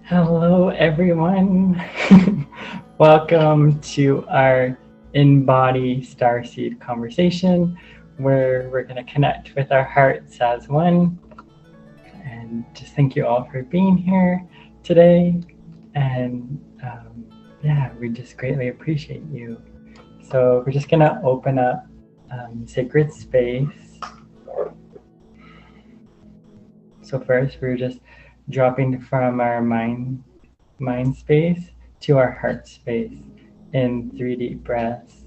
Hello, everyone. Welcome to our in-body starseed conversation, where we're going to connect with our hearts as one. And just thank you all for being here today. And we just greatly appreciate you. So we're just going to open up sacred space. So first, we're just dropping from our mind space to our heart space in 3 deep breaths.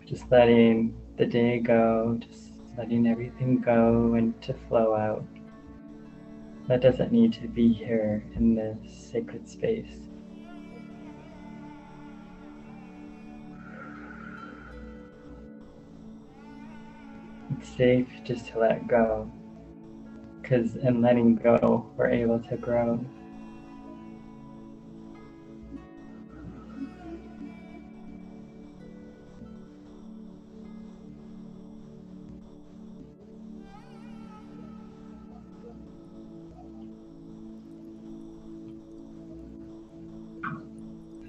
Just letting the day go, just letting everything go and to flow out. That doesn't need to be here in this sacred space. It's safe just to let go, because in letting go, we're able to grow.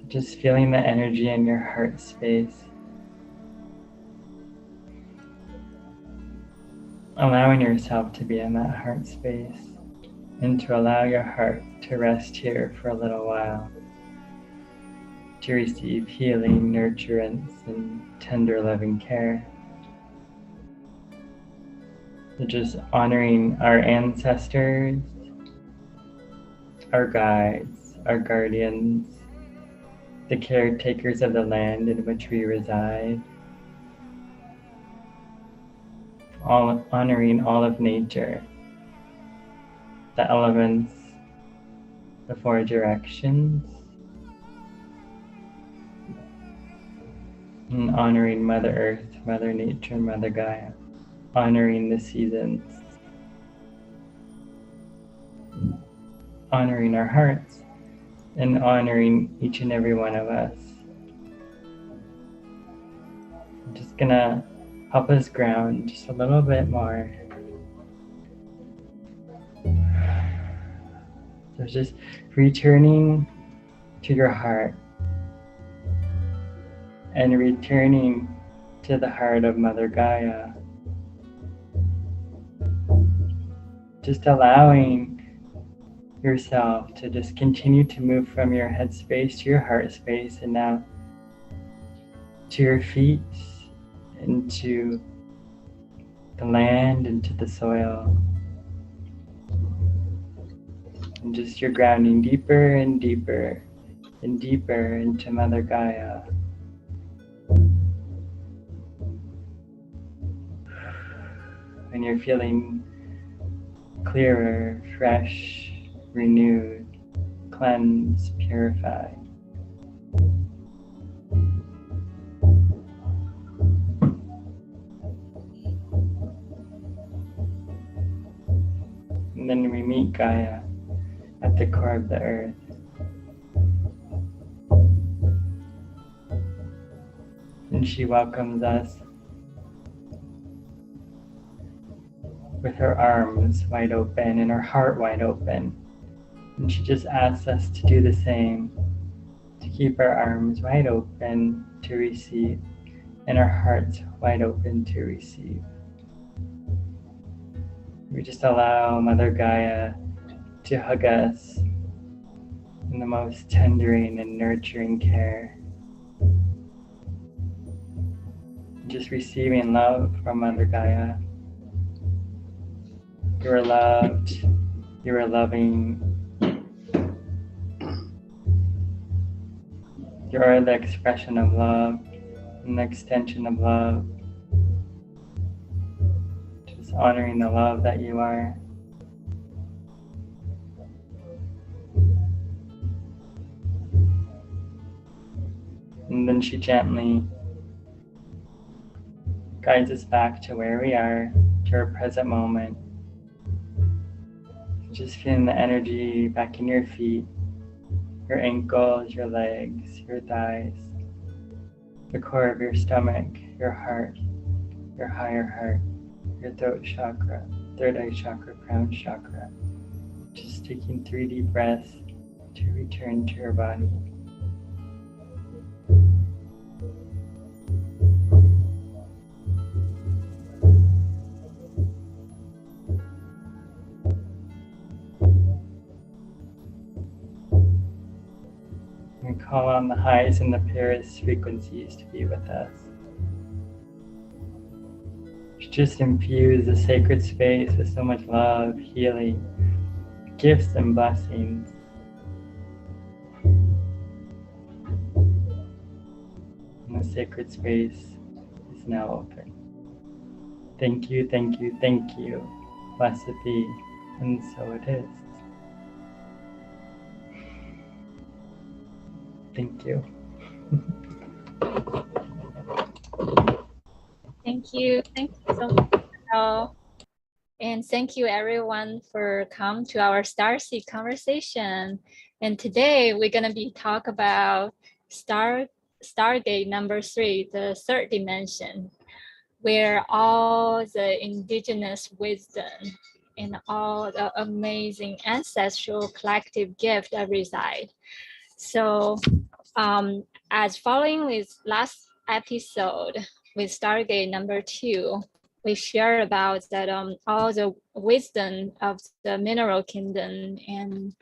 Just feeling the energy in your heart space. Allowing yourself to be in that heart space and to allow your heart to rest here for a little while, to receive healing, nurturance, and tender loving care. So just honoring our ancestors, our guides, our guardians, the caretakers of the land in which we reside, honoring all of nature, the elements, the 4 directions, and honoring Mother Earth, Mother Nature, Mother Gaia, honoring the seasons, honoring our hearts, and honoring each and every one of us. I'm just gonna help us ground just a little bit more. So just returning to your heart and returning to the heart of Mother Gaia. Just allowing yourself to just continue to move from your head space to your heart space, and now to your feet, into the land, into the soil. And just you're grounding deeper and deeper and deeper into Mother Gaia. When you're feeling clearer, fresh, renewed, cleansed, purified. And then we meet Gaia at the core of the earth. And she welcomes us with her arms wide open and her heart wide open. And she just asks us to do the same, to keep our arms wide open to receive and our hearts wide open to receive. We just allow Mother Gaia to hug us in the most tendering and nurturing care. Just receiving love from Mother Gaia. You are loved, you are loving, you are the expression of love and the extension of love. Just honoring the love that you are. And then she gently guides us back to where we are, to our present moment. Just feeling the energy back in your feet, your ankles, your legs, your thighs, the core of your stomach, your heart, your higher heart, your throat chakra. third eye chakra, crown chakra. Just taking 3 deep breaths to return to your body. And call on the highs and the purest frequencies to be with us. Just infuse the sacred space with so much love, healing, gifts, and blessings. And the sacred space is now open. Thank you, thank you, thank you. Blessed be, and so it is. Thank you. Thank you so much. And thank you everyone for come to our Starseed Conversation. And today we're gonna be talk about Stargate number 3, the third dimension, where all the indigenous wisdom and all the amazing ancestral collective gift reside. So as following with last episode with Stargate number 2, we shared about that all the wisdom of the mineral kingdom and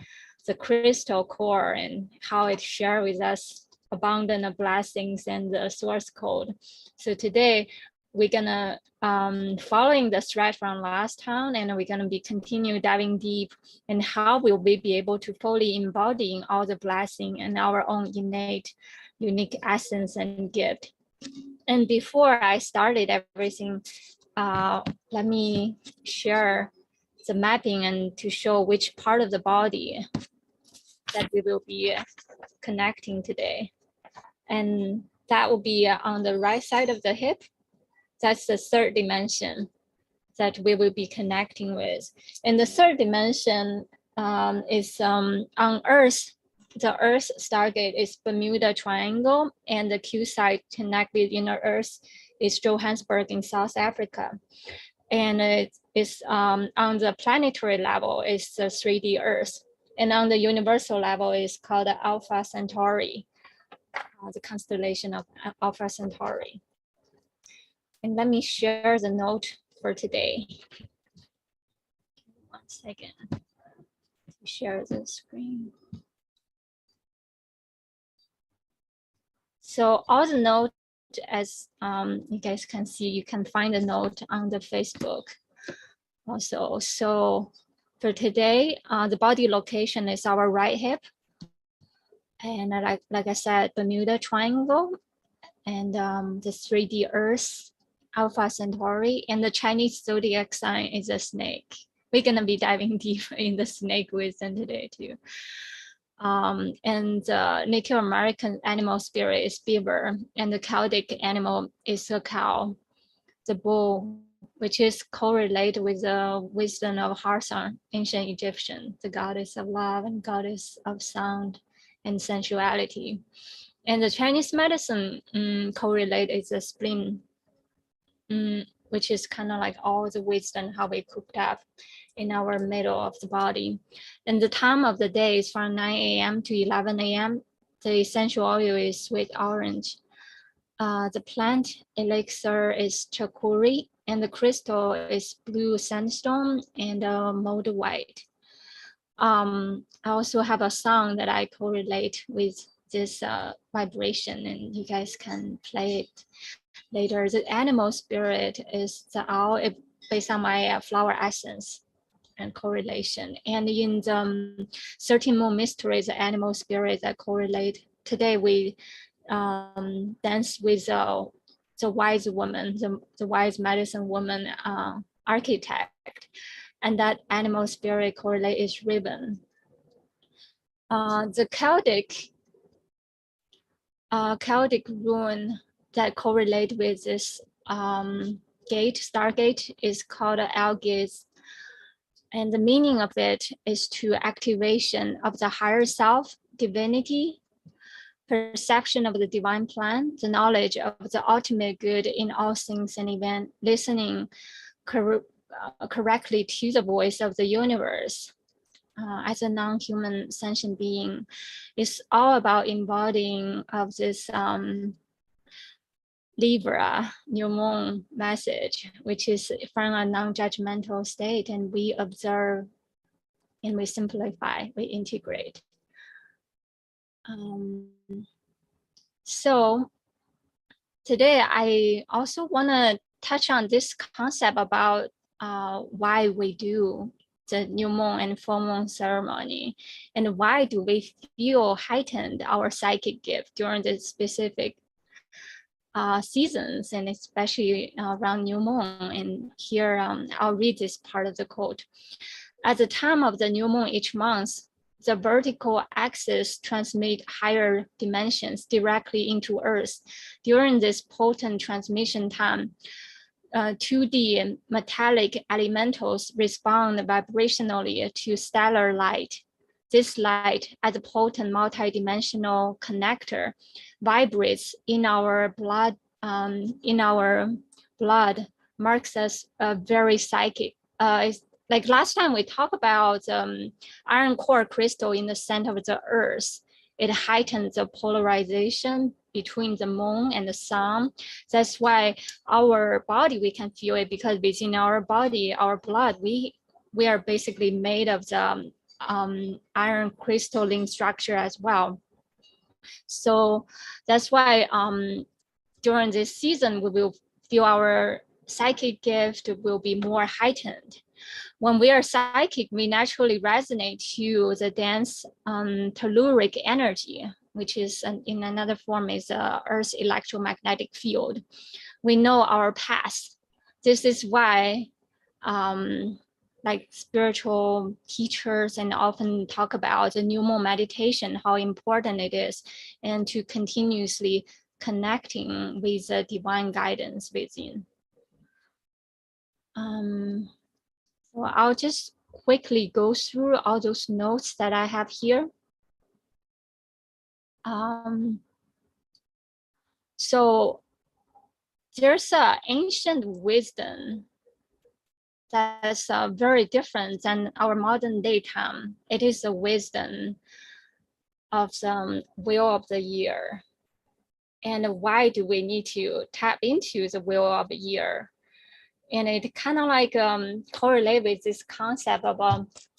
the crystal core and how it shared with us abundant of blessings and the source code. So today we're gonna following the thread from last time, and we're gonna be continue diving deep in how will we be able to fully embodying all the blessing and our own innate unique essence and gift. And before I started everything, let me share the mapping and to show which part of the body that we will be connecting today. And that will be on the right side of the hip. That's the third dimension that we will be connecting with. And the third dimension is on Earth. The Earth Stargate is Bermuda Triangle, and the Q site connect with inner Earth is Johannesburg in South Africa. And it is on the planetary level is the 3D Earth. And on the universal level is called Alpha Centauri, the constellation of Alpha Centauri. And let me share the note for today. 1 second. Share the screen. So all the note, as you guys can see, you can find the note on the Facebook also. So for today, the body location is our right hip. And like I said, Bermuda Triangle and the 3D Earth, Alpha Centauri, and the Chinese zodiac sign is a snake. We're gonna be diving deep in the snake wisdom today too. And Native American animal spirit is beaver, and the Celtic animal is a cow, the bull, which is correlated with the wisdom of Harsan, ancient Egyptian, the goddess of love and goddess of sound and sensuality. And the Chinese medicine correlate is the spleen, which is kind of like all the wisdom, how we cooked up in our middle of the body. And the time of the day is from 9 a.m. to 11 a.m. The essential oil is sweet orange. The plant elixir is chakuri, and the crystal is blue sandstone and mold white. I also have a song that I correlate with this vibration, and you guys can play it later. The animal spirit is the owl, based on my flower essence and correlation. And in the 13 Moon Mysteries, the animal spirit that correlate. Today we dance with the wise woman, the wise medicine woman archetype. And that animal spirit correlate is ribbon. The Celtic rune that correlate with this gate, Stargate, is called Algaze. And the meaning of it is to activation of the higher self, divinity, perception of the divine plan, the knowledge of the ultimate good in all things and events, listening correctly to the voice of the universe. As a non-human sentient being, it's all about embodying of this Libra new moon message, which is from a non-judgmental state, and we observe and we simplify, we integrate. So today I also want to touch on this concept about why we do the new moon and full moon ceremony, and why do we feel heightened our psychic gift during the specific seasons, and especially around new moon. And here I'll read this part of the quote. At the time of the new moon each month, the vertical axis transmit higher dimensions directly into Earth. During this potent transmission time, 2D metallic elementals respond vibrationally to stellar light. This light, as a potent multidimensional connector, vibrates in our blood. Marks us very psychic. Like last time we talked about iron core crystal in the center of the Earth. It heightens the polarization between the moon and the sun. That's why our body, we can feel it, because within our body, our blood, we are basically made of the iron crystalline structure as well. So that's why during this season, we will feel our psychic gift will be more heightened. When we are psychic, we naturally resonate to the dense telluric energy, which is in another form is Earth's electromagnetic field. We know our past. This is why like spiritual teachers and often talk about the new moon meditation, how important it is, and to continuously connecting with the divine guidance within. So I'll just quickly go through all those notes that I have here. So there's an ancient wisdom that's very different than our modern day time. It is the wisdom of the wheel of the year. And why do we need to tap into the wheel of the year? And it kind of like correlate with this concept of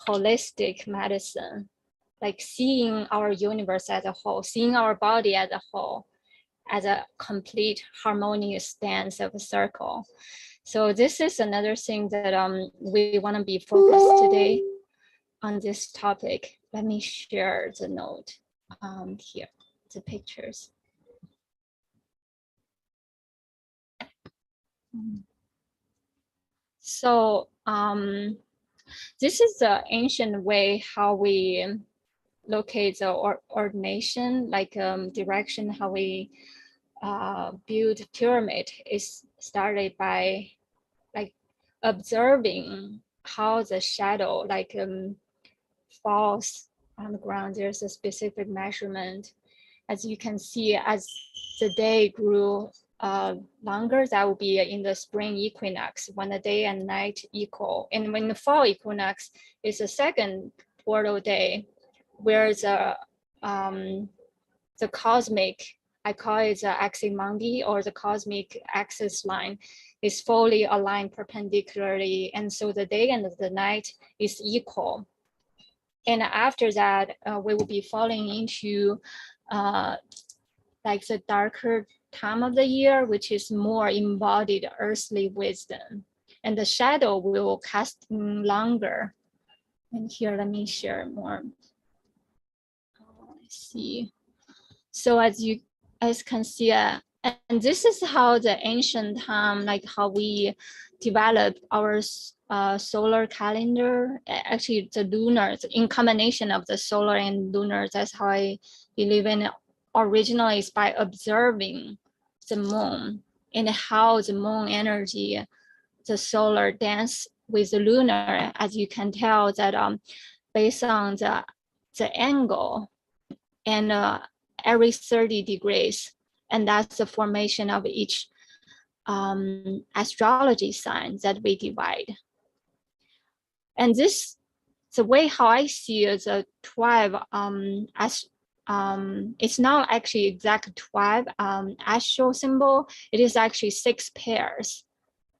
holistic medicine, like seeing our universe as a whole, seeing our body as a whole, as a complete harmonious dance of a circle. So this is another thing that we want to be focused today on this topic. Let me share the note here, the pictures. So this is the ancient way how we locate the ordination, like direction, how we build pyramid is started by like observing how the shadow like falls on the ground. There's a specific measurement. As you can see, as the day grew longer, that will be in the spring equinox, when the day and night equal. And when the fall equinox is the second portal day, where the cosmic, I call it the aximundi, or the cosmic axis line, is fully aligned perpendicularly. And so the day and the night is equal. And after that, we will be falling into like the darker time of the year, which is more embodied earthly wisdom. And the shadow will cast longer. And here, let me share more. Let's see. So as you guys can see, and this is how the ancient time, like how we develop our solar calendar, actually the lunar, in combination of the solar and lunar. That's how I believe in it. Originally is by observing the moon and how the moon energy, the solar dance with the lunar. As you can tell that based on the angle and every 30 degrees, and that's the formation of each astrology sign that we divide. And this, the way how I see it, the 12 as it's not actually exact 12 astral symbol. It is actually 6 pairs,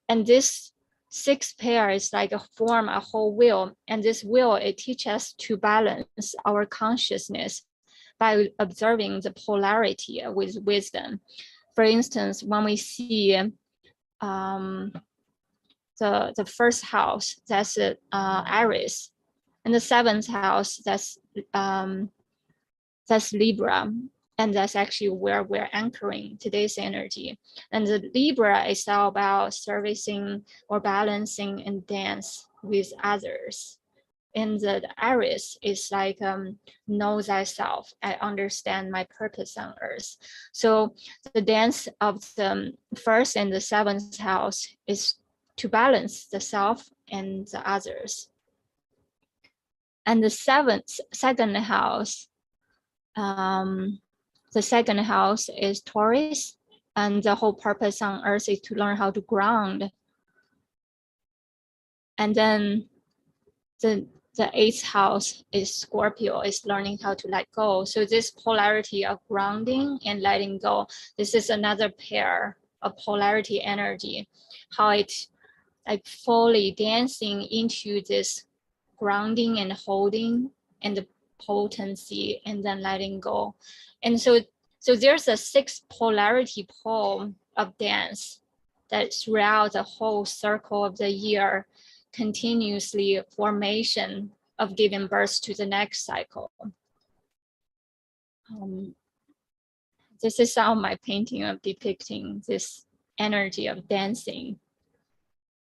and this 6 pairs like form a whole wheel. And this wheel, it teaches us to balance our consciousness by observing the polarity with wisdom. For instance, when we see the first house, that's Aries, and the 7th house, that's Libra, and that's actually where we're anchoring today's energy. And the Libra is all about servicing or balancing and dance with others. And the Aries is like know thyself. I understand my purpose on earth. So the dance of the 1st and the 7th house is to balance the self and the others. And the second house, the second house is Taurus, and the whole purpose on earth is to learn how to ground. And then the 8th house is Scorpio, is learning how to let go. So this polarity of grounding and letting go, this is another pair of polarity energy, how it like fully dancing into this grounding and holding and the potency and then letting go. And so there's a 6 polarity pole of dance that throughout the whole circle of the year, continuously formation of giving birth to the next cycle. This is how my painting of depicting this energy of dancing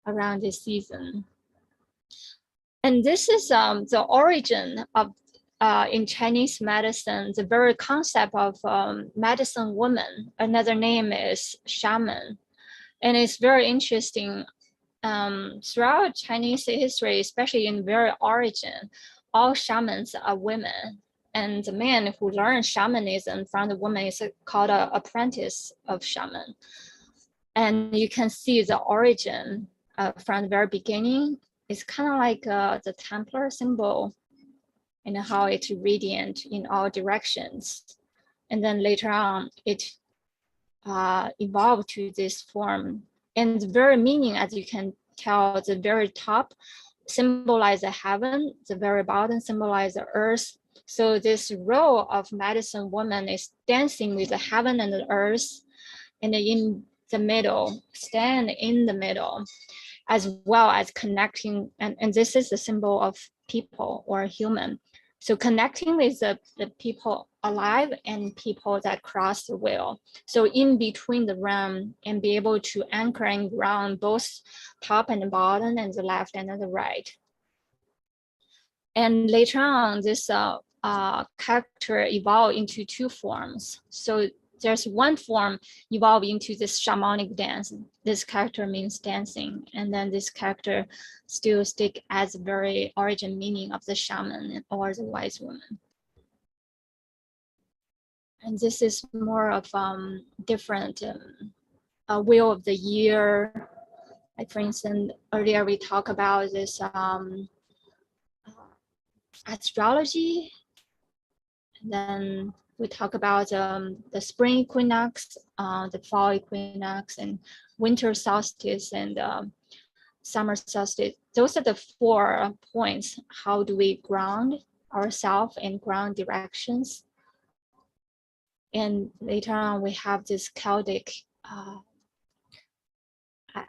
around this season. And this is the origin of, in Chinese medicine, the very concept of medicine woman. Another name is shaman. And it's very interesting. Throughout Chinese history, especially in very origin, all shamans are women. And the man who learns shamanism from the woman is called an apprentice of shaman. And you can see the origin from the very beginning. It's kind of like the Templar symbol and how it's radiant in all directions. And then later on, it evolved to this form. And the very meaning, as you can tell, the very top symbolizes the heaven, the very bottom symbolizes the earth. So this role of medicine woman is dancing with the heaven and the earth, and in the middle, stand in the middle, as well as connecting, and this is the symbol of people or human. So connecting with the people alive and people that cross the wheel. So in between the realm, and be able to anchor and ground both top and the bottom and the left and the right. And later on, this character evolved into 2 forms. So there's one form evolved into this shamanic dance. This character means dancing. And then this character still stick as the very origin meaning of the shaman or the wise woman. And this is more of different wheel of the year. Like for instance, earlier we talked about this astrology. And then we talk about the spring equinox, the fall equinox, and winter solstice and summer solstice. Those are the 4 points. How do we ground ourselves and ground directions? And later on, we have this Celtic.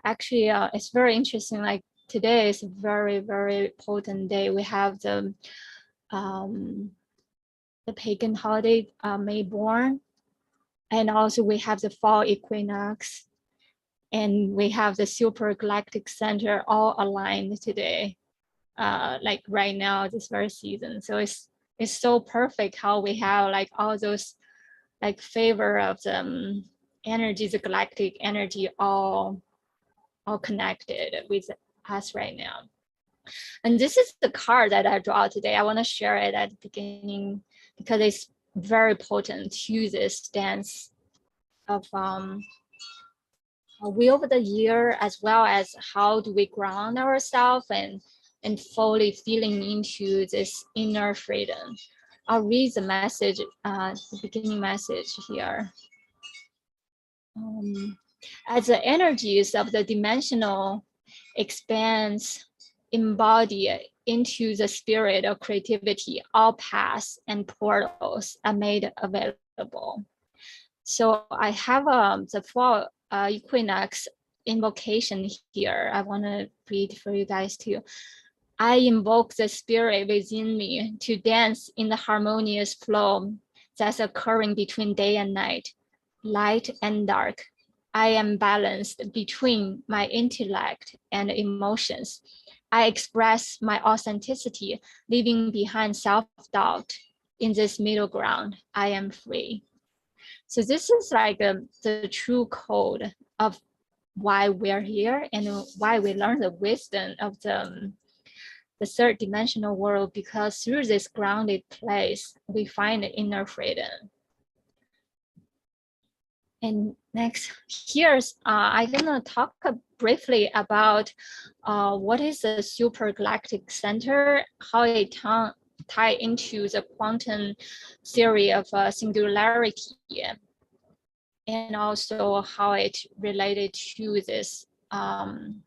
Actually, it's very interesting. Like today is a very, very potent day. We have the pagan holiday, Mayborn. And also we have the fall equinox, and we have the Super Galactic Center all aligned today, like right now, this very season. So it's so perfect how we have like all those like favor of the energy, the galactic energy, all connected with us right now. And this is the card that I draw today. I want to share it at the beginning because it's very potent to this dance of a wheel of the year, as well as how do we ground ourselves and and fully feeling into this inner freedom. I'll read the message, the beginning message here. As the energies of the dimensional expands, embody into the spirit of creativity, all paths and portals are made available. So I have the fall equinox invocation here. I want to read for you guys too. I invoke the spirit within me to dance in the harmonious flow that's occurring between day and night, light and dark. I am balanced between my intellect and emotions. I express my authenticity, leaving behind self-doubt. In this middle ground, I am free. So this is like the true code of why we're here and why we learn the wisdom of the third dimensional world, because through this grounded place, we find the inner freedom. And next, here's, I'm gonna talk briefly about what is the Super Galactic Center, how it tie into the quantum theory of singularity, and also how it related to this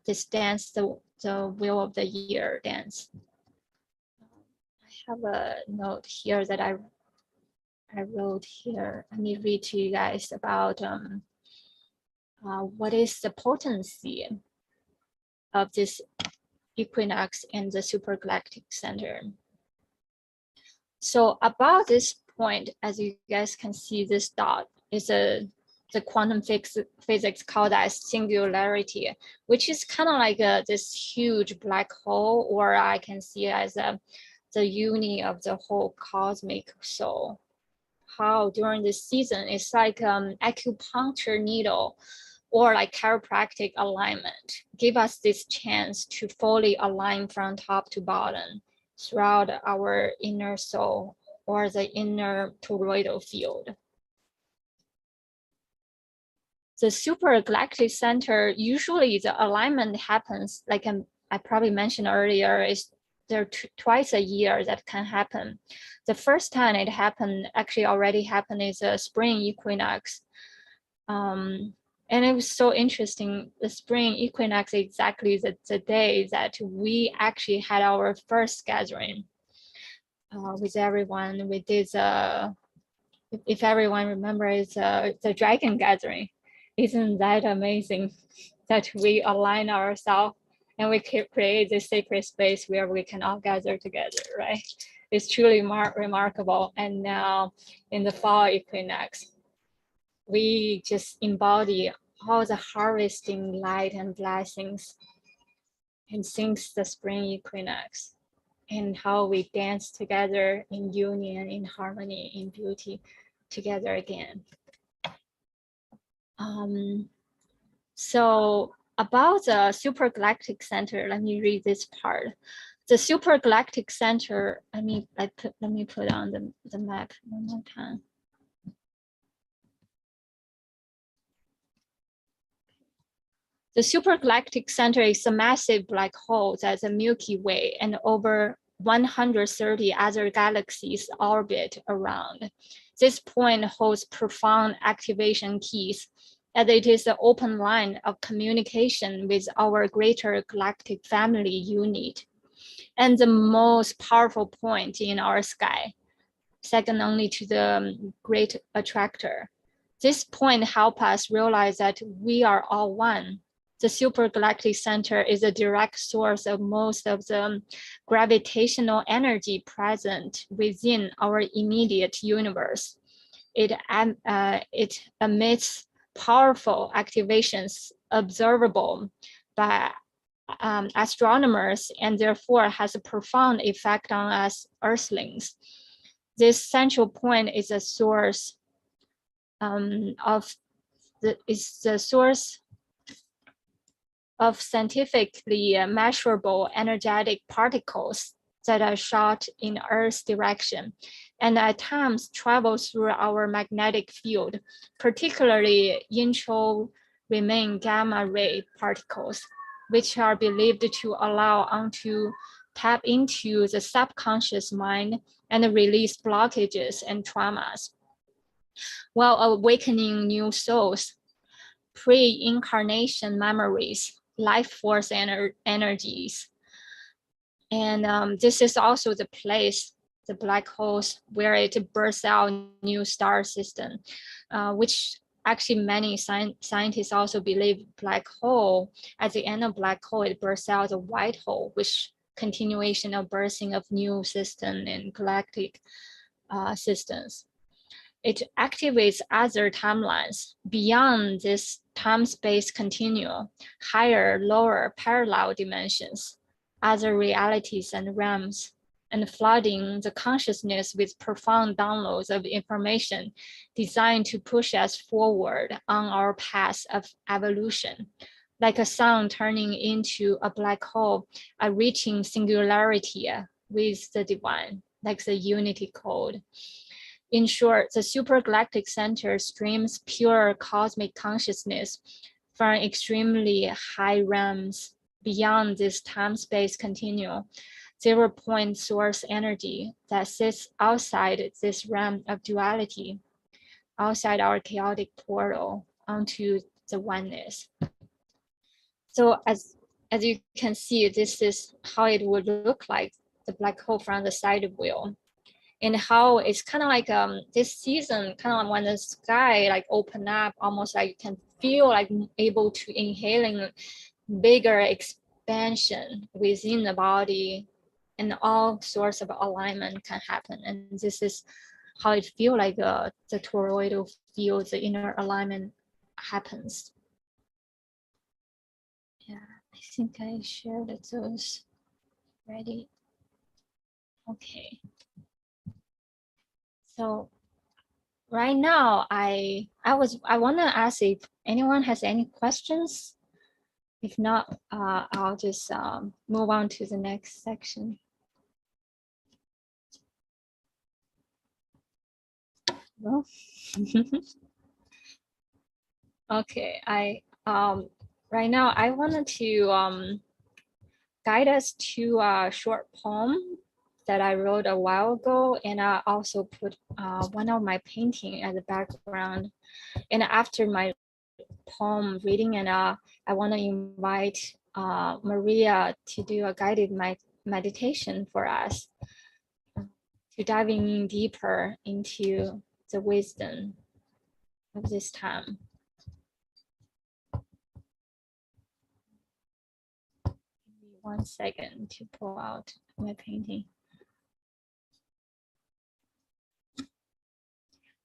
this dance, the Wheel of the Year dance. I have a note here that I wrote here. Let me read to you guys about what is the potency of this equinox and the Super Galactic Center. So about this point, as you guys can see, this dot is the quantum physics called as singularity, which is kind of like this huge black hole, or I can see it as the uni of the whole cosmic soul. How during this season, it's like acupuncture needle or like chiropractic alignment, give us this chance to fully align from top to bottom throughout our inner soul or the inner toroidal field. The Super Galactic Center, usually the alignment happens, like I probably mentioned earlier, is there twice a year that can happen. The first time it happened, actually already happened, is a spring equinox. And it was so interesting, the spring equinox exactly the day that we actually had our first gathering with everyone. We did, if everyone remembers, the dragon gathering. Isn't that amazing that we align ourselves and we create this sacred space where we can all gather together, right? It's truly remarkable. And now in the fall equinox, we just embody all the harvesting light and blessings, and since the spring equinox, and how we dance together in union, in harmony, in beauty together again. So about the Super Galactic Center, let me read this part. The Super Galactic Center, let me put on the map one more time. The Super Galactic Center is a massive black hole that the Milky Way and over 130 other galaxies orbit around. This point holds profound activation keys, as it is the open line of communication with our greater galactic family unit, and the most powerful point in our sky, second only to the Great Attractor. This point helps us realize that we are all one. The Super Galactic Center is a direct source of most of the gravitational energy present within our immediate universe. It emits powerful activations observable by astronomers, and therefore has a profound effect on us Earthlings. This central point is a source of scientifically measurable energetic particles that are shot in Earth's direction, and at times travel through our magnetic field, particularly intro-Riemann gamma ray particles, which are believed to allow onto tap into the subconscious mind and release blockages and traumas, while awakening new souls, pre-incarnation memories, life force energies. And this is also the place, the black holes, where it bursts out new star system, which actually many scientists also believe black hole, at the end of black hole, it bursts out a white hole, which continuation of birthing of new system and galactic systems. It activates other timelines beyond this time-space continuum, higher, lower, parallel dimensions, other realities and realms, and flooding the consciousness with profound downloads of information designed to push us forward on our path of evolution. Like a sun turning into a black hole, a reaching singularity with the divine, like the unity code. In short, the Super Galactic Center streams pure cosmic consciousness from extremely high realms beyond this time-space continuum, 0-point source energy that sits outside this realm of duality, outside our chaotic portal onto the oneness. So as you can see, this is how it would look like, the black hole from the side view. And how it's kind of like this season, kind of like when the sky like open up, almost like you can feel like able to inhaling bigger expansion within the body, and all sorts of alignment can happen. And this is how it feel like the toroidal field, the inner alignment happens. Yeah, I think I shared those already. Okay. So right now, I want to ask if anyone has any questions. If not, I'll just move on to the next section. No? Okay, right now I wanted to guide us to a short poem that I wrote a while ago, and I also put one of my painting as a background. And after my poem reading, and I want to invite Maria to do a guided meditation for us, to diving in deeper into the wisdom of this time. Give me 1 second to pull out my painting.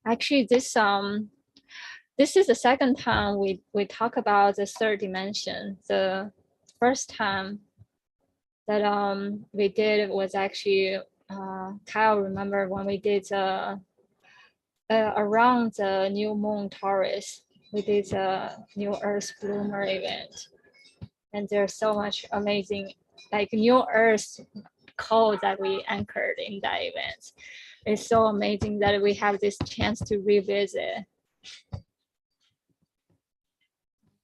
Actually, this is the second time we talk about the third dimension. The first time that we did was actually Kyle, remember when we did around the new moon Taurus, we did a new Earth bloomer event, and there's so much amazing like new Earth code that we anchored in that event. It's so amazing that we have this chance to revisit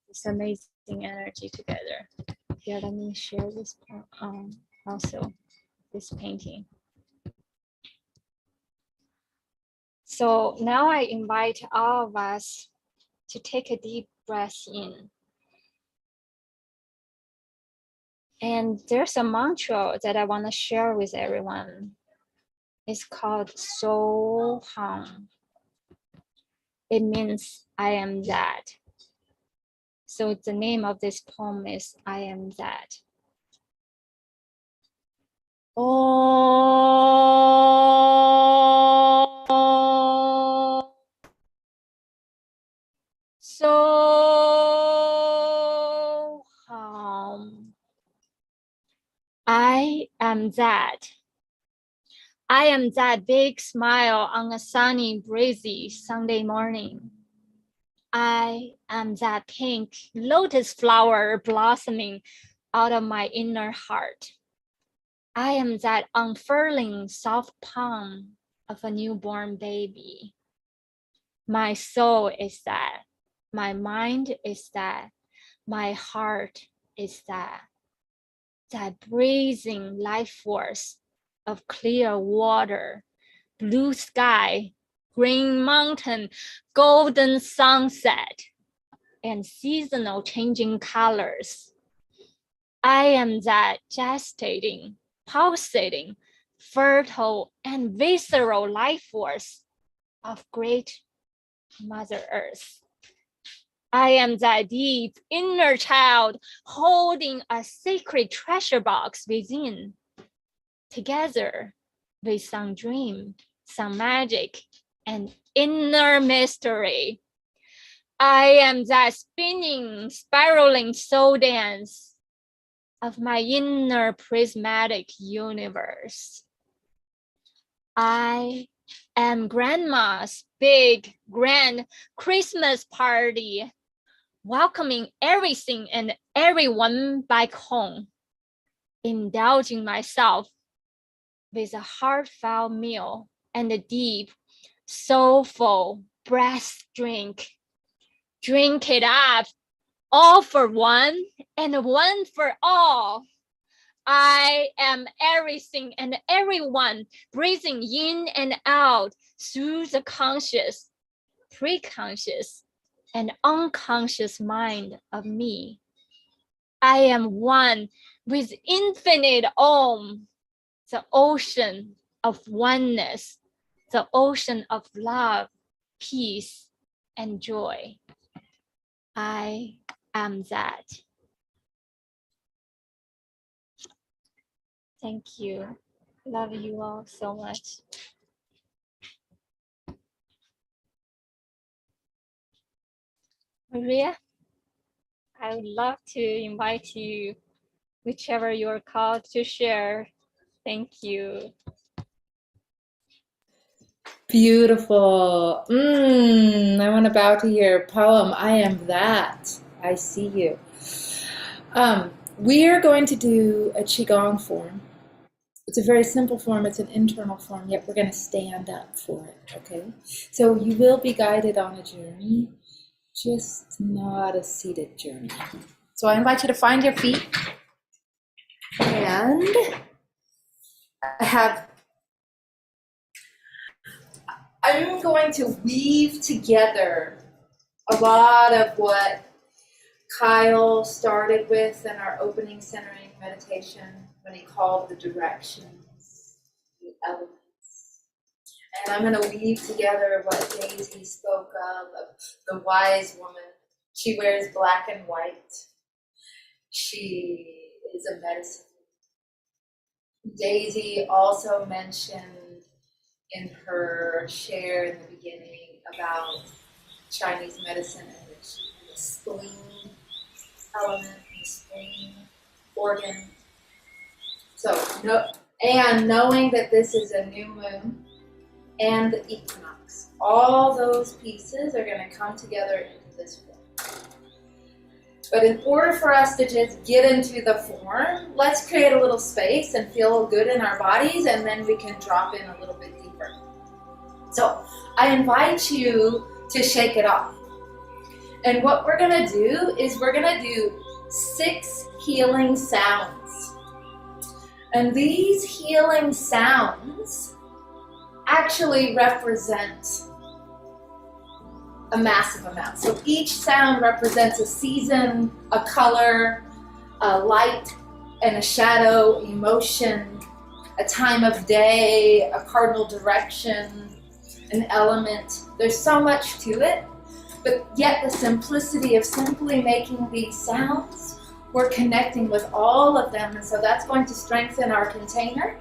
this amazing energy together. Here, let me share this also this painting. So now I invite all of us to take a deep breath in. And there's a mantra that I want to share with everyone. It's called So Hum. It means I am that. So the name of this poem is I Am That. Oh, so I am that. I am that big smile on a sunny, breezy Sunday morning. I am that pink lotus flower blossoming out of my inner heart. I am that unfurling soft palm of a newborn baby. My soul is that. My mind is that. My heart is that. that breathing life force of clear water, blue sky, green mountain, golden sunset, and seasonal changing colors. I am that gestating, pulsating, fertile, and visceral life force of great Mother Earth. I am that deep inner child holding a sacred treasure box within. Together with some dream, some magic, and inner mystery. I am that spinning, spiraling soul dance of my inner prismatic universe. I am Grandma's big, grand Christmas party, welcoming everything and everyone back home, indulging myself with a heartfelt meal and a deep, soulful breath drink. Drink it up, all for one and one for all. I am everything and everyone, breathing in and out through the conscious, preconscious, and unconscious mind of me. I am one with infinite Om, the ocean of oneness, the ocean of love, peace, and joy. I am that. Thank you. Love you all so much. Maria, I would love to invite you, whichever you're called to share. Thank you. Beautiful. I want to bow to your poem. I am that. I see you. We are going to do a Qigong form. It's a very simple form. It's an internal form, yet we're going to stand up for it, okay? So you will be guided on a journey, just not a seated journey. So I invite you to find your feet. And I'm going to weave together a lot of what Kyle started with in our opening centering meditation when he called the directions, the elements. And I'm going to weave together what Daisy spoke of the wise woman. She wears black and white. She is a medicine. Daisy also mentioned in her share in the beginning about Chinese medicine and the spleen element, the spleen organ. So, knowing that this is a new moon and the equinox, all those pieces are going to come together into this form. But in order for us to just get into the form, let's create a little space and feel good in our bodies, and then we can drop in a little bit deeper. So I invite you to shake it off. And what we're going to do is we're going to do 6 healing sounds. And these healing sounds actually represent a massive amount. So each sound represents a season, a color, a light and a shadow, emotion, a time of day, a cardinal direction, an element. There's so much to it, but yet the simplicity of simply making these sounds, we're connecting with all of them, and so that's going to strengthen our container.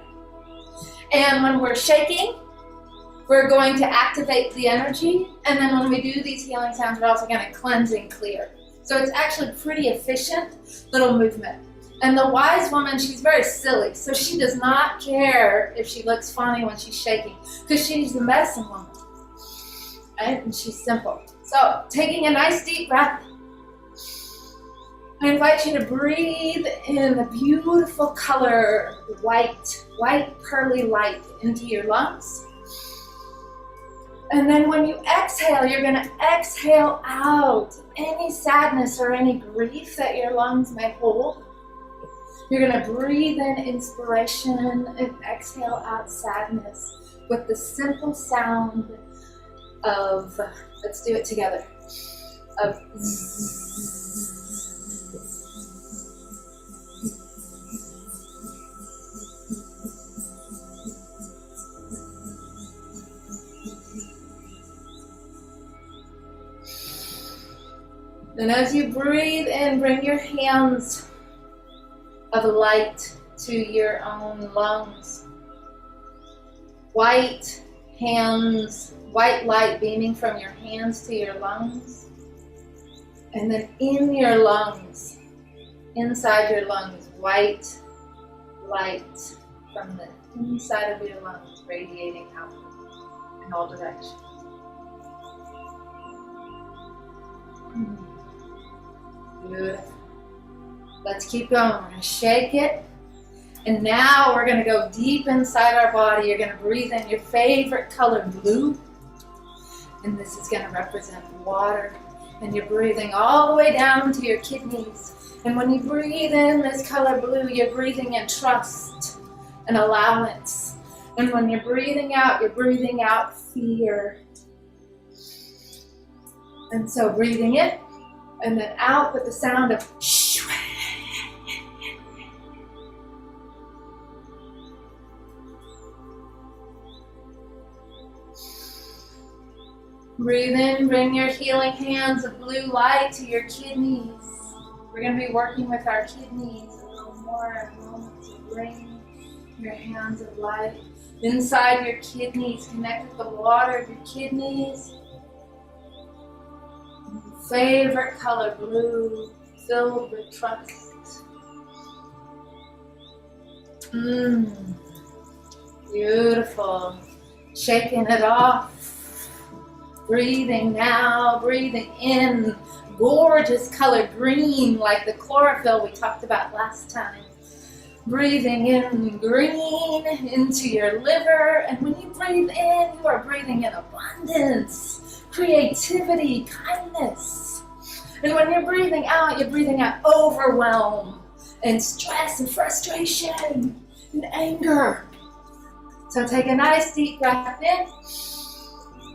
And when we're shaking, we're going to activate the energy, and then when we do these healing sounds, we're also going to cleanse and clear. So it's actually pretty efficient little movement. And the wise woman, she's very silly, so she does not care if she looks funny when she's shaking, because she's the medicine woman, right? And she's simple. So taking a nice deep breath, I invite you to breathe in the beautiful color, white pearly light into your lungs. And then when you exhale, you're going to exhale out any sadness or any grief that your lungs may hold. You're gonna breathe in inspiration and exhale out sadness with the simple sound of, let's do it together, of zzz. And as you breathe in, bring your hands of light to your own lungs. White hands, white light beaming from your hands to your lungs. And then in your lungs, inside your lungs, white light from the inside of your lungs radiating out in all directions. Beautiful. Let's keep going. We're going to shake it. And now we're going to go deep inside our body. You're going to breathe in your favorite color, blue. And this is going to represent water. And you're breathing all the way down to your kidneys. And when you breathe in this color blue, you're breathing in trust and allowance. And when you're breathing out fear. And so breathing in and then out with the sound of shh. Breathe in, bring your healing hands of blue light to your kidneys. We're going to be working with our kidneys a little more in a moment. So bring your hands of light inside your kidneys. Connect with the water of your kidneys. Favorite color, blue, filled with trust. Beautiful. Shaking it off. Breathing now, breathing in. Gorgeous color, green, like the chlorophyll we talked about last time. Breathing in green into your liver. And when you breathe in, you are breathing in abundance, creativity, kindness. And when you're breathing out overwhelm and stress and frustration and anger. So take a nice deep breath in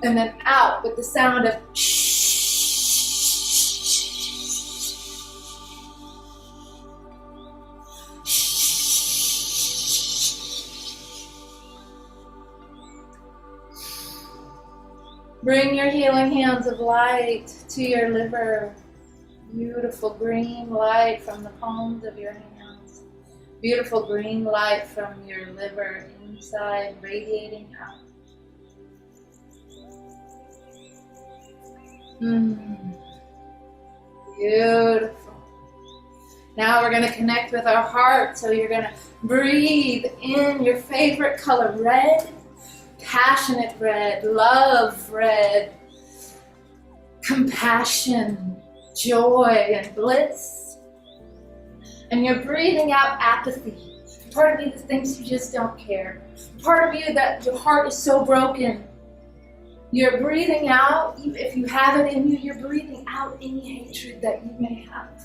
and then out with the sound of shh. Bring your healing hands of light to your liver. Beautiful green light from the palms of your hands. Beautiful green light from your liver inside, radiating out. Beautiful. Now we're going to connect with our heart. So you're going to breathe in your favorite color, red. Passionate red, love red, compassion, joy, and bliss. And you're breathing out apathy. Part of you that thinks you just don't care. Part of you that your heart is so broken. You're breathing out, if you have it in you, you're breathing out any hatred that you may have.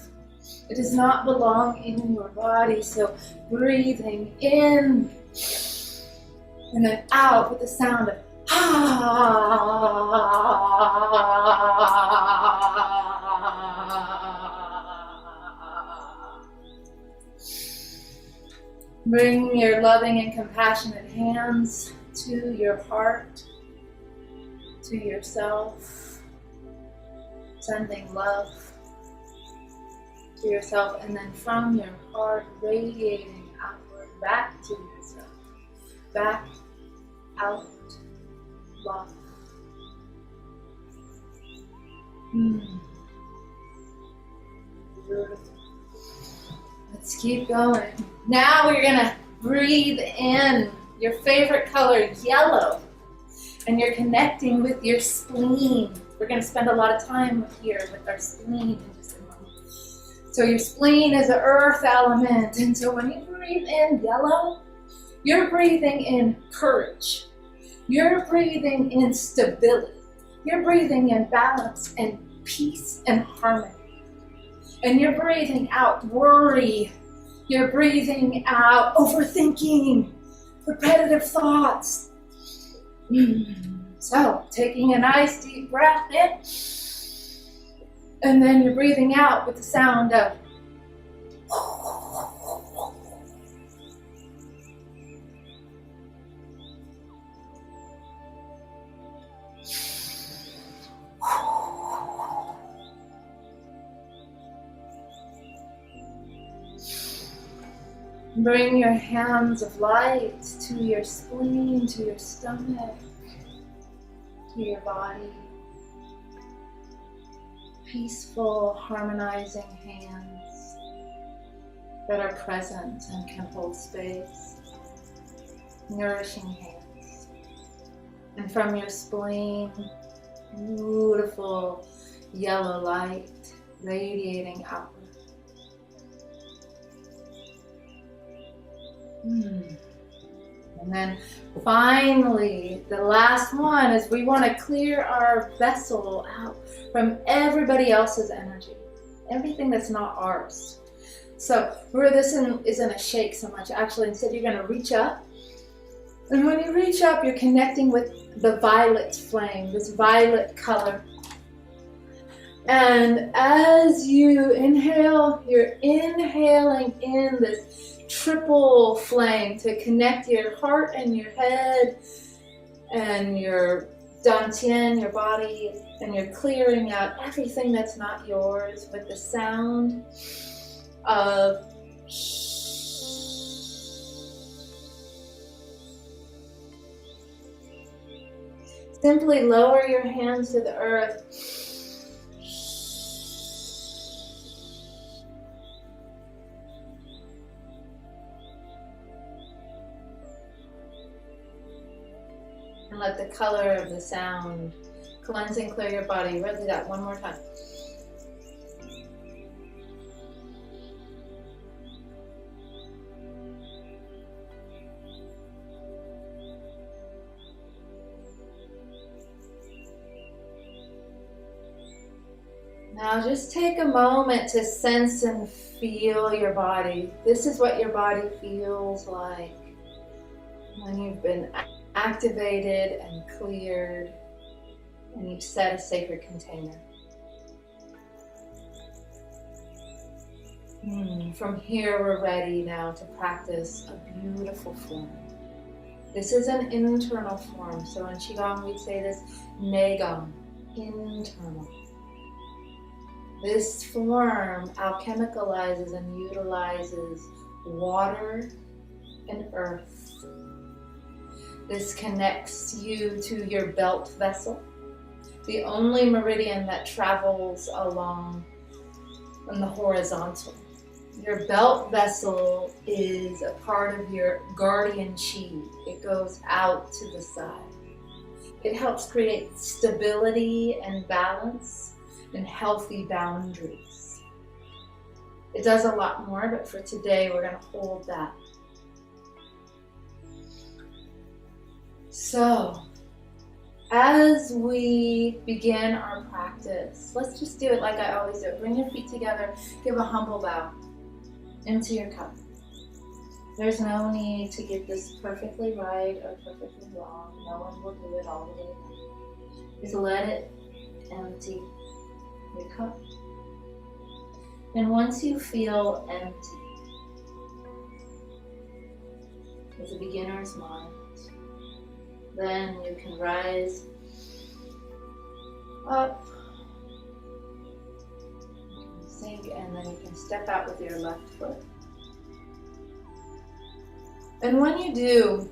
It does not belong in your body. So breathing in. And then out with the sound of Bring your loving and compassionate hands to your heart, to yourself, sending love to yourself, and then from your heart radiating outward back to yourself. Back, out, love. Beautiful. Let's keep going. Now we're gonna breathe in your favorite color, yellow, and you're connecting with your spleen. We're gonna spend a lot of time here with our spleen in just a moment. So your spleen is an earth element, and so when you breathe in yellow, you're breathing in courage. You're breathing in stability. You're breathing in balance and peace and harmony. And you're breathing out worry. You're breathing out, overthinking, repetitive thoughts. So, taking a nice deep breath in, and then you're breathing out with the sound of bring your hands of light to your spleen, to your stomach, to your body. Peaceful, harmonizing hands that are present and can hold space. Nourishing hands. And from your spleen, beautiful yellow light radiating outward. And then finally, the last one is we want to clear our vessel out from everybody else's energy, everything that's not ours. So where this isn't a shake so much, actually instead you're going to reach up. And when you reach up, you're connecting with the violet flame, this violet color. And as you inhale, you're inhaling in this triple flame to connect your heart and your head and your dantian, your body, and you're clearing out everything that's not yours with the sound of simply lower your hands to the earth. And let the color of the sound cleanse and clear your body. We'll do that one more time. Now just take a moment to sense and feel your body. This is what your body feels like when you've been activated and cleared and you've set a sacred container. From here we're ready now to practice a beautiful form. This is an internal form. So in Qigong we'd say this Gong, internal. This form alchemicalizes and utilizes water and earth. This connects you to your belt vessel, the only meridian that travels along on the horizontal. Your belt vessel is a part of your guardian chi. It goes out to the side. It helps create stability and balance and healthy boundaries. It does a lot more, but for today we're going to hold that. So, as we begin our practice, let's just do it like I always do. Bring your feet together, give a humble bow into your cup. There's no need to get this perfectly right or perfectly wrong. No one will do it all the way. Just let it empty your cup. And once you feel empty, as a beginner's mind, then you can rise up, you can sink, and then you can step out with your left foot. And when you do,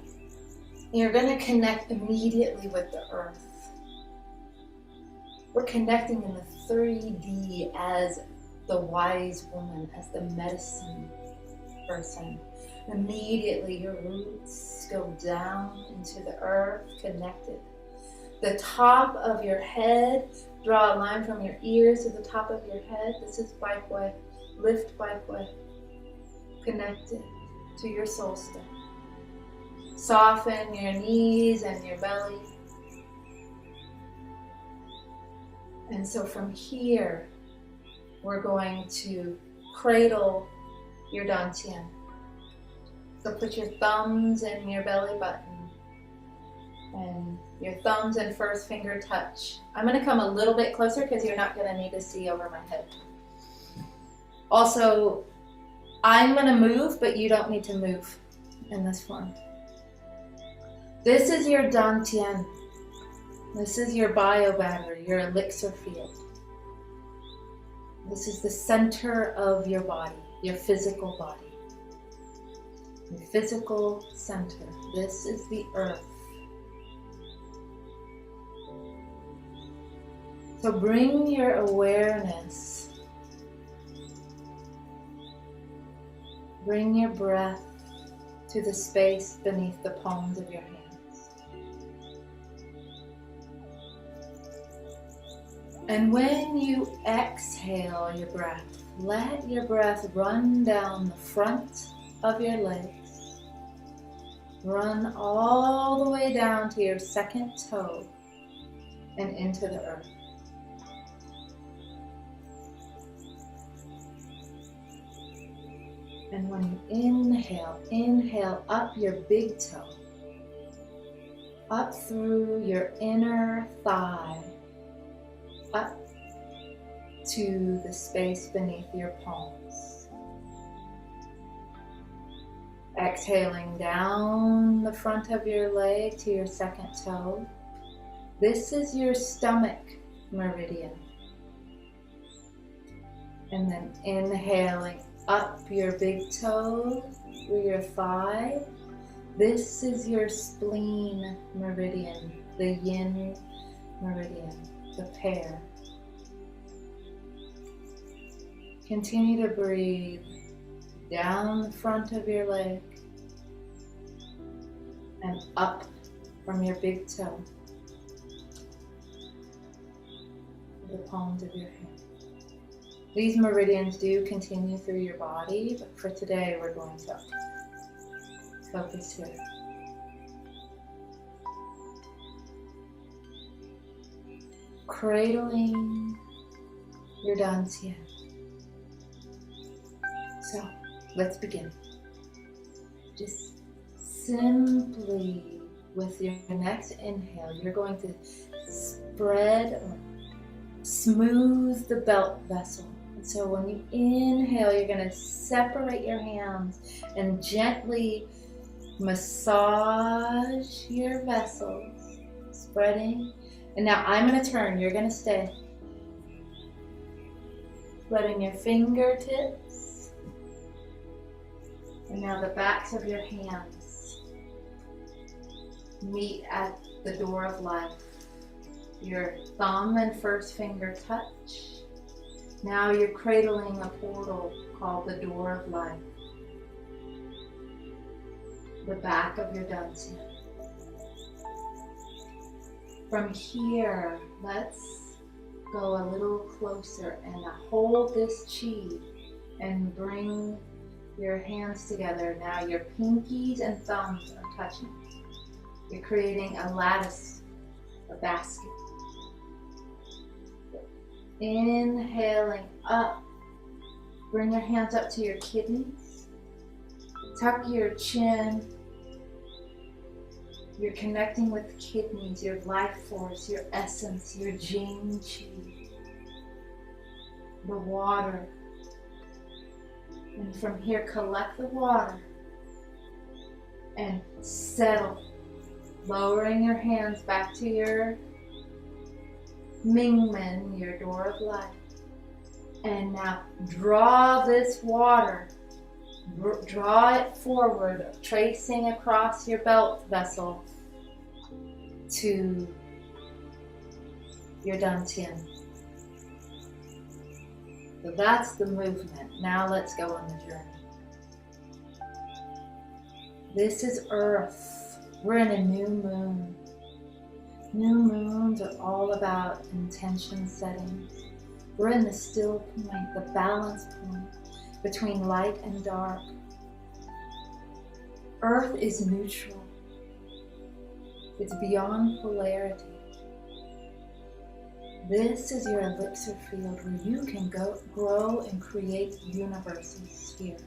you're going to connect immediately with the earth. We're connecting in the 3D as the wise woman, as the medicine person. Immediately your roots go down into the earth, connected. The top of your head, draw a line from your ears to the top of your head. This is Baikwe, lift Baikwe, connected to your soul stone. Soften your knees and your belly. And so from here, we're going to cradle your dantian. So put your thumbs in your belly button and your thumbs and first finger touch. I'm going to come a little bit closer because you're not going to need to see over my head. Also, I'm going to move, but you don't need to move in this form. This is your dantian. This is your bio battery, your elixir field. This is the center of your body, your physical body. Your physical center. This is the earth. So bring your awareness, bring your breath to the space beneath the palms of your hands. And when you exhale your breath, let your breath run down the front of your legs. Run all the way down to your second toe and into the earth. And when you inhale, inhale up your big toe, up through your inner thigh, up to the space beneath your palms. Exhaling down the front of your leg to your second toe. This is your stomach meridian. And then inhaling up your big toe through your thigh. This is your spleen meridian, the yin meridian, the pair. Continue to breathe down the front of your leg and up from your big toe to the palms of your hand. These meridians do continue through your body, but for today we're going to focus here. Cradling your dantian. So let's begin. Just simply with your next inhale, you're going to spread or smooth the belt vessel. And so when you inhale, you're going to separate your hands and gently massage your vessels, spreading. And now I'm going to turn, you're going to stay. Spreading your fingertips. And now the backs of your hands meet at the door of life. Your thumb and first finger touch. Now you're cradling a portal called the door of life. The back of your dantian. From here, let's go a little closer and hold this chi and bring your hands together. Now your pinkies and thumbs are touching. You're creating a lattice, a basket. Inhaling up. Bring your hands up to your kidneys. Tuck your chin. You're connecting with the kidneys, your life force, your essence, your Jing Qi, the water. And from here, collect the water and settle, lowering your hands back to your Mingmen, your door of life. And now draw this water, draw it forward, tracing across your belt vessel to your dantian. So that's the movement. Now let's go on the journey. This is Earth. We're in a new moon. New moons are all about intention setting. We're in the still point, the balance point between light and dark. Earth is neutral. It's beyond polarity. This is your elixir field where you can grow and create universes here.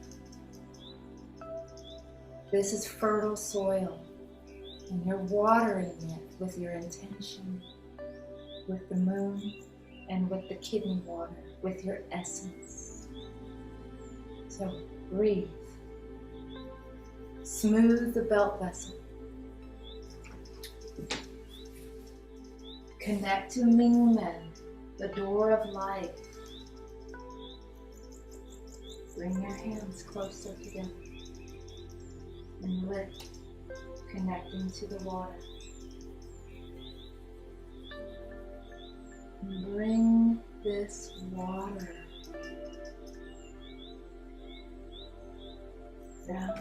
This is fertile soil, and you're watering it with your intention, with the moon, and with the kidney water, with your essence. So breathe. Smooth the belt vessel. Connect to Mingmen, the door of life. Bring your hands closer together and lift, connecting to the water. And bring this water down.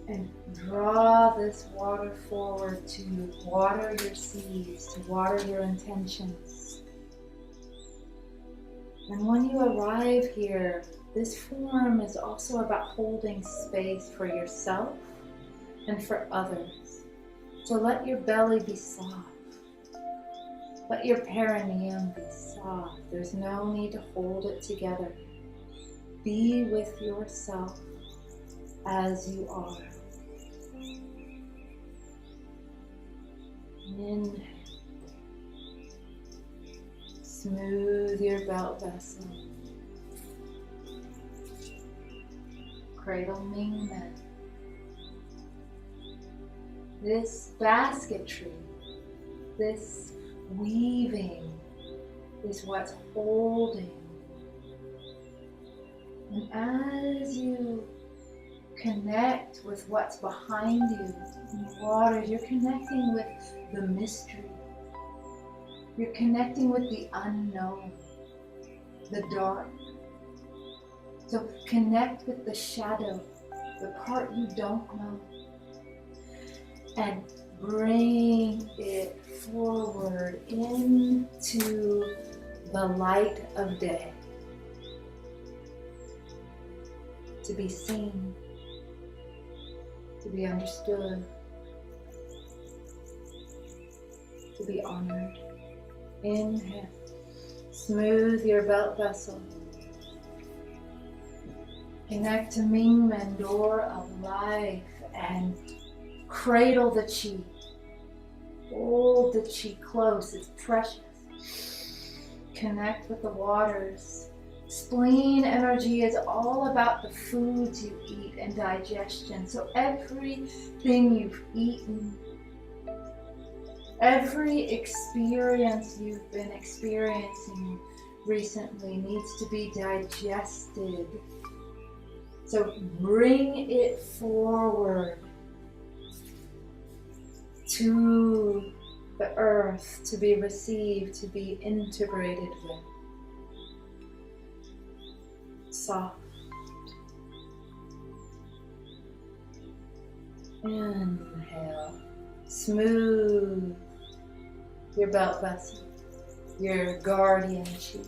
And draw this water forward to water your seeds, to water your intentions. And when you arrive here, this form is also about holding space for yourself and for others. So let your belly be soft. Let your perineum be soft. There's no need to hold it together. Be with yourself as you are. Inhale. Smooth your belt vessel. Cradle Mingmen. This basketry, this weaving is what's holding. And as you connect with what's behind you in the water, you're connecting with the mystery. You're connecting with the unknown, the dark. So connect with the shadow, the part you don't know, and bring it forward into the light of day, to be seen, to be understood, to be honored. Inhale. Smooth your belt vessel. Connect to Mingmen, door of life, and cradle the chi. Hold the chi close, it's precious. Connect with the waters. Spleen energy is all about the foods you eat and digestion. So everything you've eaten, every experience you've been experiencing recently needs to be digested. So bring it forward to the earth to be received, to be integrated with. Soft. Inhale. Smooth your belt vessel, your guardian chi.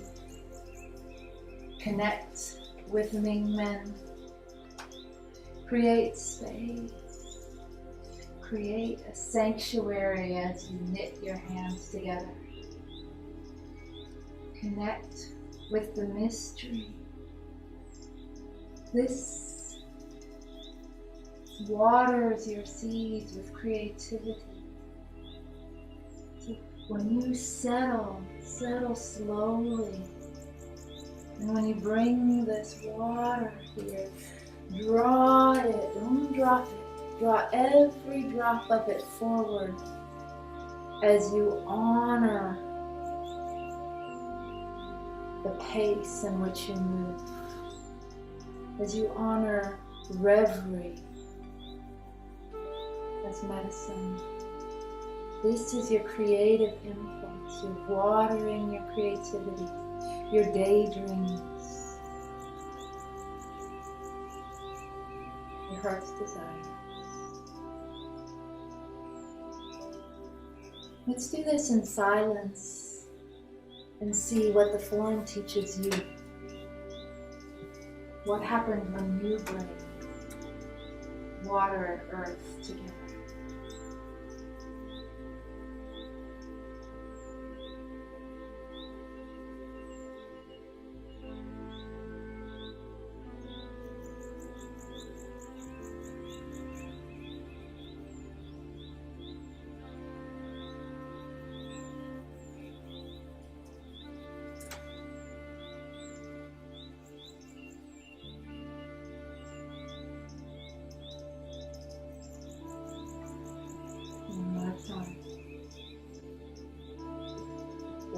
Connect with Mingmen. Create space. Create a sanctuary as you knit your hands together. Connect with the mystery. This waters your seeds with creativity. So when you settle slowly. And when you bring this water here, draw it, don't drop it. Draw every drop of it forward as you honor the pace in which you move. As you honor reverie as medicine. This is your creative impulse. You're watering your creativity, your daydreams, your heart's desire. Let's do this in silence and see what the form teaches you. What happened when you bring water and earth together?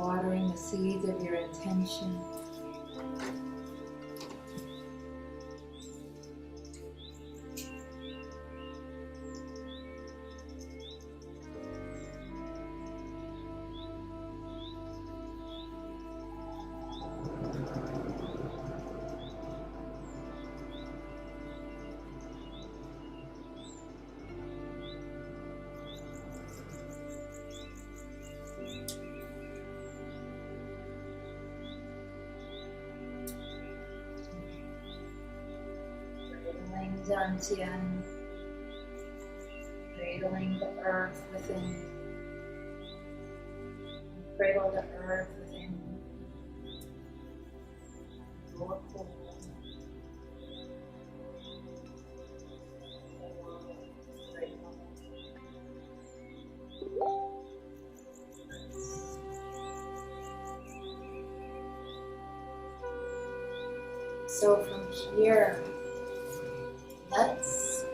watering the seeds of your intention. Dantian, cradling the earth within you. Cradle the earth within you. Your core. So from here, let's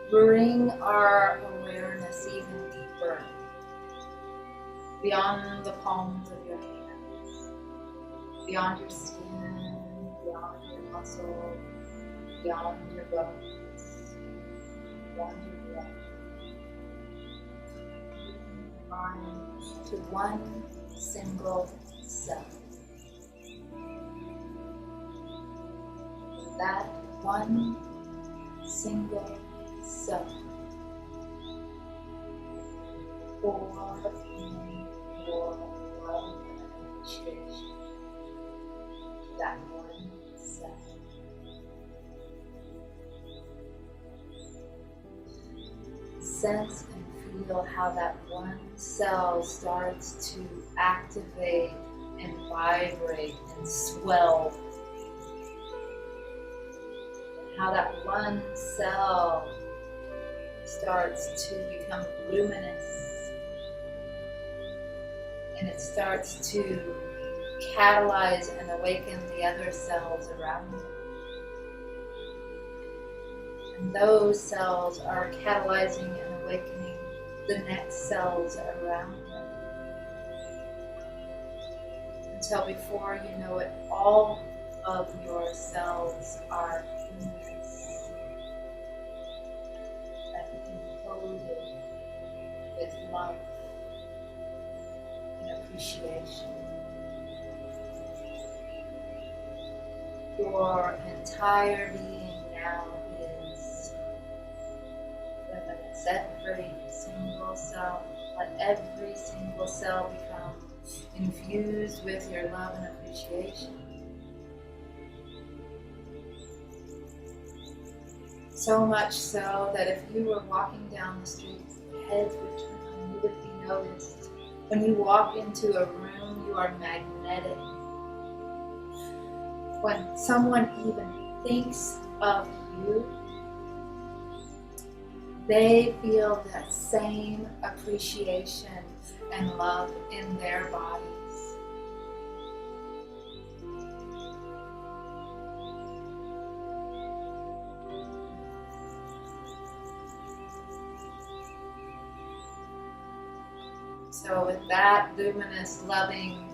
bring our awareness even deeper, beyond the palms of your hands, beyond your skin, beyond your muscle, beyond your bones, beyond your breath. Mind to one single cell. That one single cell for your love and appreciation. That one cell. Sense and feel how that one cell starts to activate and vibrate and swell. How that one cell starts to become luminous, and it starts to catalyze and awaken the other cells around it. And those cells are catalyzing and awakening the next cells around them. Until before you know it, all of your cells are luminous and encoded with love and appreciation. Your entire being now is luminous. Every single cell, let every single cell become infused with your love and appreciation. So much so that if you were walking down the street, heads would turn, you would be noticed. When you walk into a room, you are magnetic. When someone even thinks of you, they feel that same appreciation and love in their bodies. So with that, luminous, loving,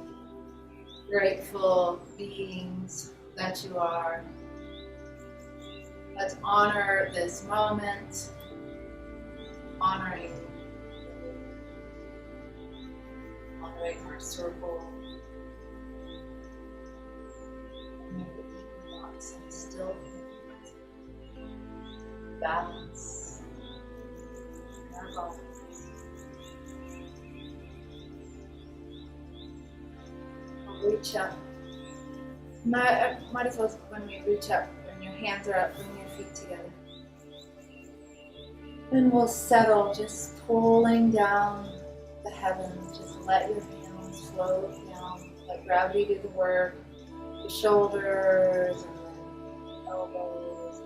grateful beings that you are, let's honor this moment, honoring our circle, and thoughts and still balance in our bodies. Reach up. Might as well, when we reach up, when your hands are up, bring your feet together. Then we'll settle, just pulling down the heavens. Just let your hands float down, let gravity do the work. Your shoulders and then elbows.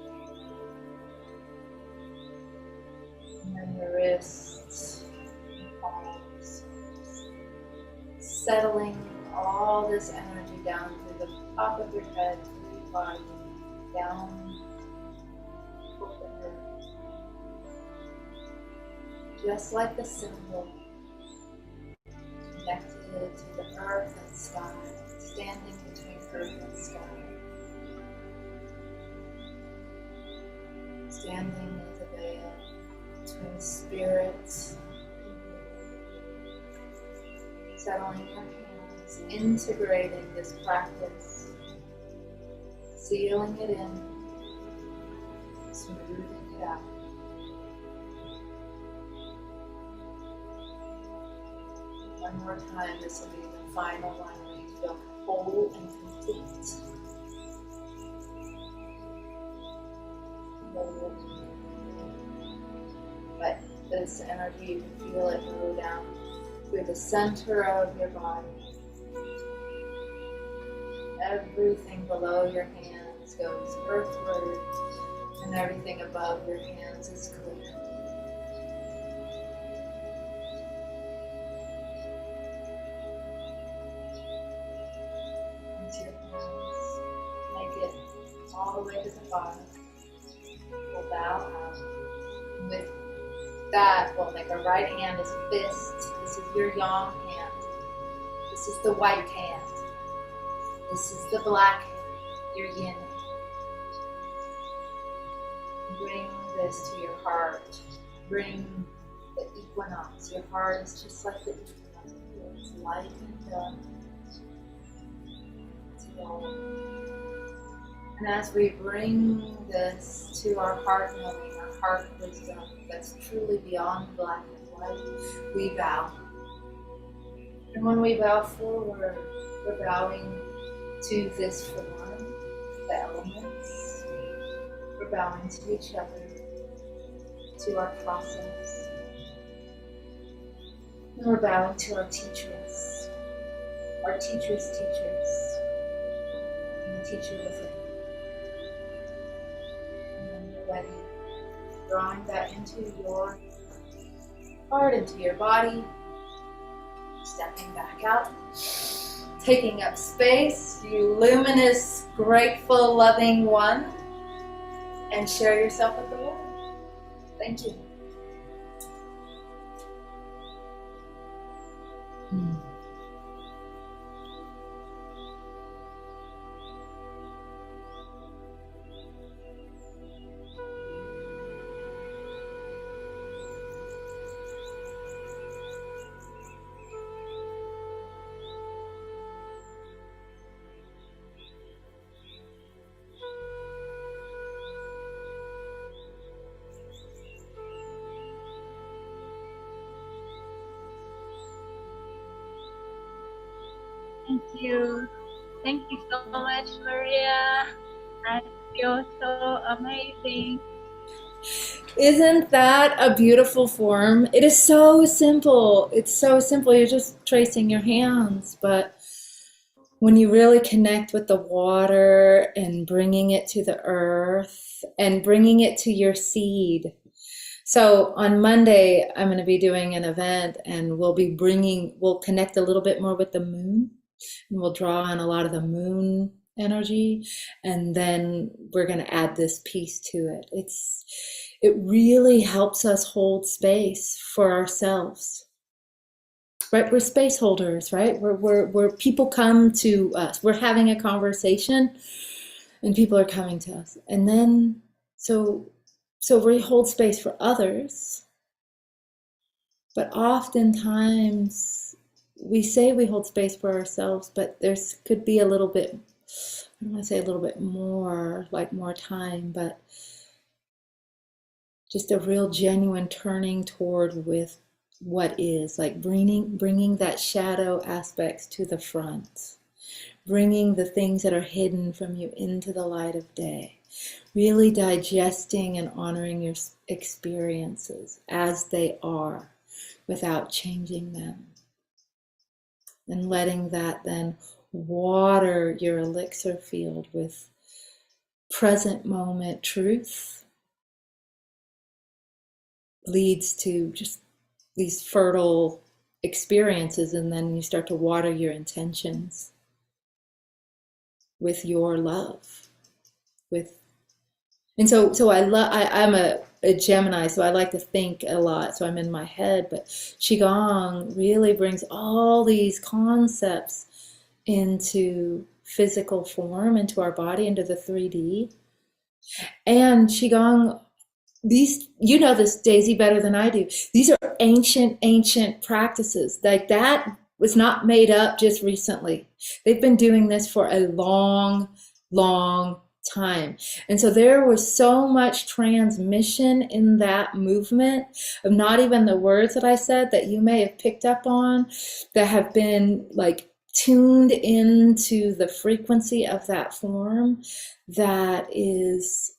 And then your wrists and palms. Settling all this energy down through the top of your head, through your body, down over the earth. Just like the symbol, connected connected to the earth and sky, standing between earth and sky. Standing as a veil between spirits, settling your hands, integrating this practice, sealing it in, smoothing it out. One more time, this will be the final one where you feel whole and complete. But this energy, you can feel it go down through the center of your body. Everything below your hands goes earthward, and everything above your hands is clear. Into your hands, make it all the way to the bottom. We'll bow out. With that, we'll make our right hand as a fist. This is your yang hand. This is the white hand. This is the black hand, your yin. Bring this to your heart. Bring the equinox. Your heart is just like the equinox. It's light and dark. It's gold. And as we bring this to our heart knowing, our heart wisdom that's truly beyond black and white, we bow. And when we bow forward, we're bowing to this form, the elements. We're bowing to each other, to our process. And we're bowing to our teachers, teachers, and the teacher within. And when you're ready, drawing that into your heart, into your body, stepping back out, taking up space, you luminous, grateful, loving one, and share yourself with the world. Thank you. Thank you. Thank you so much, Maria. I feel so amazing. Isn't that a beautiful form? It is so simple. It's so simple. You're just tracing your hands. But when you really connect with the water and bringing it to the earth and bringing it to your seed. So on Monday, I'm going to be doing an event and we'll connect a little bit more with the moon. And we'll draw on a lot of the moon energy, and then we're going to add this piece to it. It really helps us hold space for ourselves, right? We're space holders, right? We're people come to us. We're having a conversation, and people are coming to us, and then so we hold space for others, but oftentimes we say we hold space for ourselves, but there's could be a little bit, I don't want to say a little bit more, like more time, but just a real genuine turning toward with what is, like bringing that shadow aspects to the front, bringing the things that are hidden from you into the light of day, really digesting and honoring your experiences as they are without changing them. And letting that then water your elixir field with present moment truth leads to just these fertile experiences, and then you start to water your intentions with your love. And so I'm a a Gemini, so I like to think a lot, so I'm in my head. But Qigong really brings all these concepts into physical form, into our body, into the 3D. And Qigong, these, you know this, Daisy, better than I do. These are ancient practices. Like, that was not made up just recently. They've been doing this for a long time. And so there was so much transmission in that movement of not even the words that I said that you may have picked up on, that have been like tuned into the frequency of that form, that is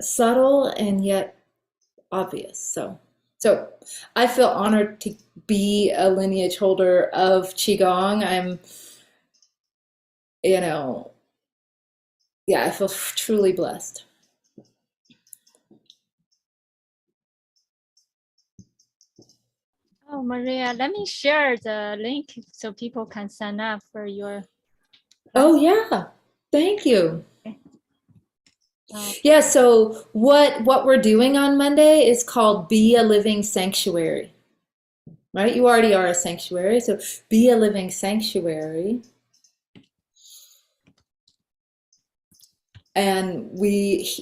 subtle and yet obvious. So I feel honored to be a lineage holder of Qigong. I'm, you know, yeah, I feel truly blessed. Oh, Maria, let me share the link so people can sign up for your class. Oh yeah, thank you. Oh, Yeah, so what we're doing on Monday is called Be a Living Sanctuary. Right? You already are a sanctuary, so be a living sanctuary. And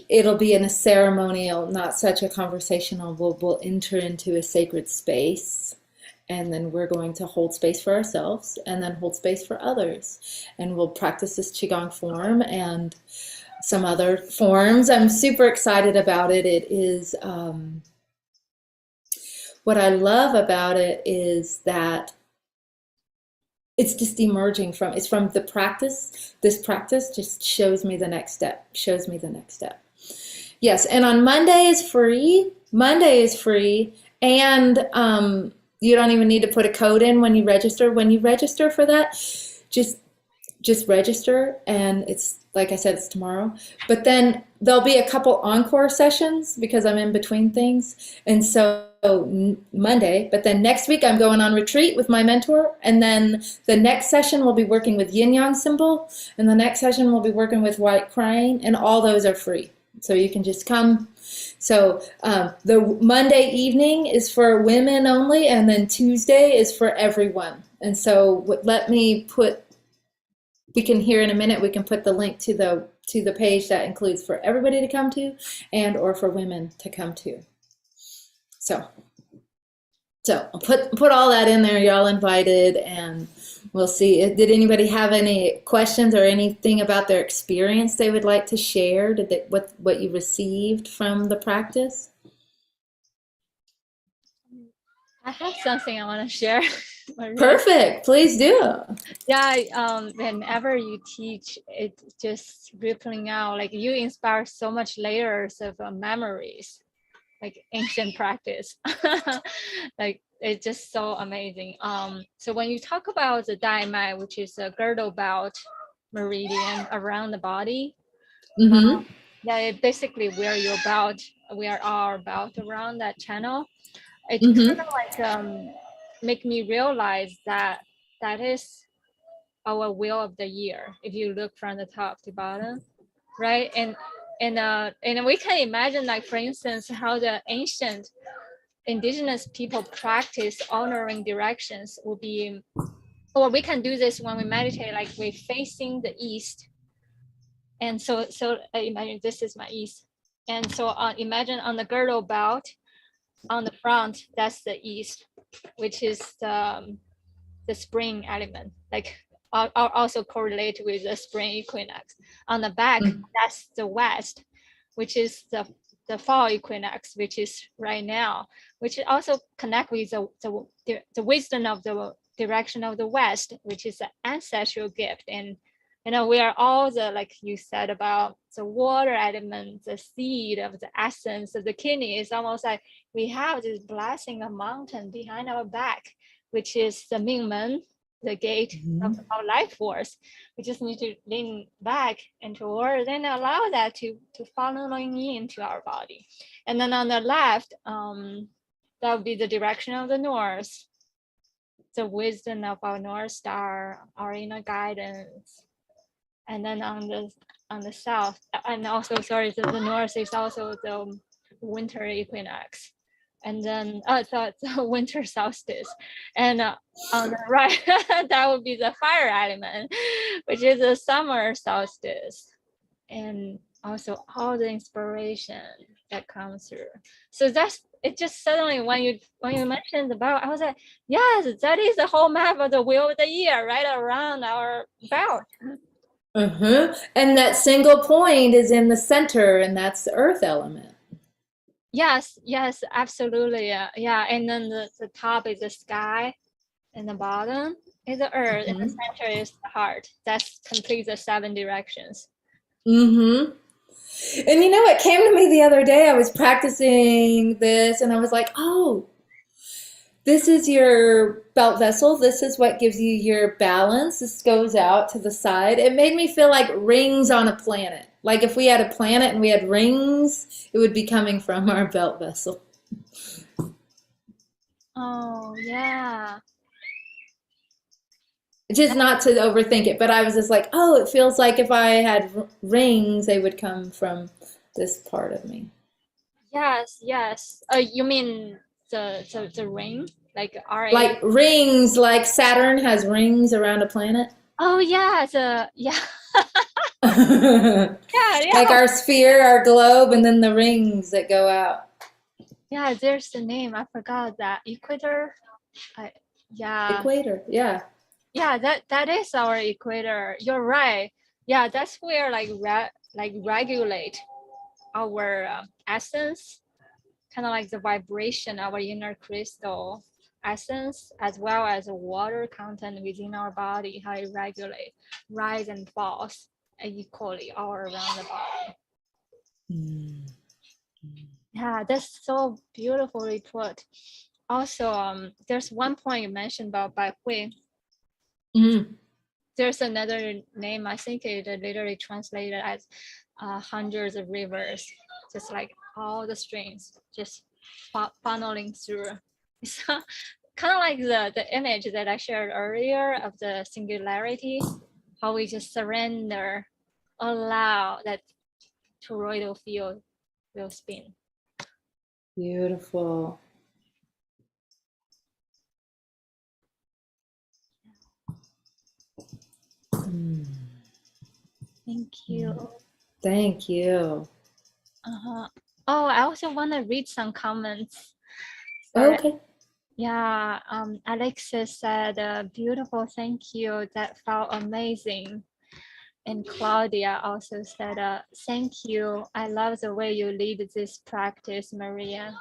it'll be in a ceremonial, not such a conversational. We'll enter into a sacred space, and then we're going to hold space for ourselves and then hold space for others. And we'll practice this Qigong form and some other forms. I'm super excited about it. It is, what I love about it is that it's just emerging from, it's from the practice. This practice just shows me the next step, Yes, and on Monday is free. And you don't even need to put a code in when you register. When you register for that, just register, and it's, like I said, it's tomorrow. But then there'll be a couple encore sessions because I'm in between things. And so Monday, but then next week I'm going on retreat with my mentor. And then the next session we'll be working with yin yang symbol. And the next session we'll be working with white crane. And all those are free. So you can just come. So the Monday evening is for women only. And then Tuesday is for everyone. And so let me put, we can hear in a minute, we can put the link to the page that includes for everybody to come to and or for women to come to. So I'll put all that in there. Y'all invited, and we'll see. Did anybody have any questions or anything about their experience they would like to share? What you received from the practice? I have something I want to share. Perfect. Please do. Yeah, whenever you teach, it's just rippling out. Like, you inspire so much layers of memories, like ancient practice. Like, it's just so amazing. So when you talk about the Daoism, which is a girdle belt meridian around the body, yeah, it basically wear our belt around that channel. It kind of like make me realize that is our wheel of the year, if you look from the top to bottom, right? And we can imagine, like, for instance, how the ancient indigenous people practice honoring directions will be, or we can do this when we meditate, like we're facing the east. And so imagine this is my east. And so imagine on the girdle belt, on the front, that's the east, which is the spring element, like also correlate with the spring equinox. On the back, that's the west, which is the fall equinox, which is right now, which also connect with the wisdom of the direction of the west, which is the ancestral gift. And we are all the, like you said about the water element, the seed of the essence of the kidney. It's almost like we have this blessing of mountain behind our back, which is the Mingmen, the gate of our life force. We just need to lean back and toward, and allow that to following into our body. And then on the left, that would be the direction of the north, the wisdom of our North Star, our inner guidance. And then on the south, and also, sorry, the north is also the winter equinox, and then the winter solstice, and on the right that would be the fire element, which is the summer solstice, and also all the inspiration that comes through. So that's it. Just suddenly when you mentioned the belt, I was like, yes, that is the whole map of the wheel of the year right around our belt. And that single point is in the center, and that's the earth element. Yes, absolutely. Yeah. And then the top is the sky, and the bottom is the earth, and the center is the heart. That's complete the 7 directions. And you know what came to me the other day? I was practicing this, and I was like, oh, this is your belt vessel. This is what gives you your balance. This goes out to the side. It made me feel like rings on a planet. Like if we had a planet and we had rings, it would be coming from our belt vessel. Oh, yeah. Just not to overthink it, but I was just like, oh, it feels like if I had rings, they would come from this part of me. Yes. You mean the ring, like like rings, like Saturn has rings around a planet? Oh yeah, yeah. Like our sphere, our globe, and then the rings that go out. Yeah, there's the name. I forgot that. Equator. Yeah. Equator. Yeah. Yeah, that is our equator. You're right. Yeah, that's where like regulate our essence, kind of like the vibration, our inner crystal essence, as well as the water content within our body, how it regulates rise and falls equally all around the body. Yeah, that's so beautifully put. Also, there's one point you mentioned about Bai Hui. There's another name, I think it literally translated as hundreds of rivers, just like all the streams just funneling through. It's kind of like the image that I shared earlier of the singularity, how we just surrender, allow that toroidal field will spin. Beautiful. Thank you. Thank you. Oh, I also want to read some comments. Sorry. Okay. Yeah, Alexis said, beautiful, thank you. That felt amazing. And Claudia also said, thank you. I love the way you lead this practice, Maria.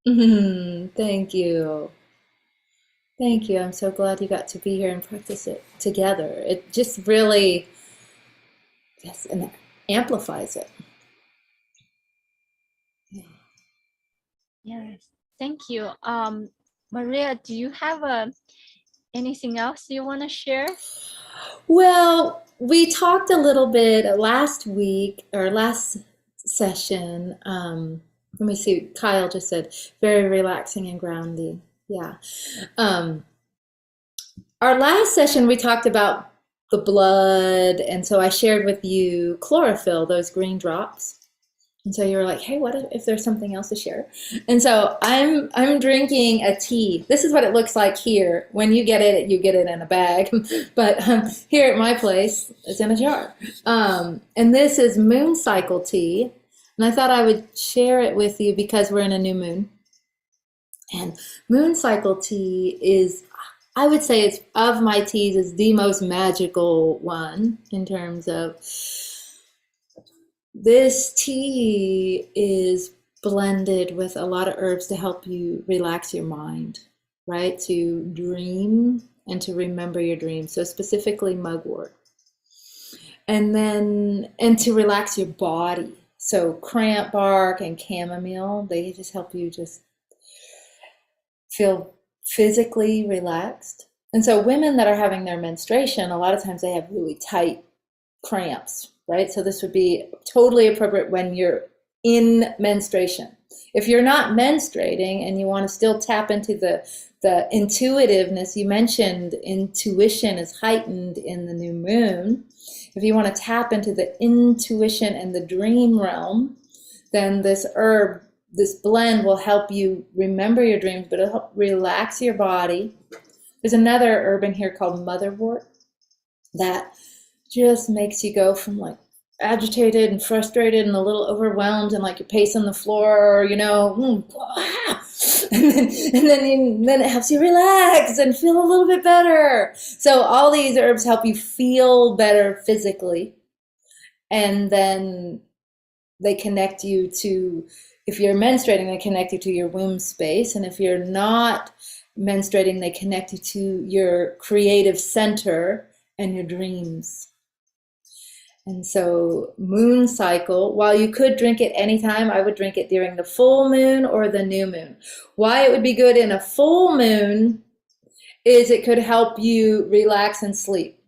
Thank you. Thank you. I'm so glad you got to be here and practice it together. It just really, yes, and amplifies it. Yes, thank you. Maria, do you have anything else you want to share? Well, we talked a little bit last week or last session. Let me see. Kyle just said very relaxing and grounding. Yeah. Our last session we talked about the blood, and so I shared with you chlorophyll, those green drops. And so you were like, hey, what if there's something else to share? And so I'm drinking a tea. This is what it looks like here. When you get it in a bag. But here at my place, it's in a jar. And this is moon cycle tea. And I thought I would share it with you because we're in a new moon. And moon cycle tea is, I would say it's of my teas is the most magical one in terms of this tea is blended with a lot of herbs to help you relax your mind, right? To dream and to remember your dreams. So specifically mugwort. And to relax your body. So cramp bark and chamomile, they just help you just feel physically relaxed. And so women that are having their menstruation, a lot of times they have really tight cramps, right? So this would be totally appropriate when you're in menstruation. If you're not menstruating and you want to still tap into the intuitiveness, you mentioned intuition is heightened in the new moon. If you want to tap into the intuition and the dream realm, then this herb, this blend will help you remember your dreams, but it'll help relax your body. There's another herb in here called motherwort that just makes you go from like agitated and frustrated and a little overwhelmed and like you're pacing the floor, you know, and then it helps you relax and feel a little bit better. So all these herbs help you feel better physically, and then they connect you to, if you're menstruating, they connect you to your womb space, and if you're not menstruating, they connect you to your creative center and your dreams. And so moon cycle, while you could drink it anytime, I would drink it during the full moon or the new moon. Why it would be good in a full moon is it could help you relax and sleep.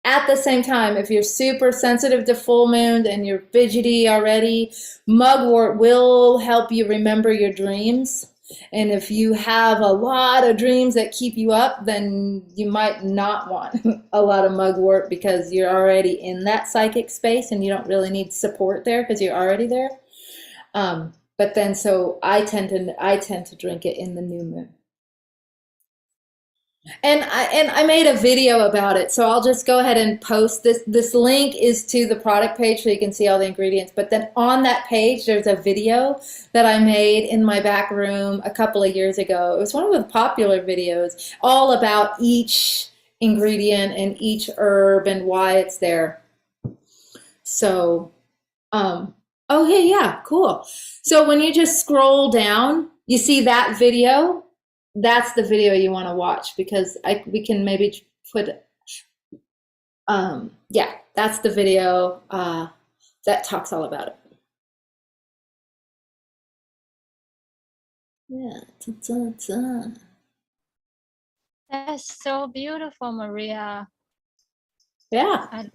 At the same time, if you're super sensitive to full moon and you're fidgety already, mugwort will help you remember your dreams. And if you have a lot of dreams that keep you up, then you might not want a lot of mugwort because you're already in that psychic space and you don't really need support there because you're already there. But then, so I tend to drink it in the new moon. And I made a video about it, so I'll just go ahead and post this. This link is to the product page so you can see all the ingredients. But then on that page, there's a video that I made in my back room a couple of years ago. It was one of the popular videos, all about each ingredient and each herb and why it's there. So, oh, hey, yeah, cool. So when you just scroll down, you see that video. That's the video you want to watch because we can maybe put, yeah, that's the video that talks all about it. Yeah. Ta-ta-ta. That's so beautiful, Maria. Yeah.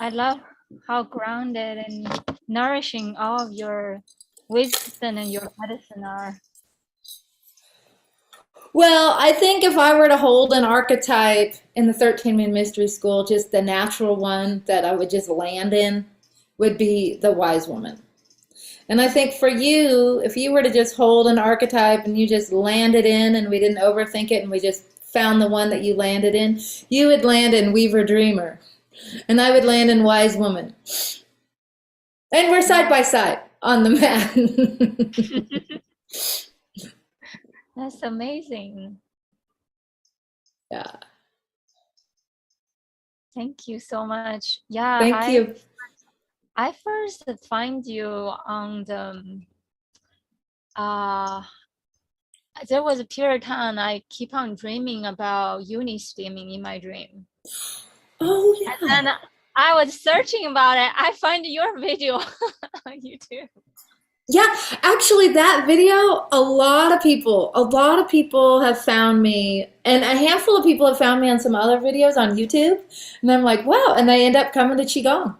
I love how grounded and nourishing all of your wisdom and your medicine are. Well, I think if I were to hold an archetype in the 13-Moon Mystery School, just the natural one that I would just land in would be the wise woman. And I think for you, if you were to just hold an archetype and you just landed in and we didn't overthink it and we just found the one that you landed in, you would land in Weaver Dreamer. And I would land in Wise Woman. And we're side by side on the mat. That's amazing. Yeah. Thank you so much. Yeah. Thank you. I first find you on the, there was a period of time I keep on dreaming about uni streaming in my dream. Oh, yeah. And then I was searching about it. I find your video on YouTube. Yeah, actually that video, a lot of people have found me, and a handful of people have found me on some other videos on YouTube, and I'm like, wow, and they end up coming to Qigong.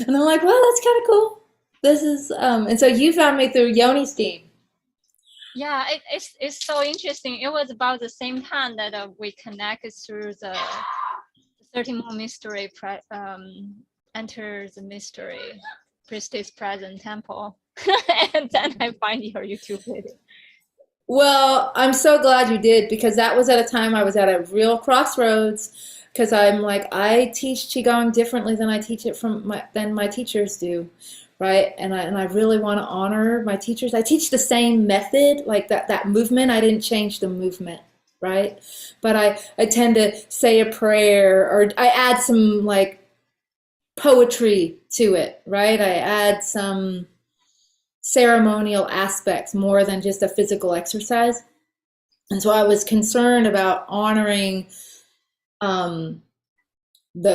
And I'm like, well, that's kind of cool. This is, and so you found me through Yoni Steam. Yeah, it's so interesting. It was about the same time that we connected through the 13-Moon Mystery, enter the mystery, priestess present temple. And then I find your YouTube video. Well, I'm so glad you did, because that was at a time I was at a real crossroads, because I'm like, I teach Qigong differently than I teach it than my teachers do, right? And I really want to honor my teachers. I teach the same method, like that movement. I didn't change the movement, right? But I tend to say a prayer, or I add some like poetry to it, right? I add some ceremonial aspects more than just a physical exercise. And so I was concerned about honoring the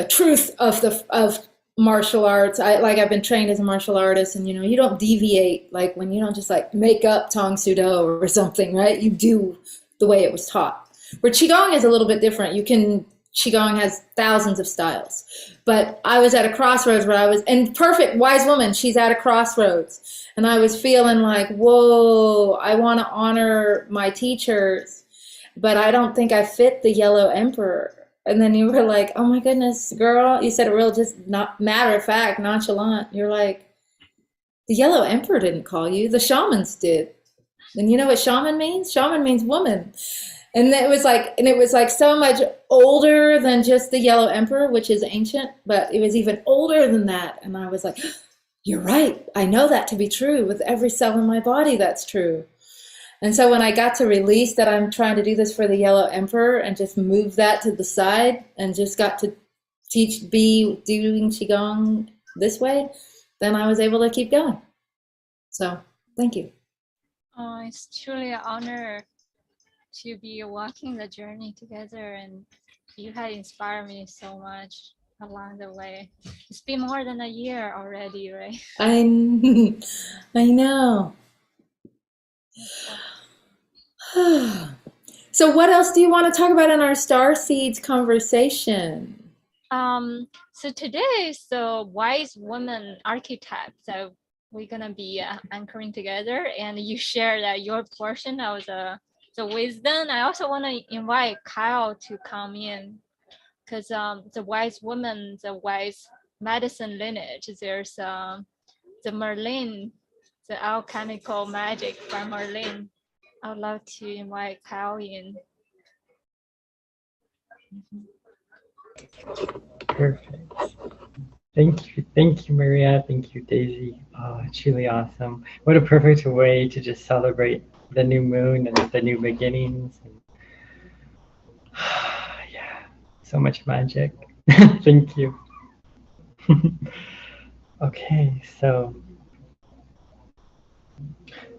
truth of martial arts. I've been trained as a martial artist, and you don't deviate, like when you don't just like make up Tong Sudo or something, right? You do the way it was taught. Where Qigong is a little bit different. Qigong has thousands of styles, but I was at a crossroads where and perfect wise woman, she's at a crossroads, and I was feeling like, whoa, I want to honor my teachers, but I don't think I fit the yellow emperor. And then you were like, oh my goodness, girl, you said it real, just not matter of fact, nonchalant. You're like, The Yellow Emperor didn't call you. The shamans did. And you know what shaman means? Shaman means woman. And it was like so much older than just the Yellow Emperor, which is ancient, but it was even older than that. And I was like, you're right. I know that to be true. With every cell in my body, that's true. And so when I got to release that I'm trying to do this for the Yellow Emperor and just move that to the side and just got to be doing Qigong this way, then I was able to keep going. So thank you. Oh, it's truly an honor to be walking the journey together, and you have inspired me so much along the way. It's been more than a year already, right? I know. So what else do you want to talk about in our Starseeds conversation? So today is the wise woman archetype. So we're gonna be anchoring together, and you share that your portion of the wisdom. I also want to invite Kyle to come in, because the wise woman, the wise medicine lineage, there's the Merlin, the alchemical magic from Merlin. I would love to invite Kyle in. Perfect. Thank you, Maria. Thank you, Daisy. Oh, it's really awesome. What a perfect way to just celebrate the new moon and the new beginnings. And, yeah, so much magic. Thank you. Okay, so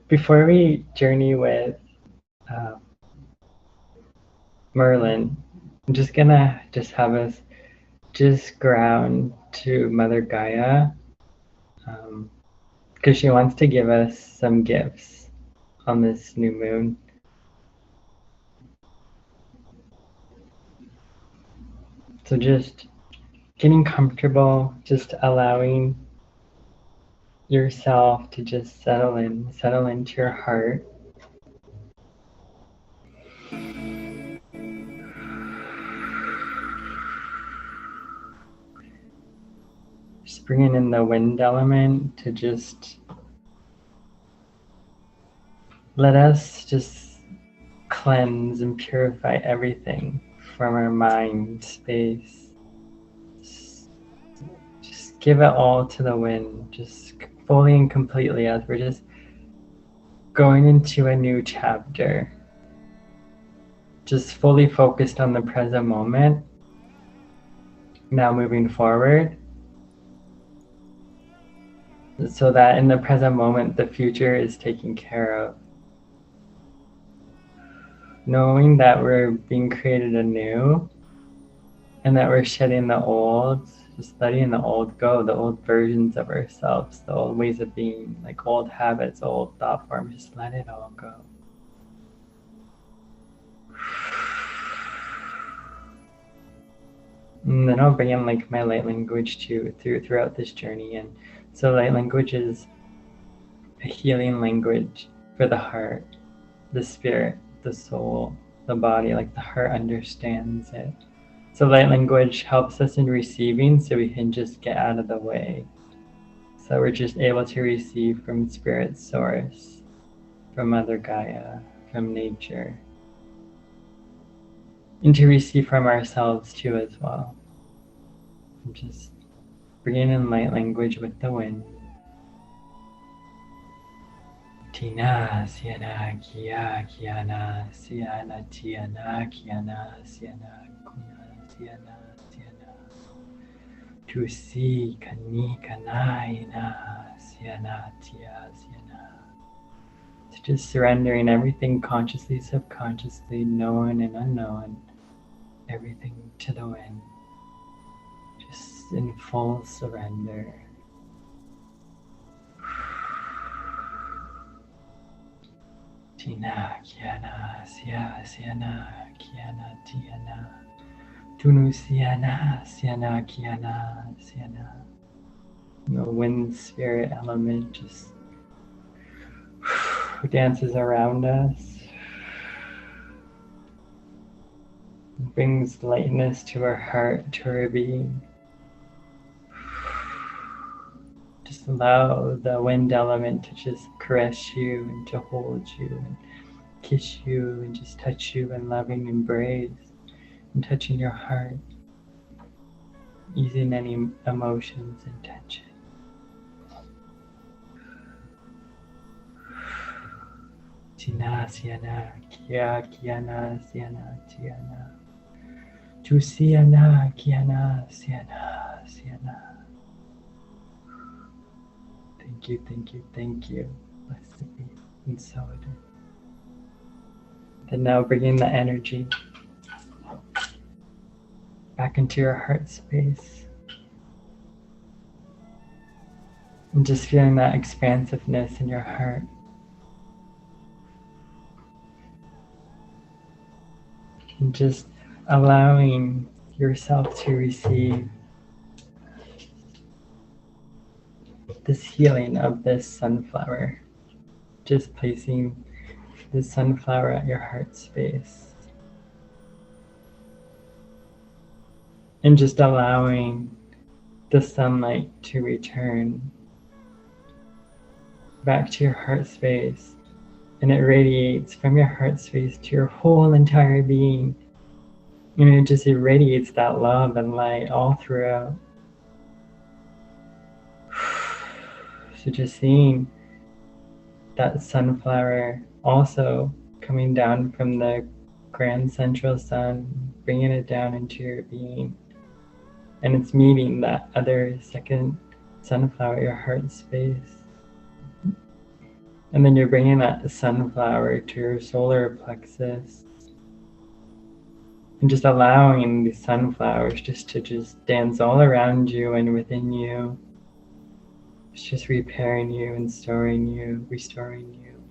before we journey with uh, Merlin, I'm just gonna have us just ground to Mother Gaia, because she wants to give us some gifts on this new moon. So just getting comfortable, just allowing yourself to just settle into your heart. Just bringing in the wind element to just let us just cleanse and purify everything from our mind space. Just give it all to the wind, just fully and completely, as we're just going into a new chapter. Just fully focused on the present moment. Now moving forward, so that in the present moment, the future is taken care of. Knowing that we're being created anew and that we're shedding the old, just letting the old go, the old versions of ourselves, the old ways of being, like old habits, old thought forms, just let it all go. And then I'll bring in like my light language too throughout this journey. And so light language is a healing language for the heart, the spirit, the soul, the body. Like the heart understands it. So light language helps us in receiving, so we can just get out of the way. So we're just able to receive from spirit source, from Mother Gaia, from nature, and to receive from ourselves too as well. And just bringing in light language with the wind. Tina siana kia kiana siana tiana kiana siana kuna siana siana to see kani kanaina siana tia siana. So just surrendering everything consciously, subconsciously, known and unknown, everything to the wind, just in full surrender. Tina kiana sia siana kiana tiana tunu siana siana kiana siana. The wind spirit element just dances around us, brings lightness to our heart, to our being. Just just allow the wind element to just caress you and to hold you and kiss you and just touch you in loving embrace and touching your heart, easing any emotions and tension. Tina siana, kia kiana siana tiana. Tu siana, kiana siana, siana. Thank you, thank you, thank you. Blessed be. And so it is. And now bringing the energy back into your heart space. And just feeling that expansiveness in your heart. And just allowing yourself to receive this healing of this sunflower. Just placing this sunflower at your heart space. And just allowing the sunlight to return back to your heart space. And it radiates from your heart space to your whole entire being. And it just irradiates that love and light all throughout. So just seeing that sunflower also coming down from the grand central sun, bringing it down into your being. And it's meeting that other second sunflower, your heart space. And then you're bringing that sunflower to your solar plexus. And just allowing the sunflowers to dance all around you and within you. It's just repairing you and restoring you,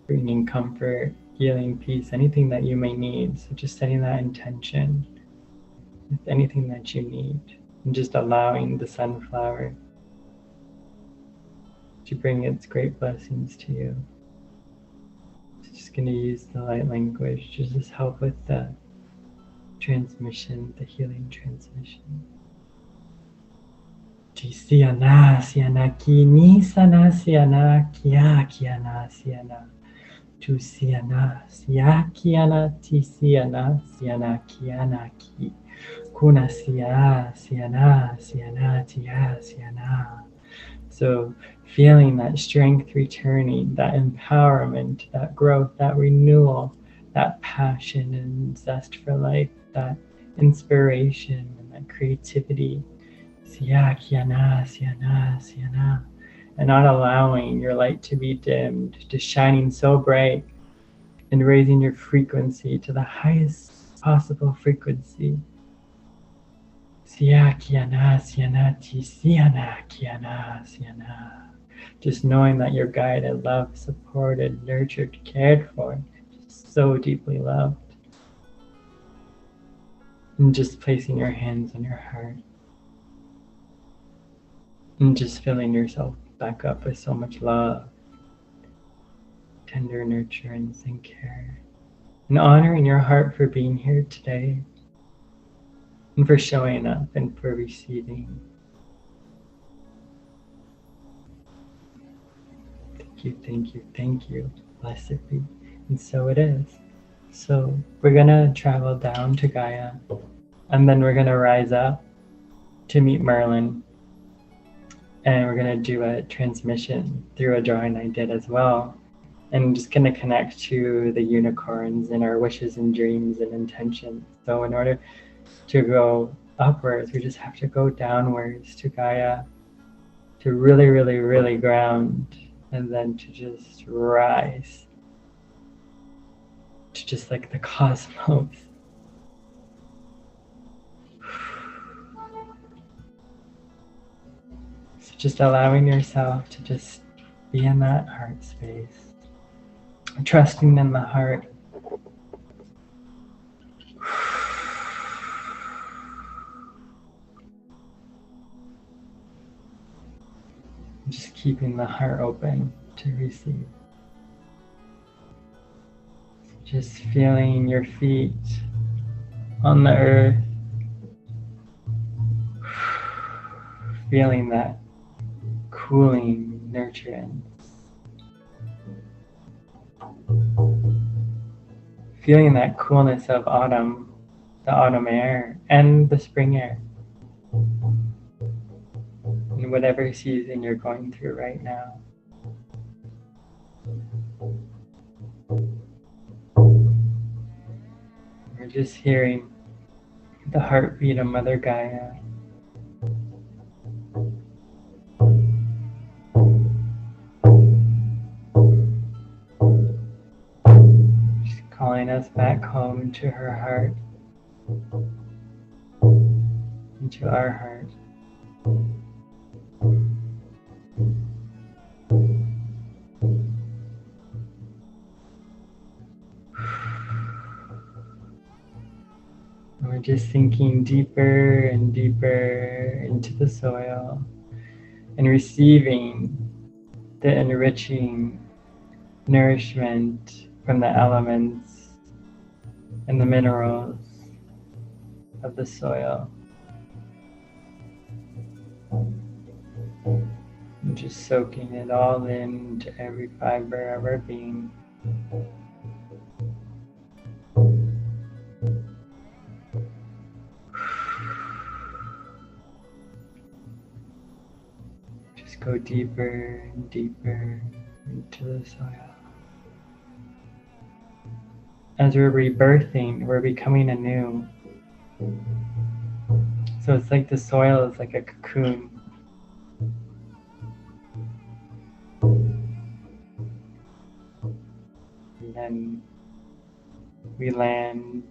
bringing comfort, healing, peace, anything that you may need. So just setting that intention with anything that you need. And just allowing the sunflower to bring its great blessings to you. Just going to use the light language to just help with the transmission, the healing transmission. Siana, siana, ki ni sana, siana, kia, kiana, siana. Tu siana, sia, kiana, ti siana, siana, kiana, ki. Kuna sia, siana, siana, tia, siana. So feeling that strength returning, that empowerment, that growth, that renewal, that passion and zest for life, that inspiration and that creativity. Siya, kiana, siana, siana. And not allowing your light to be dimmed, just shining so bright and raising your frequency to the highest possible frequency. Siya, kiana, siana, ti, siana, kiana, siana. Just knowing that you're guided, loved, supported, nurtured, cared for, just so deeply loved. And just placing your hands on your heart. And just filling yourself back up with so much love, tender nurturance and care. And honoring your heart for being here today. And for showing up and for receiving. Thank you, thank you, thank you. Blessed be. And so it is. So we're going to travel down to Gaia. And then we're going to rise up to meet Merlin. And we're going to do a transmission through a drawing I did as well. And I'm just going to connect to the unicorns and our wishes and dreams and intentions. So in order to go upwards, we just have to go downwards to Gaia, to really, really, really ground, and then to just rise to just like the cosmos. So just allowing yourself to just be in that heart space, trusting in the heart. Just keeping the heart open to receive. Just feeling your feet on the earth. Feeling that cooling nurturance. Feeling that coolness of autumn, the autumn air and the spring air. In whatever season you're going through right now. We're just hearing the heartbeat of Mother Gaia. She's calling us back home to her heart, into our heart. We're just sinking deeper and deeper into the soil and receiving the enriching nourishment from the elements and the minerals of the soil. And just soaking it all into every fiber of our being. Just go deeper and deeper into the soil. As we're rebirthing, we're becoming anew. So it's like the soil is like a cocoon. And then we land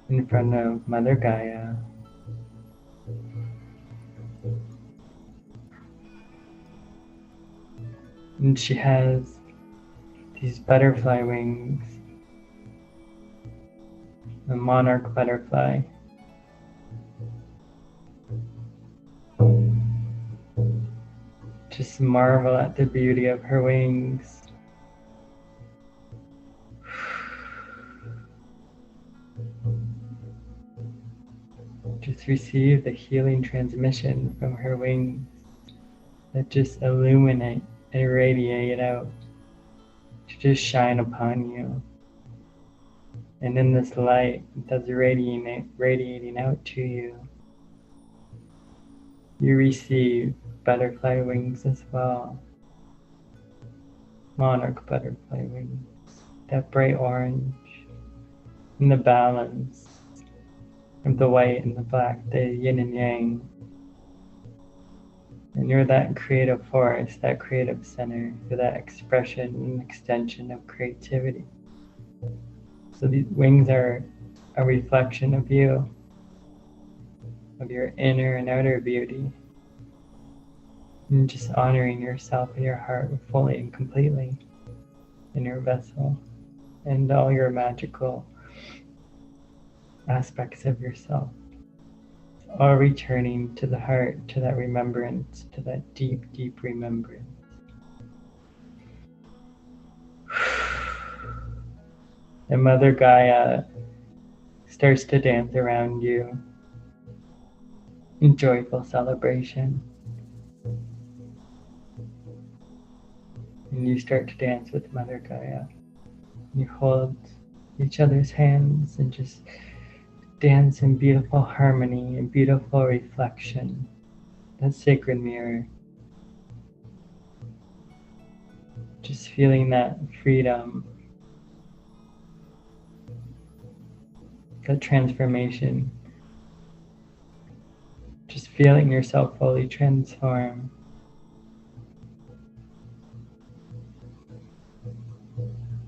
in front of Mother Gaia. And she has these butterfly wings, a monarch butterfly. Just marvel at the beauty of her wings. Just receive the healing transmission from her wings that just illuminate and radiate out to just shine upon you. And in this light that's radiating out to you, you receive butterfly wings as well. Monarch butterfly wings, that bright orange, and the balance of the white and the black, the yin and yang. And you're that creative force, that creative center, for that expression and extension of creativity. So these wings are a reflection of you, of your inner and outer beauty. And just honoring yourself and your heart fully and completely in your vessel and all your magical aspects of yourself. All returning to the heart, to that remembrance, to that deep, deep remembrance. And Mother Gaia starts to dance around you in joyful celebration. And you start to dance with Mother Gaia. You hold each other's hands and just dance in beautiful harmony and beautiful reflection. That sacred mirror. Just feeling that freedom, that transformation. Just feeling yourself fully transform.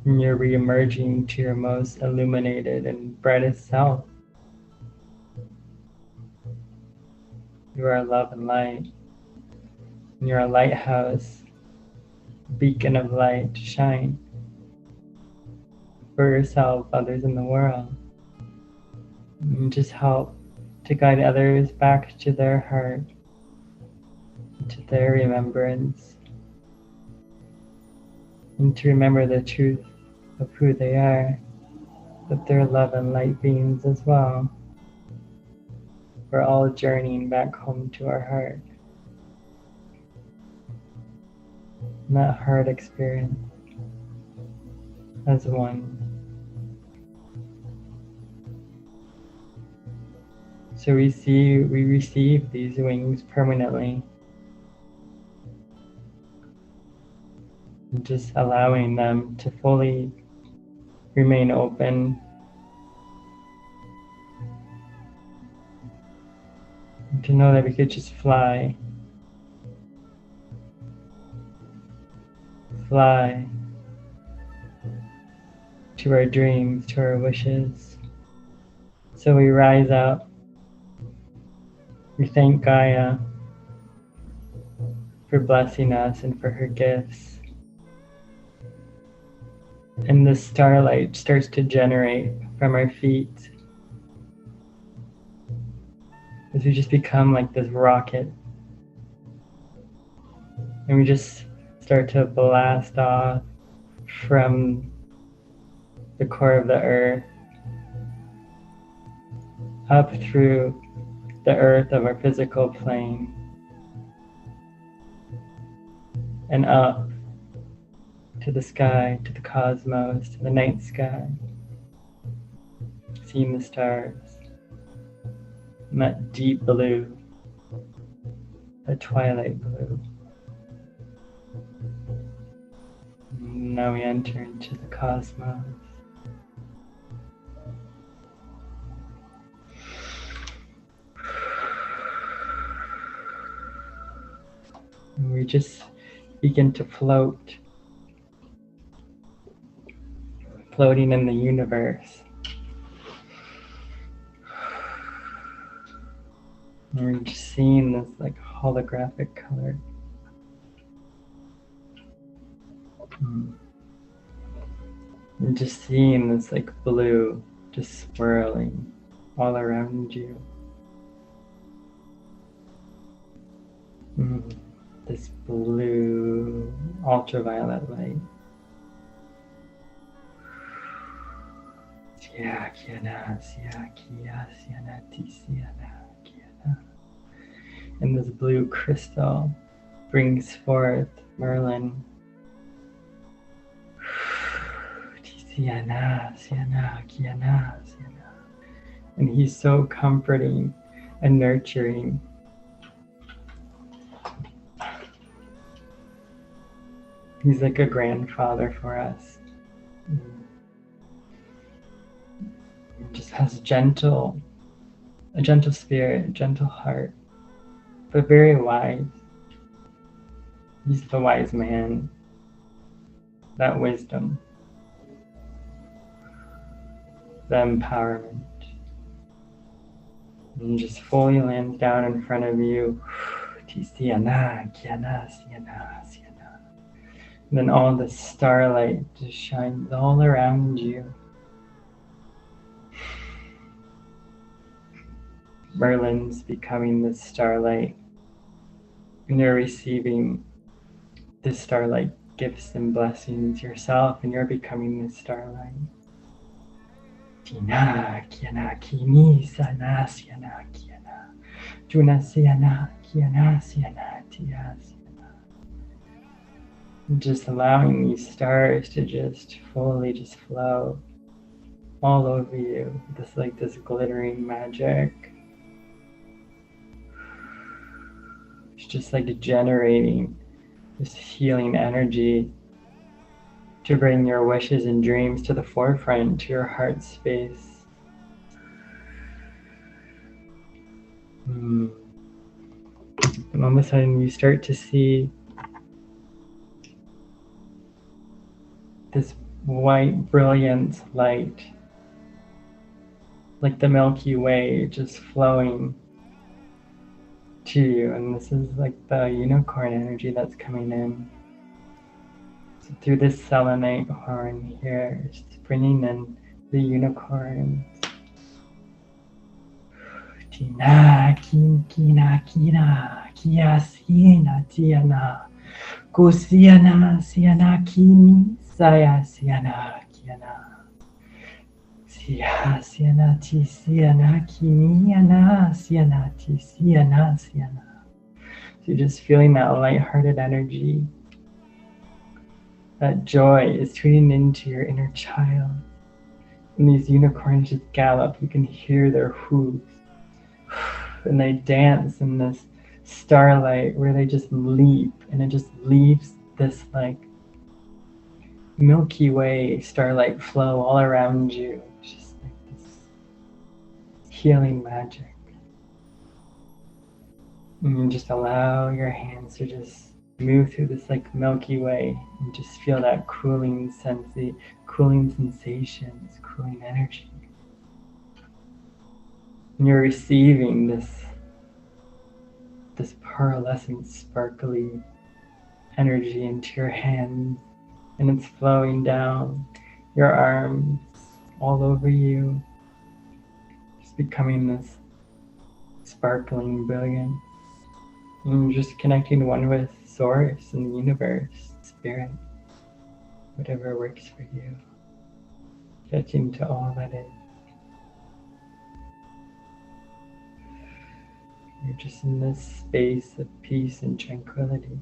And you're re-emerging to your most illuminated and brightest self. You are love and light. And you're a lighthouse, beacon of light to shine for yourself, others in the world. And just help to guide others back to their heart, to their remembrance, and to remember the truth of who they are, that they're love and light beings as well. We're all journeying back home to our heart. and that heart experience as one. So we receive these wings permanently, and just allowing them to fully remain open, and to know that we could just fly to our dreams, to our wishes. So we rise up, we thank Gaia for blessing us and for her gifts. And the starlight starts to generate from our feet as we just become like this rocket. And we just start to blast off from the core of the earth, up through the earth of our physical plane, and up to the sky, to the cosmos, to the night sky, seeing the stars, and that deep blue, that twilight blue. And now we enter into the cosmos. And we just begin to float, floating in the universe. And we're just seeing this like holographic color. And just seeing this like blue just swirling all around you. This blue ultraviolet light. And this blue crystal brings forth Merlin. And he's so comforting and nurturing. He's like a grandfather for us. He just has a gentle spirit, a gentle heart, but very wise. He's the wise man, that wisdom, the empowerment. And just fully lands down in front of you. And then all the starlight just shines all around you. Merlin's becoming the starlight, and you're receiving the starlight gifts and blessings yourself, and you're becoming the starlight. Tina kiana kimi sana siana kiana tuna siana kiana siana tia siana. Just allowing these stars to just fully just flow all over you, this glittering magic. It's just like generating this healing energy to bring your wishes and dreams to the forefront, to your heart space. And all of a sudden you start to see this white, brilliant light, like the Milky Way, just flowing to you. And this is like the unicorn energy that's coming in. So through this selenite horn here, just bringing in the unicorns. Tina, kina, kina, kia, siena, tiana, kusiana, siana, kini, saya, siana, kiana. Sia, siana, ti, siana, kiniana, siana, ti, siana, siana. So you're just feeling that lighthearted energy That joy is tuning into your inner child. And these unicorns just gallop. You can hear their hooves. And they dance in this starlight where they just leap. And it just leaves this like Milky Way starlight flow all around you. It's just like this healing magic. And you just allow your hands to just move through this like Milky Way and just feel that cooling sense, the cooling sensations, cooling energy. And you're receiving this pearlescent, sparkly energy into your hands, and it's flowing down your arms, all over you, just becoming this sparkling brilliance. And you're just connecting one with Source and the universe, Spirit, whatever works for you. Touching to all that is. You're just in this space of peace and tranquility.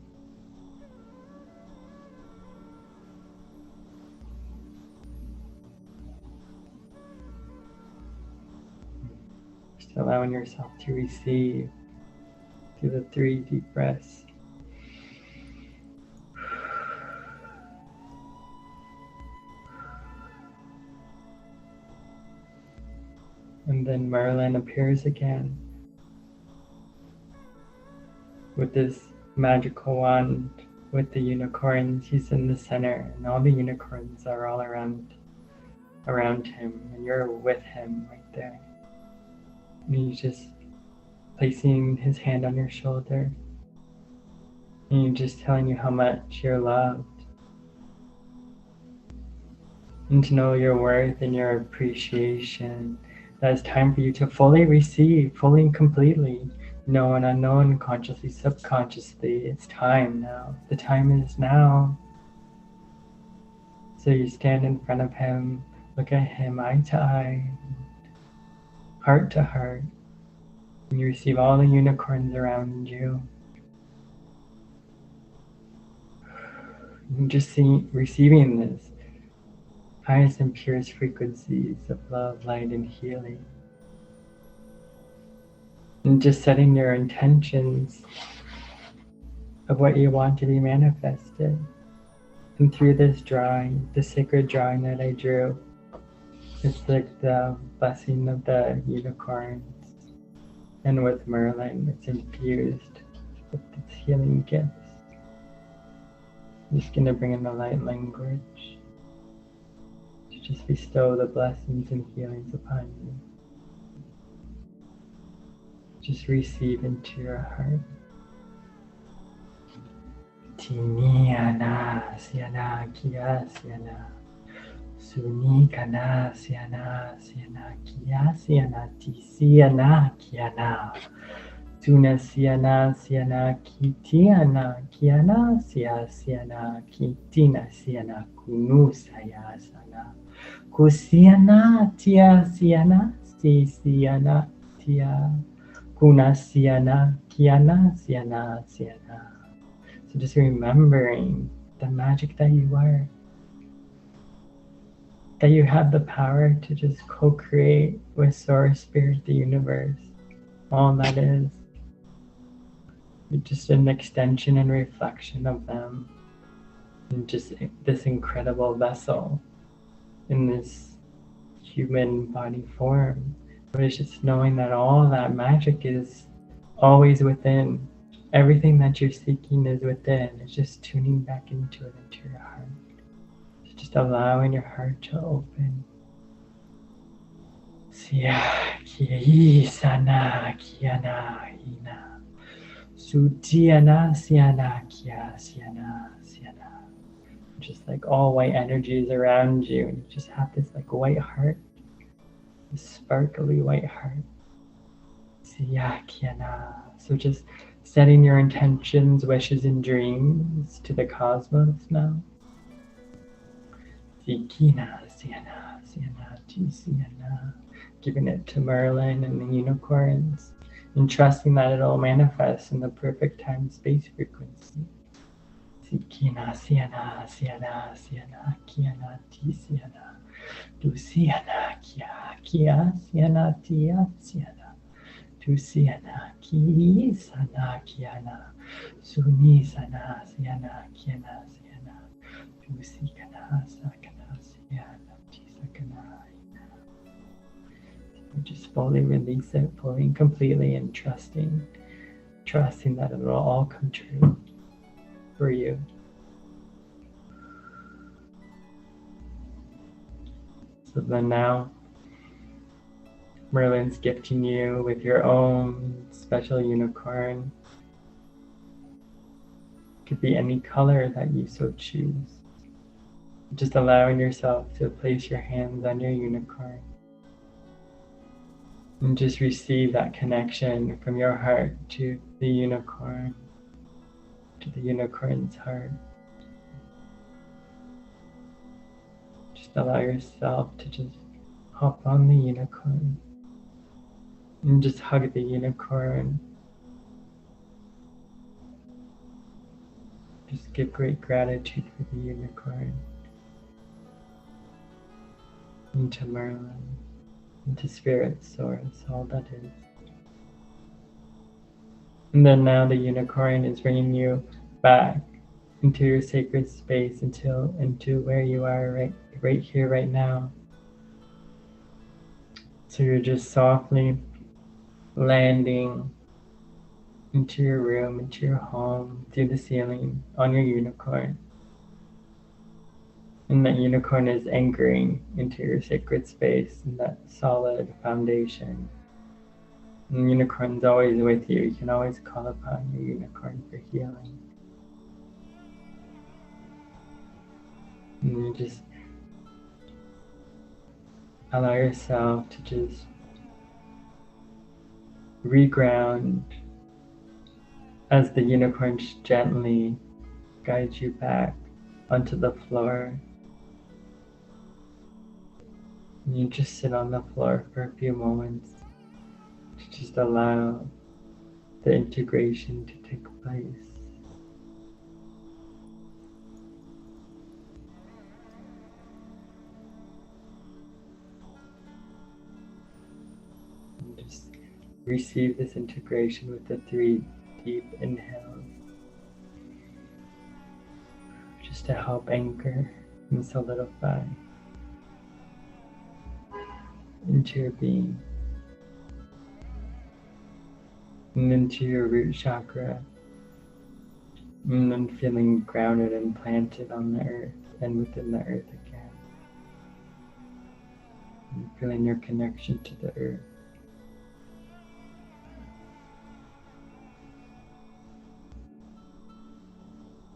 Just allowing yourself to receive through the 3 deep breaths. And then Merlin appears again with this magical wand with the unicorns. He's in the center, and all the unicorns are all around him, and you're with him right there. And he's just placing his hand on your shoulder, and he's just telling you how much you're loved, and to know your worth and your appreciation. That it's time for you to fully receive, fully and completely, known, unknown, consciously, subconsciously. It's time now. The time is now. So you stand in front of him, look at him eye to eye, heart to heart, and you receive all the unicorns around you. You just see receiving this highest and purest frequencies of love, light, and healing. And just setting your intentions of what you want to be manifested. And through this drawing, the sacred drawing that I drew, it's like the blessing of the unicorns. And with Merlin, it's infused with its healing gifts. I'm just going to bring in the light language to just bestow the blessings and healings upon you. Just receive into your heart. Tiniana siana kia siana. Suni kana siana siana kia siana tisiana kiana. Tuna siana siana kitiana kiana siana kitina siana kunu saya sana. Kusiana tia siana si siana tia. Kuna siana kiana siana siana. So just remembering the magic that you are. That you have the power to just co-create with Source, Spirit, the universe, all that is. You're just an extension and reflection of them. And just this incredible vessel in this human body form. But it's just knowing that all that magic is always within. Everything that you're seeking is within. It's just tuning back into it, into your heart. It's just allowing your heart to open. Sia ki sana kiana ina. Sutiana siana kia siana siana. Just like all white energies around you, and you just have this like white heart. Sparkly white heart. So just setting your intentions, wishes, and dreams to the cosmos now. Giving it to Merlin and the unicorns, and trusting that it'll manifest in the perfect time space frequency. Sikina, Siana, Siana, Siana, Kiana, Ti, Siana, Tu, Siana, Kia, Kia, Siana, Tia, Siana, Tu, Siana, Ki, Sana, Kiana, Suni, Sana, Siana, Kiana, Siana, Tu, Sikana, Sakana, Siana, Ti, Sakana. Just fully release it, fully and completely, and trusting that it will all come true for you. So then now, Merlin's gifting you with your own special unicorn. It could be any color that you so choose. Just allowing yourself to place your hands on your unicorn and just receive that connection from your heart to the unicorn's heart. Just allow yourself to just hop on the unicorn and just hug the unicorn. Just give great gratitude for the unicorn, and to Merlin, and to Spirit Source, all that is. And then now the unicorn is bringing you back into your sacred space, into where you are right here, right now. So you're just softly landing into your room, into your home, through the ceiling, on your unicorn. And that unicorn is anchoring into your sacred space and that solid foundation. And the unicorn's always with you. You can always call upon your unicorn for healing. And you just allow yourself to just reground as the unicorn gently guides you back onto the floor. And you just sit on the floor for a few moments to just allow the integration to take place. And just receive this integration with the 3 deep inhales, just to help anchor and solidify into your being and into your root chakra, and then feeling grounded and planted on the earth and within the earth again, and feeling your connection to the earth.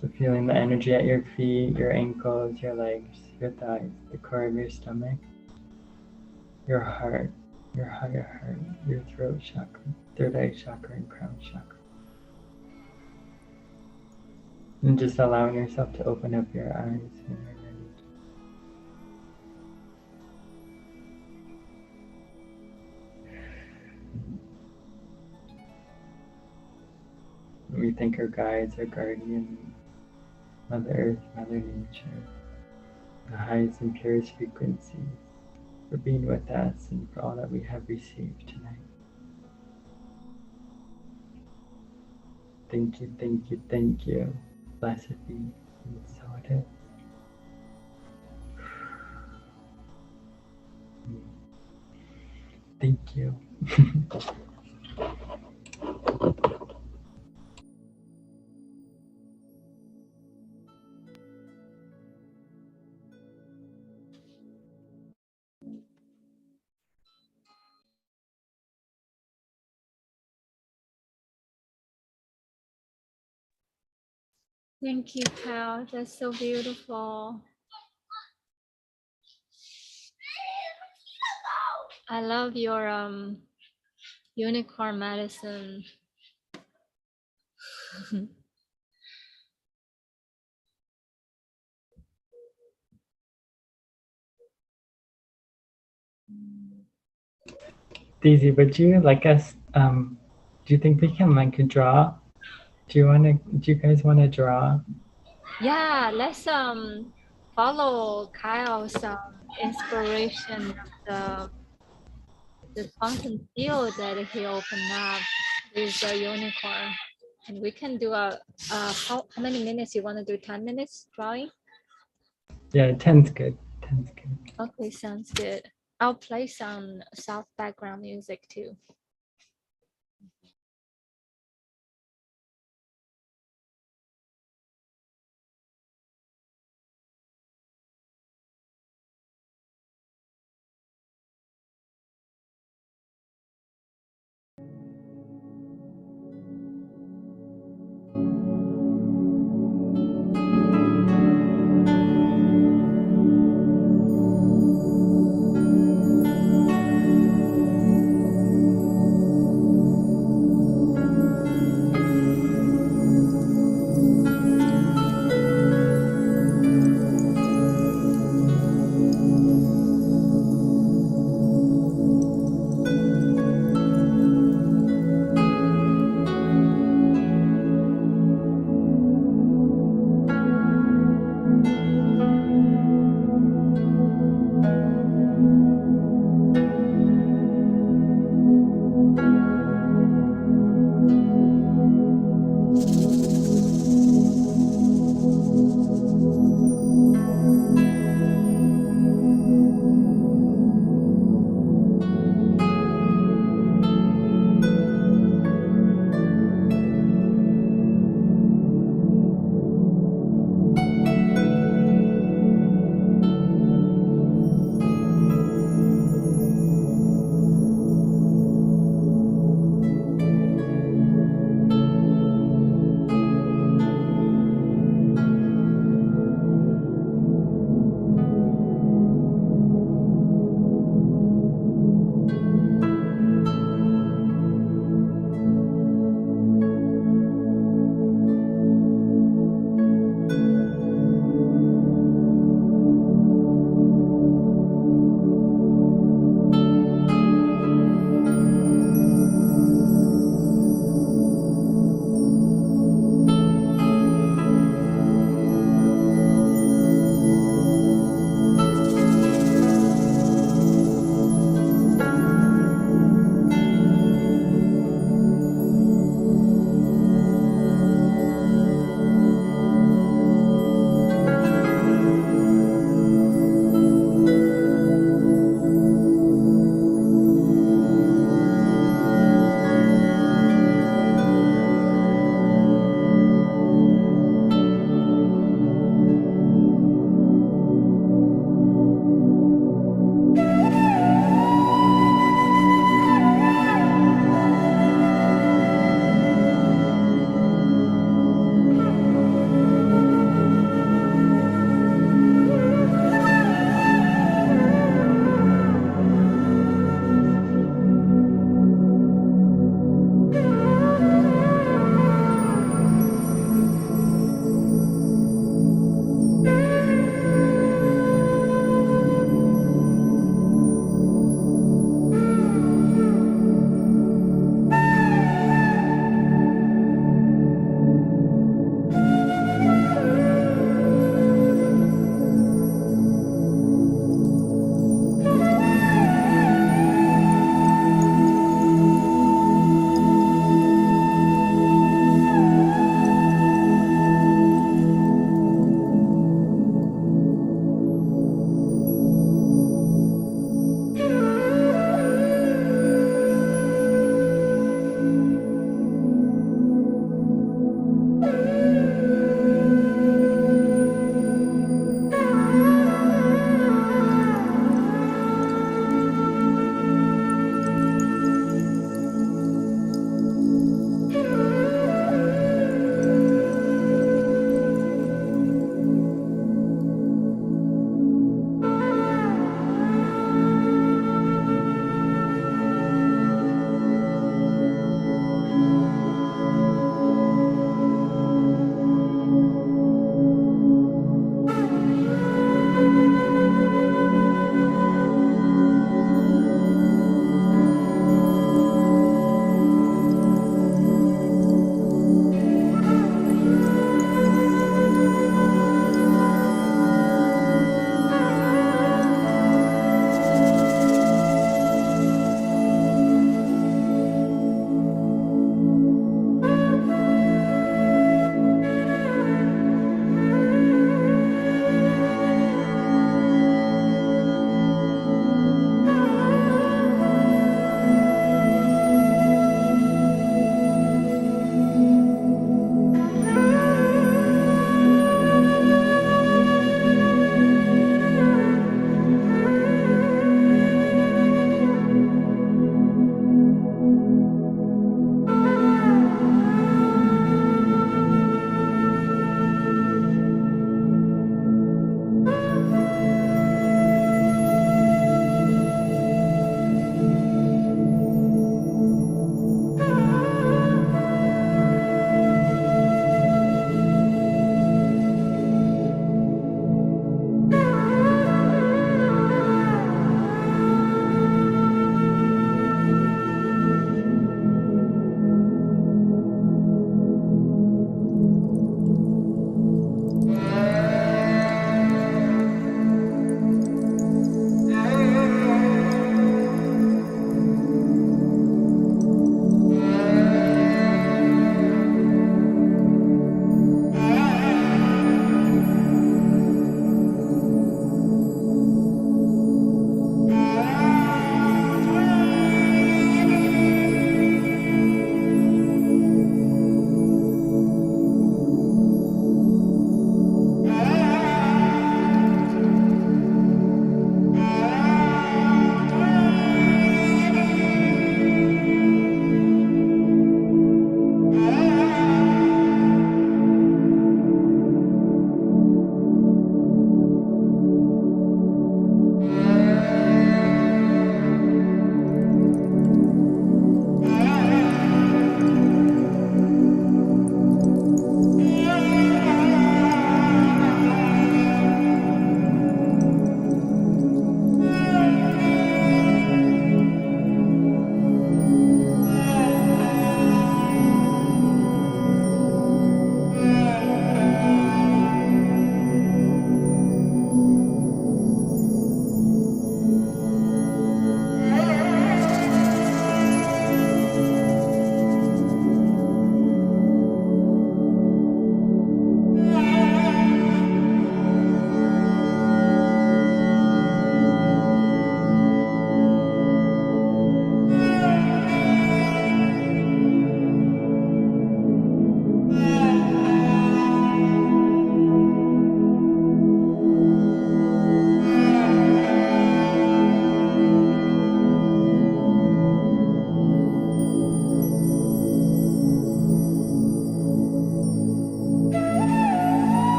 So feeling the energy at your feet, your ankles, your legs, your thighs, the core of your stomach, your heart, your higher heart, your throat chakra, third eye chakra, and crown chakra. And just allowing yourself to open up your eyes when you're ready. We thank our guides, our guardians, Mother Earth, Mother Nature, the highest and purest frequencies, for being with us and for all that we have received tonight. Thank you, thank you, thank you. Blessed be, and so it is. Thank you. Thank you, Pal. That's so beautiful. I love your unicorn medicine. Daisy, would you like us, do you think we can like draw? Do you guys want to draw Yeah, let's follow Kyle's inspiration of the quantum field that he opened up with the unicorn. And we can do how many minutes you want to do? 10 minutes drawing? Yeah, 10's good. 10's good. Okay, sounds good. I'll play some soft background music too.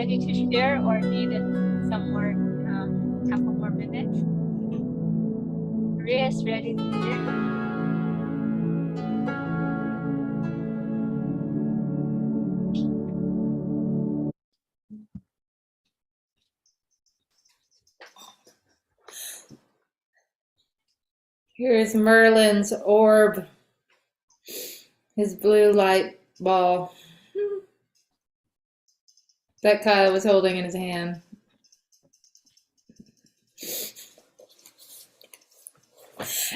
ready to share or need some more, couple more minutes? Maria is ready to share. Here's Merlin's orb, his blue light ball that Kyle was holding in his hand.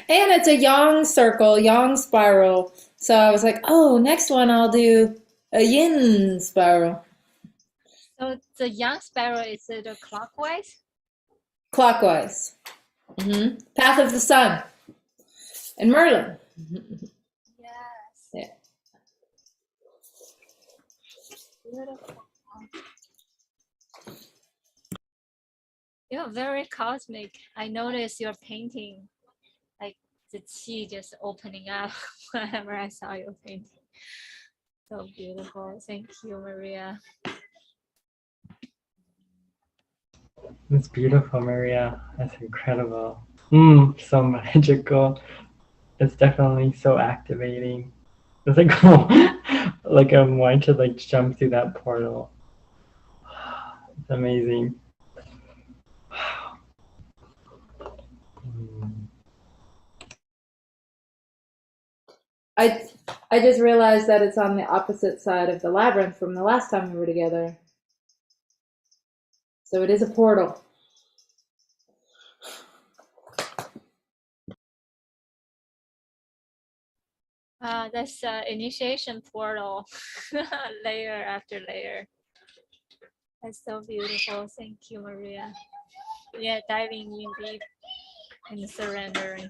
And it's a yang circle, yang spiral. So I was like, oh, next one I'll do a yin spiral. So the yang spiral, is it a clockwise? Clockwise. Path of the sun. And Merlin. Yes. Yeah. Beautiful. You're very cosmic. I noticed your painting, like the qi just opening up whenever I saw your painting. So beautiful. Thank you, Maria. That's beautiful, Maria. That's incredible. So magical. It's definitely so activating. It's like like I'm wanting to like jump through that portal. It's amazing. I just realized that it's on the opposite side of the labyrinth from the last time we were together. So it is a portal. That's initiation portal, layer after layer. That's so beautiful. Thank you, Maria. Yeah, diving in deep and surrendering.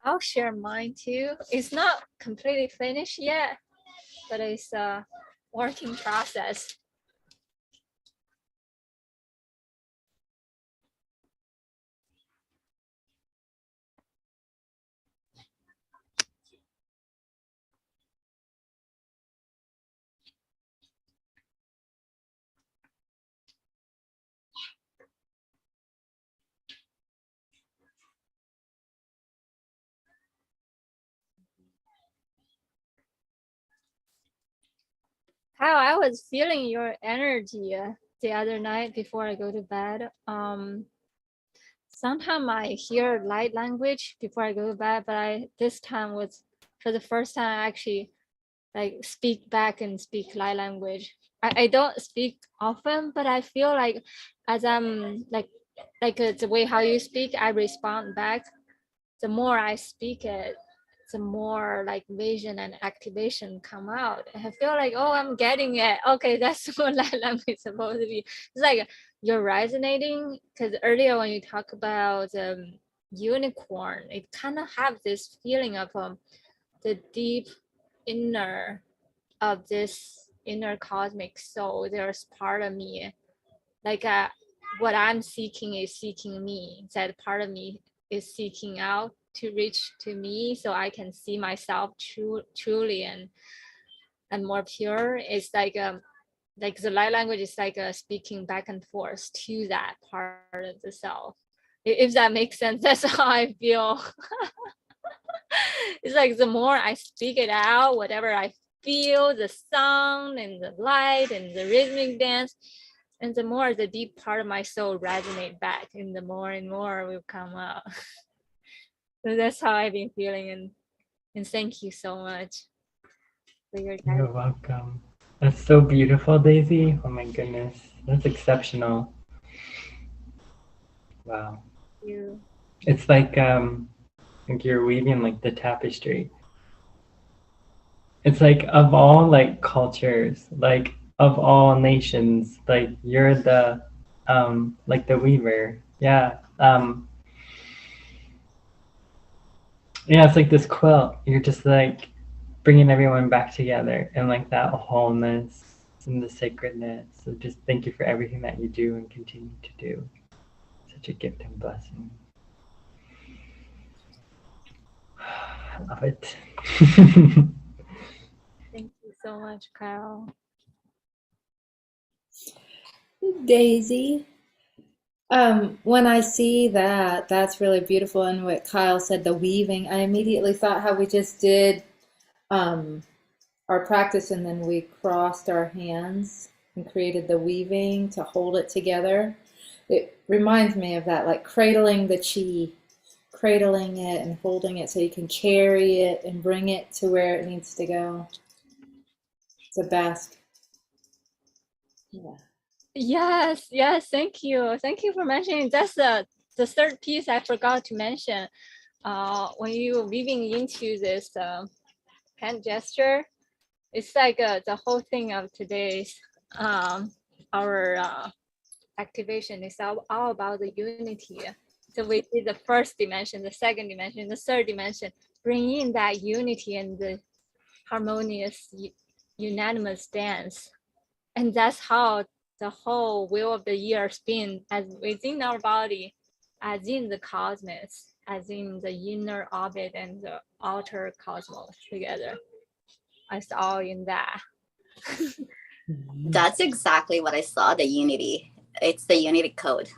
I'll share mine too. It's not completely finished yet, but it's a working process. How I was feeling your energy the other night before I go to bed. Sometimes I hear light language before I go to bed, but this time was for the first time I actually like speak back and speak light language. I don't speak often, but I feel like as I'm like the way how you speak, I respond back. The more I speak it, the more like vision and activation come out. I feel like, oh, I'm getting it. Okay, that's what light language is supposed to be. It's like you're resonating, because earlier when you talk about unicorn, it kind of have this feeling of the deep inner of this inner cosmic soul. There's part of me, like what I'm seeking is seeking me. That part of me is seeking out to reach to me, so I can see myself truly and more pure. It's like the light language is like speaking back and forth to that part of the self. If that makes sense, that's how I feel. It's like the more I speak it out, whatever I feel, the sound and the light and the rhythmic dance, and the more the deep part of my soul resonate back, and the more and more will come out. So that's how I've been feeling, and thank you so much for your time. You're welcome. That's so beautiful, Daisy. Oh my goodness. That's exceptional. Wow. Thank you. It's like you're weaving like the tapestry. It's like of all like cultures, like of all nations, like you're the like the weaver. Yeah. Yeah, it's like this quilt. You're just like bringing everyone back together and like that wholeness. and the sacredness. So just thank you for everything that you do and continue to do. Such a gift and blessing. I love it. Thank you so much, Kyle. Daisy. When I see that, that's really beautiful. And what Kyle said, the weaving, I immediately thought how we just did our practice and then we crossed our hands and created the weaving to hold it together. It reminds me of that, like cradling the chi, cradling it and holding it so you can carry it and bring it to where it needs to go. It's a basket. Yeah. Yes, thank you. Thank you for mentioning. That's the third piece I forgot to mention. When you're weaving into this hand gesture, it's like the whole thing of today's our activation is all about the unity. So we did the first dimension, the second dimension, the third dimension, bring in that unity and the harmonious, unanimous dance. And that's how the whole wheel of the year spin as within our body, as in the cosmos, as in the inner orbit and the outer cosmos together. It's all in that. That's exactly what I saw, the unity. It's the unity code.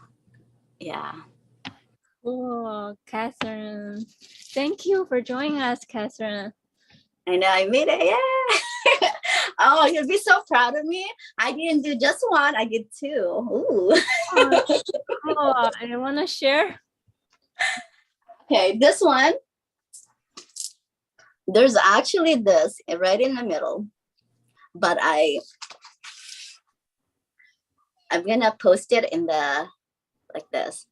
Yeah. Oh, Catherine. Thank you for joining us, Catherine. I know I made it. Yeah. Oh, you'll be so proud of me. I didn't do just one, I did two. Ooh. Oh, I want to share. Okay, this one, there's actually this right in the middle, but I'm gonna post it in the, like this.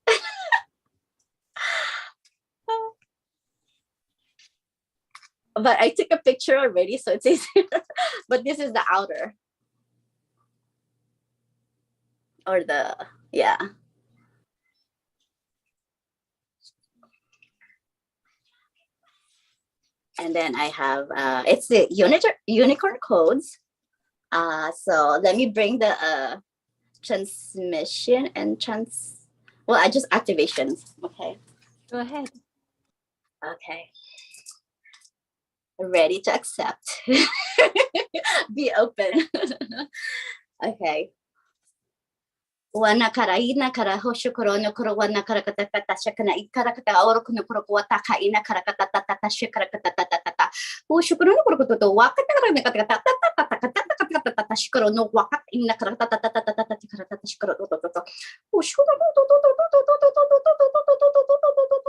But I took a picture already, so it's easier. But this is the outer. Or the, yeah. And then I have, it's the unicorn codes. So let me bring the transmission and I just activations. Okay. Go ahead. Okay. Ready to accept. Be open. Okay. Wana kara ina kara hoshu korono koro wana kara kata kata shakana ikara kata oro kuno koro wata ka ina kara kata tata tata shakara kata tata tata hoshu korono koro koto waka kara kata kata tata tata kata kata tata shikoro no waka ina kara kata tata tata tata kara tata shikoro to to to hoshu koro to to to to to to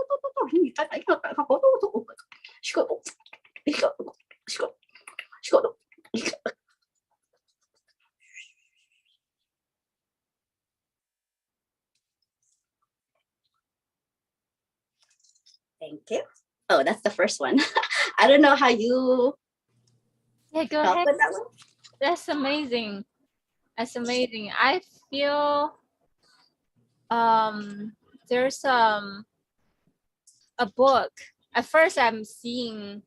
to to hini kata ika kata koto to shikoro shikoro shikoro. Thank you. Oh, that's the first one. I don't know how you Go help ahead. with that one. That's amazing. That's amazing. I feel there's a book. At first I'm seeing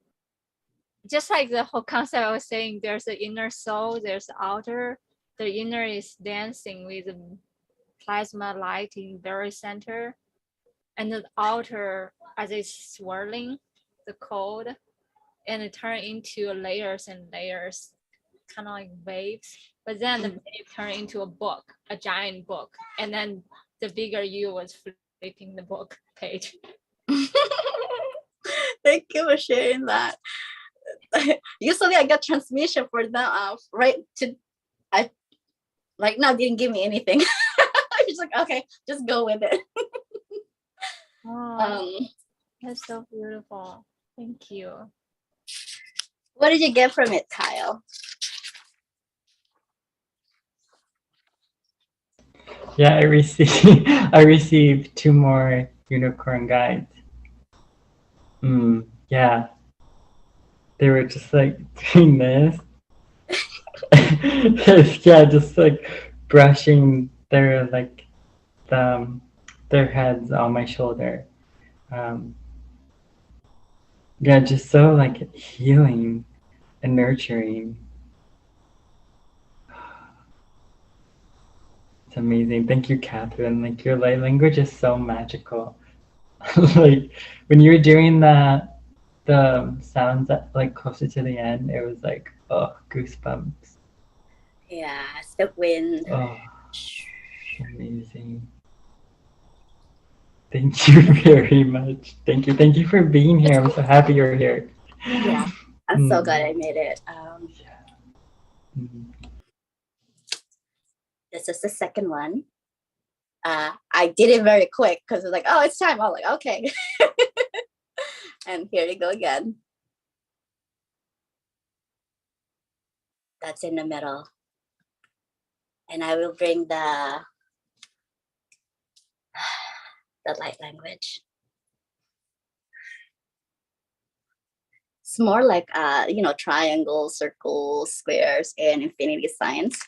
just like the whole concept I was saying, there's the inner soul, there's the outer. The inner is dancing with the plasma light in very center. And the outer, as it's swirling, the cold, and it turns into layers and layers, kind of like waves. But then the wave turned into a book, a giant book. And then the bigger you was flipping the book page. Thank you for sharing that. Usually I get transmission for them right to like now didn't give me anything. It's like, okay, just go with it. That's so beautiful. Thank you. What did you get from it, Kyle? Yeah, I received 2 more unicorn guides. Yeah. They were just like doing this. Yeah, just like brushing their their heads on my shoulder. Yeah, just so like healing and nurturing. It's amazing. Thank you, Catherine. Like your light language is so magical. Like when you were doing the sounds that like closer to the end, it was like, oh, goosebumps. Yeah, it's the wind. Oh, amazing. Thank you very much. Thank you. Thank you for being here. I'm so happy you're here. Yeah, I'm so glad I made it. This is the second one. I did it very quick because it's like, oh, it's time. I was like, okay. And here you go again. That's in the middle. And I will bring the light language. It's more like, triangles, circles, squares, and infinity signs.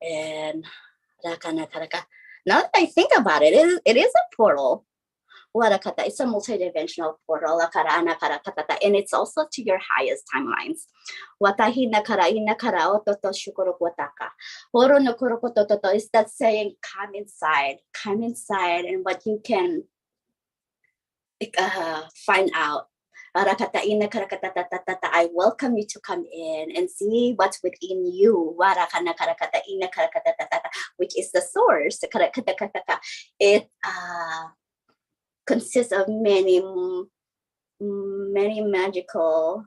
And now that I think about it, it is a portal. It's a multidimensional portal. And it's also to your highest timelines. Is that saying, come inside, and what you can find out. I welcome you to come in and see what's within you, which is the source. It consists of many magical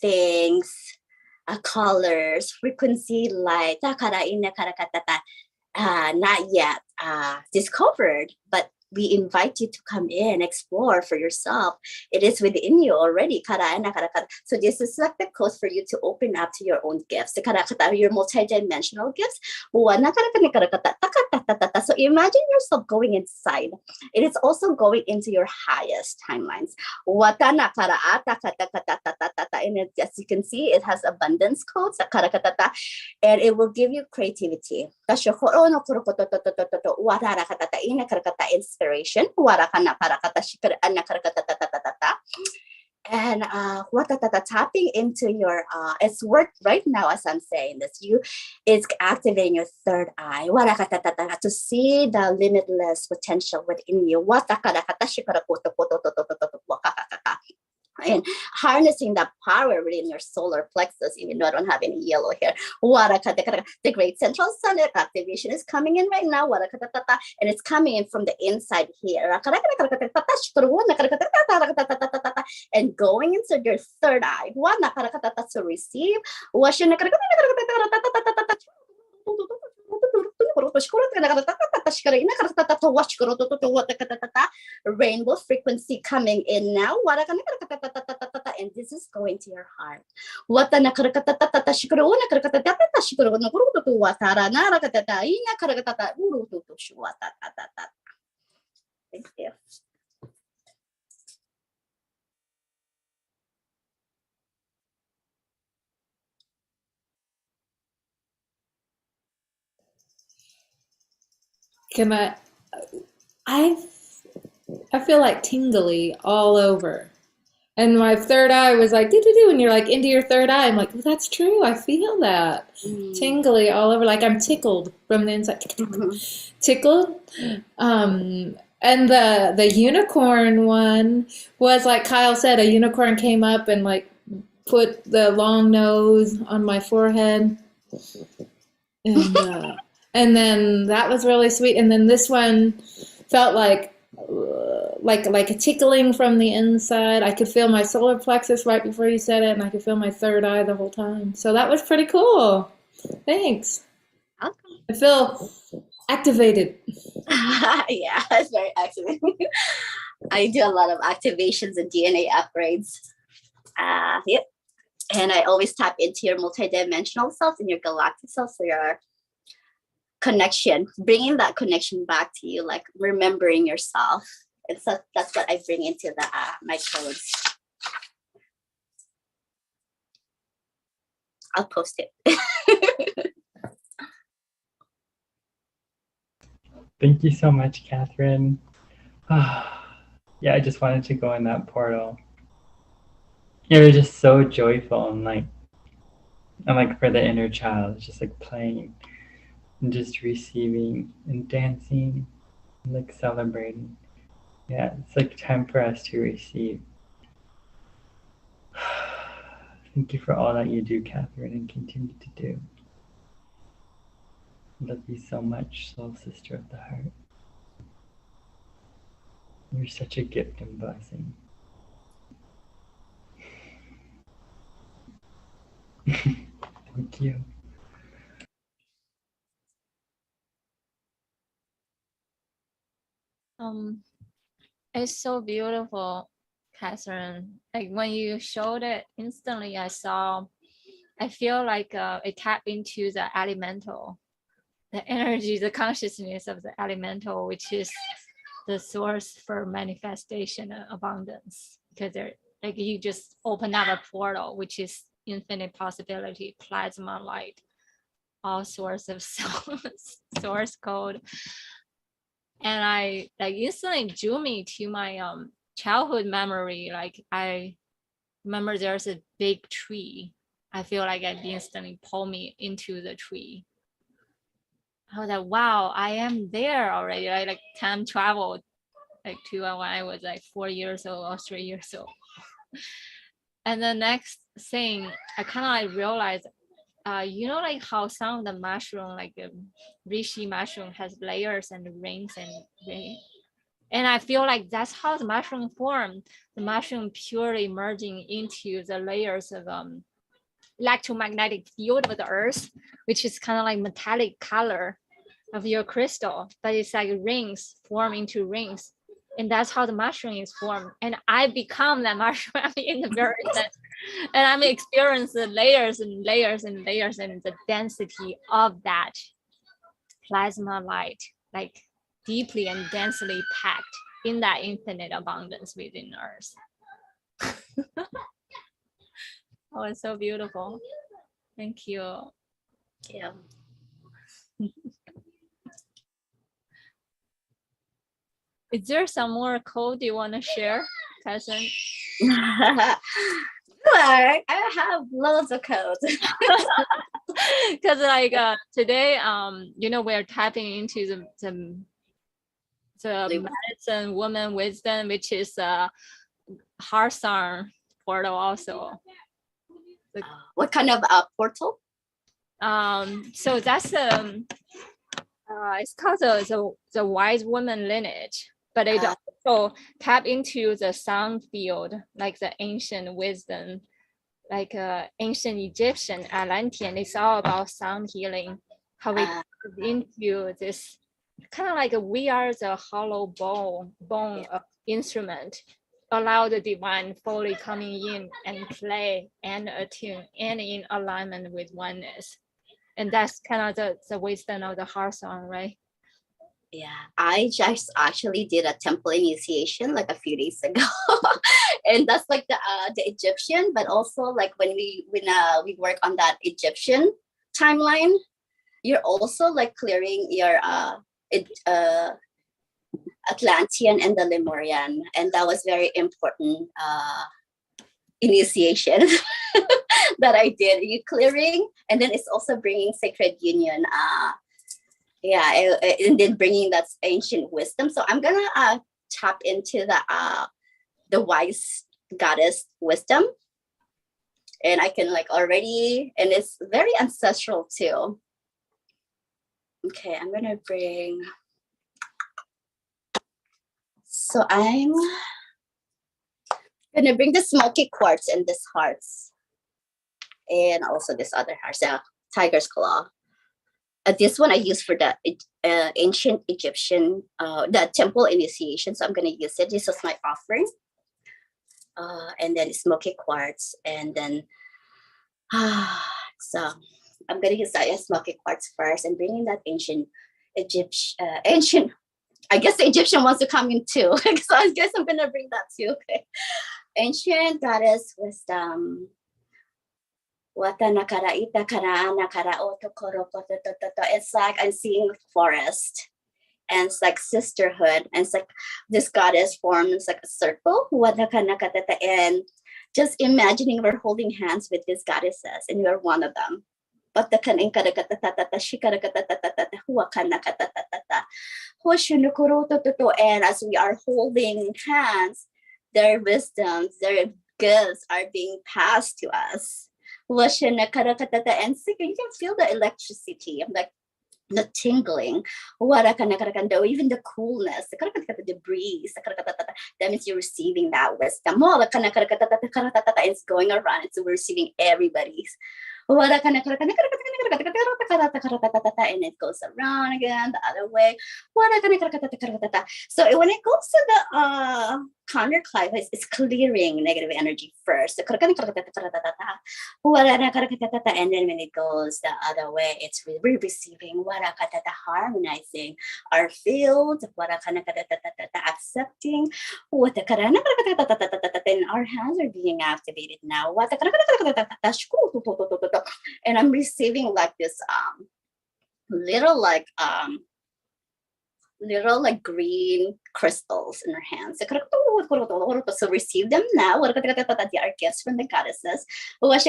things, colors, frequency, light, not yet discovered, but we invite you to come in, explore for yourself. It is within you already. So this is like the code for you to open up to your own gifts, your multidimensional gifts. So imagine yourself going inside. It is also going into your highest timelines. And as you can see, it has abundance codes, and it will give you creativity. Inspiration. And tapping into your it's work right now as I'm saying this. It's activating your third eye to see the limitless potential within you. And harnessing that power within your solar plexus, even though I don't have any yellow here. The great central sun activation is coming in right now, and it's coming in from the inside here. And going into your third eye to receive. Rainbow frequency coming in now, and this is going to your heart. Thank you. I feel like tingly all over. And my third eye was like, do, and you're like into your third eye. I'm like, well, that's true. I feel that. Tingly all over. Like I'm tickled from the inside. Tickled. And the unicorn one was like Kyle said, a unicorn came up and like put the long nose on my forehead. And then that was really sweet. And then this one felt like a tickling from the inside. I could feel my solar plexus right before you said it, and I could feel my third eye the whole time. So that was pretty cool. Thanks. Okay. I feel activated. Yeah, it's very activating. I do a lot of activations and DNA upgrades. Yep. And I always tap into your multidimensional self and your galactic self, so your connection, bringing that connection back to you, like remembering yourself. And so that's what I bring into the my codes. I'll post it. Thank you so much, Catherine. Yeah, I just wanted to go in that portal. It was just so joyful and like for the inner child, it's just like playing. and just receiving and dancing, like celebrating. Yeah, it's like time for us to receive. Thank you for all that you do, Catherine, and continue to do. Love you so much, soul sister of the heart. You're such a gift and blessing. Thank you. It's so beautiful, Catherine. Like when you showed it instantly, I feel like it tapped into the elemental, the energy, the consciousness of the elemental, which is the source for manifestation and abundance. Because they're like you just open up a portal, which is infinite possibility, plasma light, all sorts of source code. And I like instantly drew me to my childhood memory. Like I remember there's a big tree. I feel like it instantly pulled me into the tree. I was like, wow, I am there already. I like time traveled like to when I was like 4 years old or 3 years old. And the next thing I kind of like realized, you know, like how some of the mushroom, like the reishi mushroom has layers and rings and I feel like that's how the mushroom formed. The mushroom purely merging into the layers of electromagnetic field of the earth, which is kind of like metallic color of your crystal, but it's like rings form into rings. And that's how the mushroom is formed. And I become that mushroom in the very sense. And I'm experiencing the layers and layers and layers and the density of that plasma light, like deeply and densely packed in that infinite abundance within Earth. Oh, it's so beautiful. Thank you. Yeah. Is there some more code you want to share, cousin? I have loads of codes. Because like today, you know, we're tapping into the medicine woman wisdom, which is heart song portal also. What kind of portal? So that's it's called the wise woman lineage, but it also tap into the sound field, like the ancient wisdom, like ancient Egyptian Atlantean. It's all about sound healing. How we tap into this kind of like we are the hollow bone of instrument, allow the divine fully coming in and play and attune and in alignment with oneness. And that's kind of the wisdom of the heart song, right? Yeah, I just actually did a temple initiation like a few days ago, and that's like the Egyptian, but also like when we work on that Egyptian timeline, you're also like clearing your Atlantean and the Lemurian, and that was very important initiation that I did. You clearing, and then it's also bringing sacred union. And then bringing that ancient wisdom. So I'm gonna tap into the wise goddess wisdom, and I can like already, and it's very ancestral too. Okay, I'm gonna bring. So I'm gonna bring the smoky quartz and this hearts, and also this other heart, tiger's claw. This one I use for the ancient Egyptian, the temple initiation. So I'm going to use it. This is my offering. And then smoky quartz. And then, so I'm going to use that smoky quartz first and bringing that ancient, I guess the Egyptian wants to come in too. So I guess I'm going to bring that too. Okay. Ancient goddess wisdom. It's like I'm seeing forest, and it's like sisterhood, and it's like this goddess forms like a circle, and just imagining we're holding hands with these goddesses, and you're one of them. And as we are holding hands, their wisdoms, their gifts are being passed to us. And so you can feel the electricity, like the tingling, even the coolness, the breeze. That means you're receiving that wisdom. It's going around, it's receiving everybody's. And it goes around again the other way. So when it goes to the counterclockwise, it's clearing negative energy first. And then when it goes the other way, it's receiving, harmonizing our field, accepting. And our hands are being activated now. And I'm receiving like this little green crystals in her hands. So receive them now. They are gifts from the goddesses. Put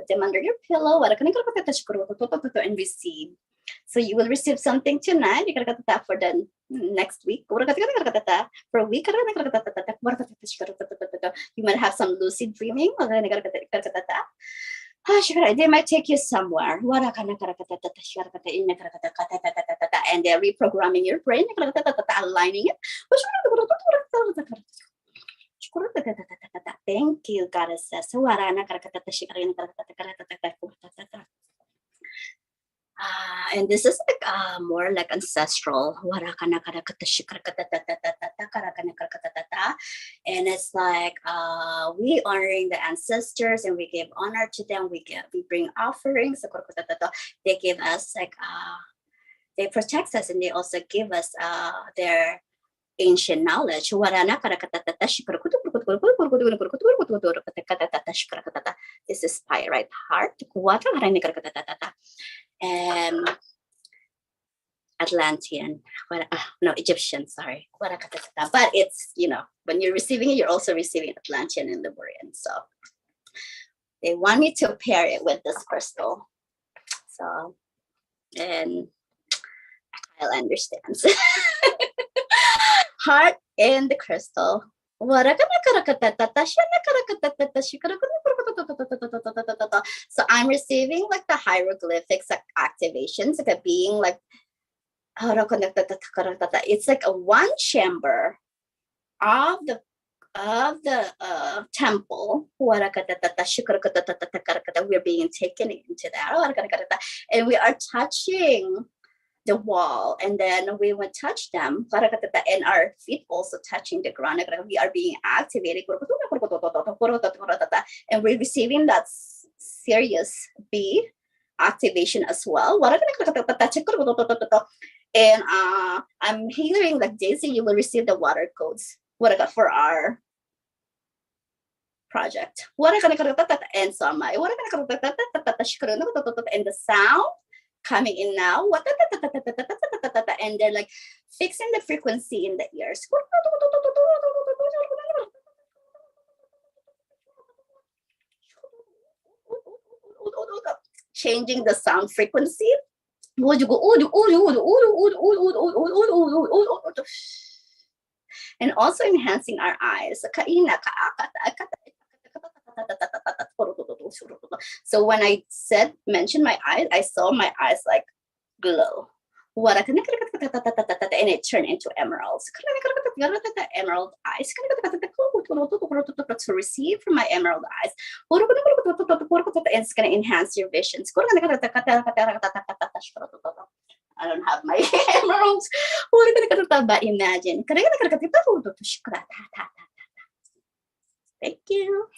them under your pillow and receive. So you will receive something tonight. For the next week. For a week. You might have some lucid dreaming. They might take you somewhere. And they're reprogramming your brain, aligning it. Thank you, goddesses. And this is like more like ancestral. And it's like we honoring the ancestors and we give honor to them. We bring offerings. They give us like they protect us and they also give us their ancient knowledge. This is pyrite heart. And Atlantean, Egyptian, sorry. But it's, when you're receiving it, you're also receiving Atlantean and Lemurian. So they want me to pair it with this crystal. So, and Kyle understands. Heart and the crystal. So I'm receiving like the hieroglyphics activations, like being like, it's like a one chamber of the temple. We're being taken into that, and we are touching the wall, and then we would touch them, and our feet also touching the ground. We are being activated, and we're receiving that serious B activation as well. And I'm hearing like Daisy, you will receive the water codes for our project. And so am I. And the sound coming in now, and they're like fixing the frequency in the ears. Changing the sound frequency. And also enhancing our eyes. So when I mentioned my eyes, I saw my eyes like glow. And it turned into emeralds. Emerald eyes. To receive from my emerald eyes. And it's going to enhance your visions. I don't have my emeralds. But imagine. Thank you.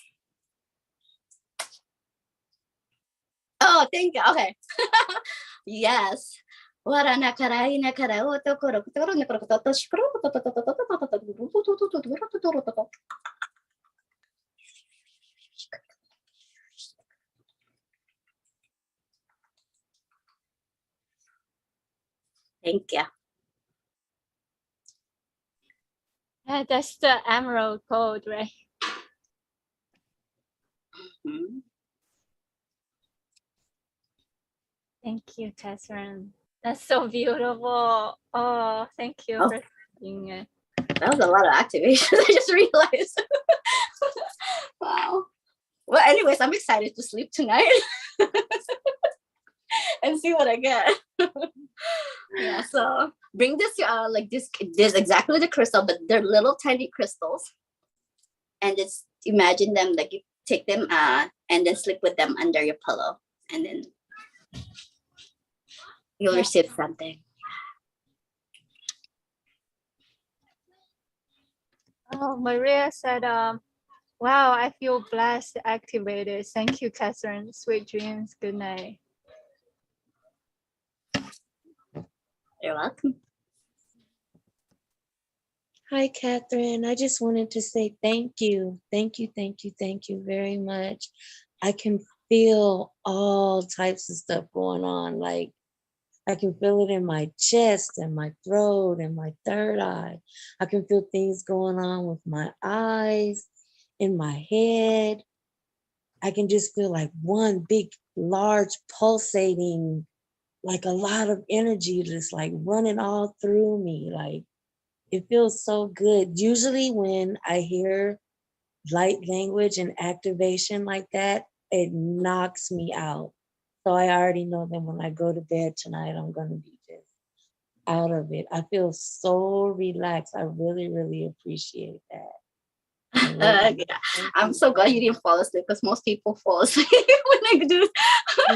Oh, thank you. Okay. Yes. Thank you. That's the emerald code, right? Mm-hmm. Thank you, Catherine. That's so beautiful. Oh, thank you for saying it. That was a lot of activation. I just realized. Wow. Well, anyways, I'm excited to sleep tonight and see what I get. Yeah, so bring this like this exactly the crystal, but they're little tiny crystals. And just imagine them, like you take them and then sleep with them under your pillow, and then you'll receive something. Oh, Maria said, wow, I feel blessed, activated. Thank you, Catherine. Sweet dreams. Good night. You're welcome. Hi, Catherine. I just wanted to say thank you. Thank you, thank you, thank you very much. I can feel all types of stuff going on. Like, I can feel it in my chest and my throat and my third eye. I can feel things going on with my eyes, in my head. I can just feel like one big, large, pulsating, like a lot of energy just like running all through me. Like, it feels so good. Usually when I hear light language and activation like that, it knocks me out. So I already know that when I go to bed tonight, I'm going to be just out of it. I feel so relaxed. I really, really appreciate that. Yeah. I'm so glad you didn't fall asleep, because most people fall asleep when I do.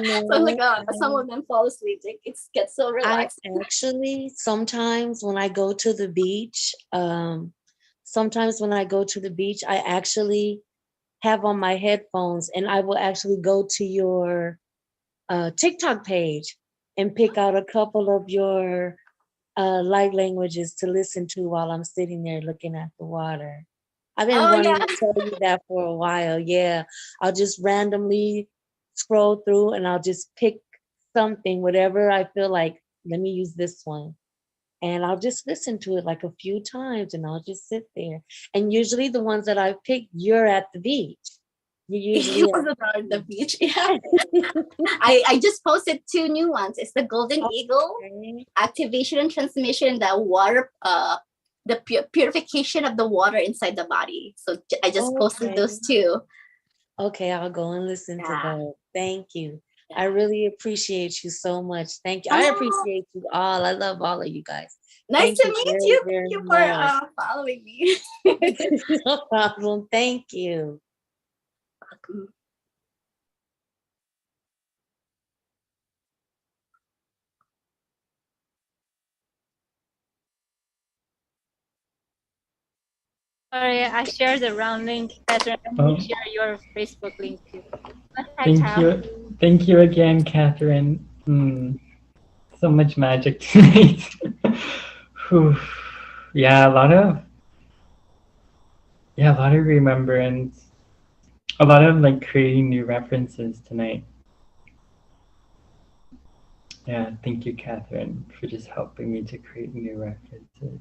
No, So like some of them fall asleep. It gets so relaxed. I actually, sometimes when I go to the beach, I actually have on my headphones, and I will actually go to your TikTok page and pick out a couple of your light languages to listen to while I'm sitting there looking at the water. I've been wanting to tell you that for a while. Yeah, I'll just randomly scroll through and I'll just pick something, whatever I feel like, let me use this one. And I'll just listen to it like a few times and I'll just sit there. And usually the ones that I've picked, you're at the beach. You usually at the beach. Yeah. I just posted 2 new ones. It's the Golden Eagle, activation and transmission, the water, the purification of the water inside the body. So I just posted those 2. Okay, I'll go and listen to those. Thank you. I really appreciate you so much. Thank you. I appreciate you all. I love all of you guys. Nice to meet you. Thank you for following me. No problem. Thank you. Sorry, I shared the wrong link. Catherine, let me share your Facebook link too. Thank you. Thank you again, Catherine. So much magic tonight. Yeah, a lot of remembrance. A lot of like creating new references tonight. Yeah, thank you, Catherine, for just helping me to create new references.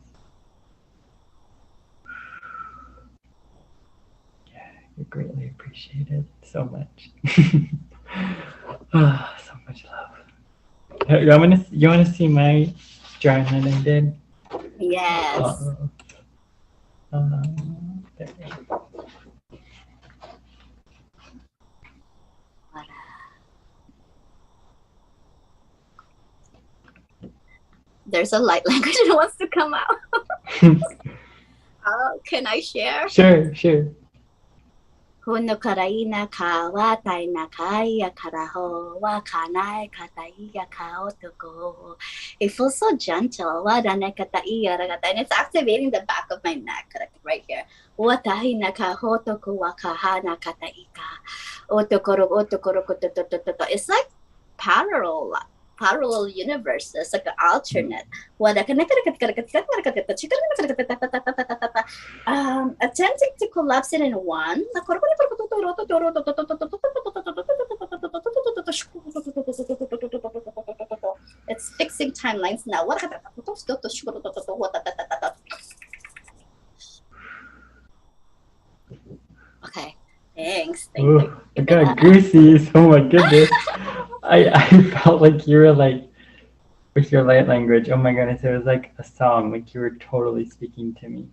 Yeah, you're greatly appreciated. So much. So much love. You wanna see my drawing that I did? Yes. There we go. There's a light language that wants to come out. Can I share? Sure. Huno karaina ka watai na kaya karaho wa kanai kataiya ka otoko. It feels so gentle. Wadane kataiya ragata. And it's activating the back of my neck, right here. Watai na ka hotoko wa kahana kataika. Otokoro otokoro kototototo. It's like parallel universes, like an alternate. Attempting to collapse it in one. It's fixing timelines now. Okay. Thanks. I got goosies. Oh my goodness. I felt like you were like with your light language. Oh my goodness, it was like a song. Like you were totally speaking to me.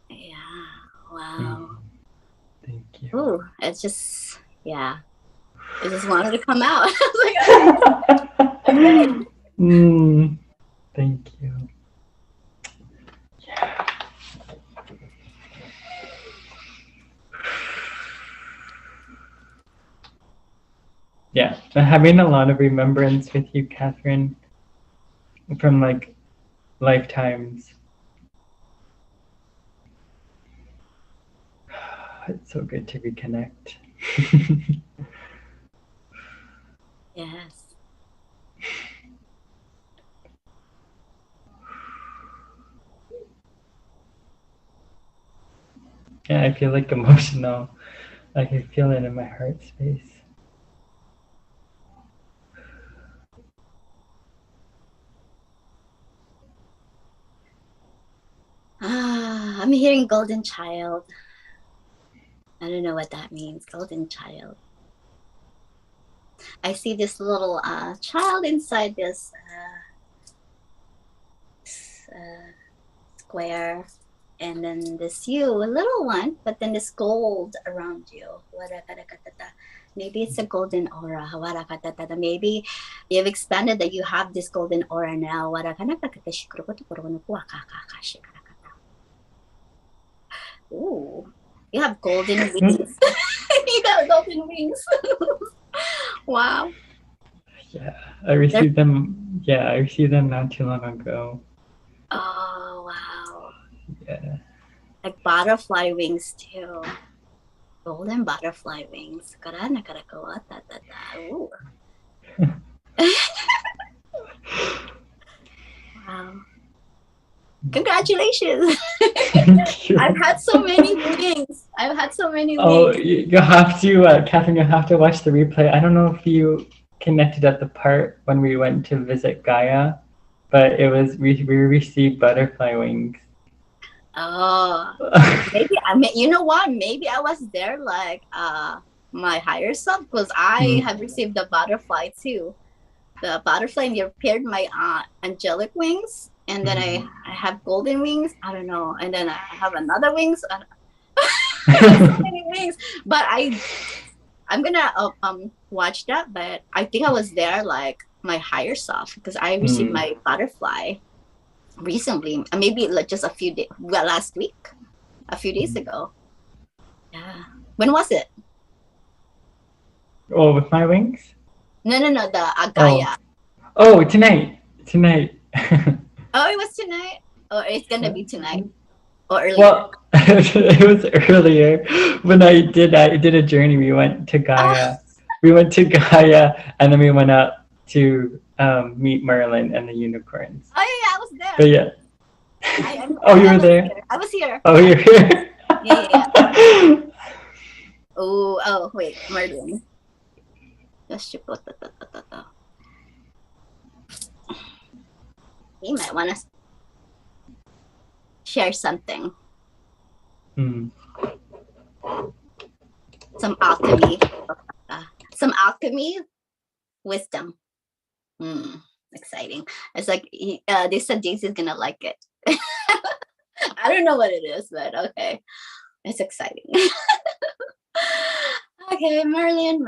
Yeah. Wow. Thank you. Ooh, it's just, yeah. It just wanted to come out. I was like, okay. Thank you. Yeah. Yeah, I'm having a lot of remembrance with you, Catherine, from like lifetimes. It's so good to reconnect. Yes. Yeah, I feel like emotional. I can feel it in my heart space. I'm hearing golden child. I don't know what that means, golden child. I see this little child inside this square, and then this you, a little one, but then this gold around you. Maybe it's a golden aura. Maybe you've expanded that you have this golden aura now. Ooh, you have golden wings. You have golden wings. Wow. Yeah, I received them. Yeah, I received them not too long ago. Oh, wow. Yeah. Like butterfly wings too. Golden butterfly wings. Ooh. Wow. Congratulations. Thank you. I've had so many wings. Oh, you have to, Catherine, you have to watch the replay. I don't know if you connected at the part when we went to visit Gaia, but it was, we received butterfly wings. Oh, maybe you know what? Maybe I was there like my higher self, because I have received the butterfly too. The butterfly, and you paired my angelic wings, and then I have golden wings. I don't know, and then I have another wings. I have so many wings, but I'm gonna watch that. But I think I was there like my higher self, because I received my butterfly recently, maybe like just a few days, well, last week, a few days ago. Yeah. When was it? Oh, with my wings? No, the Gaia. Oh, tonight. Oh, it was tonight? Or it's gonna be tonight? Or earlier? Well, it was earlier when I did a journey. We went to Gaia. We went to Gaia, and then we went up to meet Merlin and the unicorns. Oh yeah, I was there. But yeah. You were there? I was here. Oh, you're here? Yeah. Oh, wait, Merlin. He might want to share something. Some alchemy. Wisdom. Exciting. It's like they said Daisy's gonna like it. I don't know what it is, but okay. It's exciting. Okay, Merlin.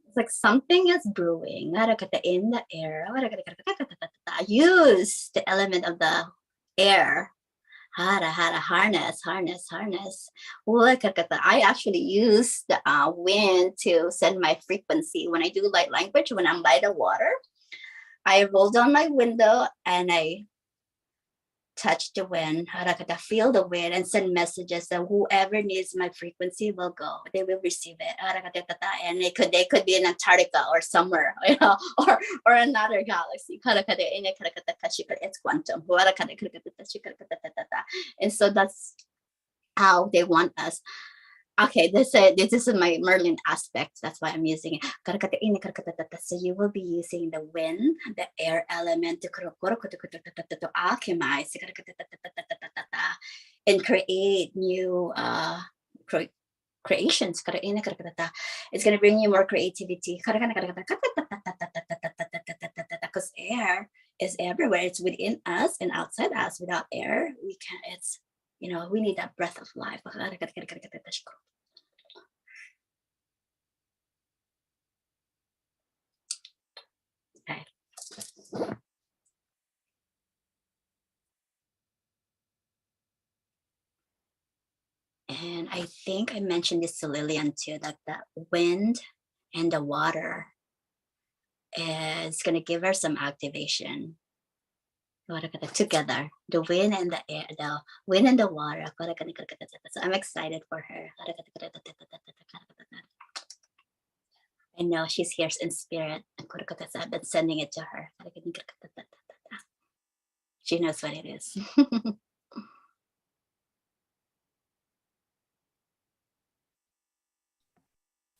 It's like something is brewing in the air. Use the element of the air. Harness. I actually use the wind to send my frequency. When I do light language, when I'm by the water, I roll down my window and I touch the wind, feel the wind, and send messages that whoever needs my frequency will go. They will receive it. And they could be in Antarctica or somewhere, or another galaxy. It's quantum. And so that's how they want us. Okay, this is my Merlin aspect. That's why I'm using it. So you will be using the wind, the air element to alchemize and create new creations. It's going to bring you more creativity. Because air is everywhere. It's within us and outside us. Without air, we can't. It's, you know, we need that breath of life. Okay. And I think I mentioned this to Lillian too, that the wind and the water is going to give her some activation together. The wind and the air, the wind and the water. So I'm excited for her. I know she's here in spirit. I've been sending it to her. She knows what it is.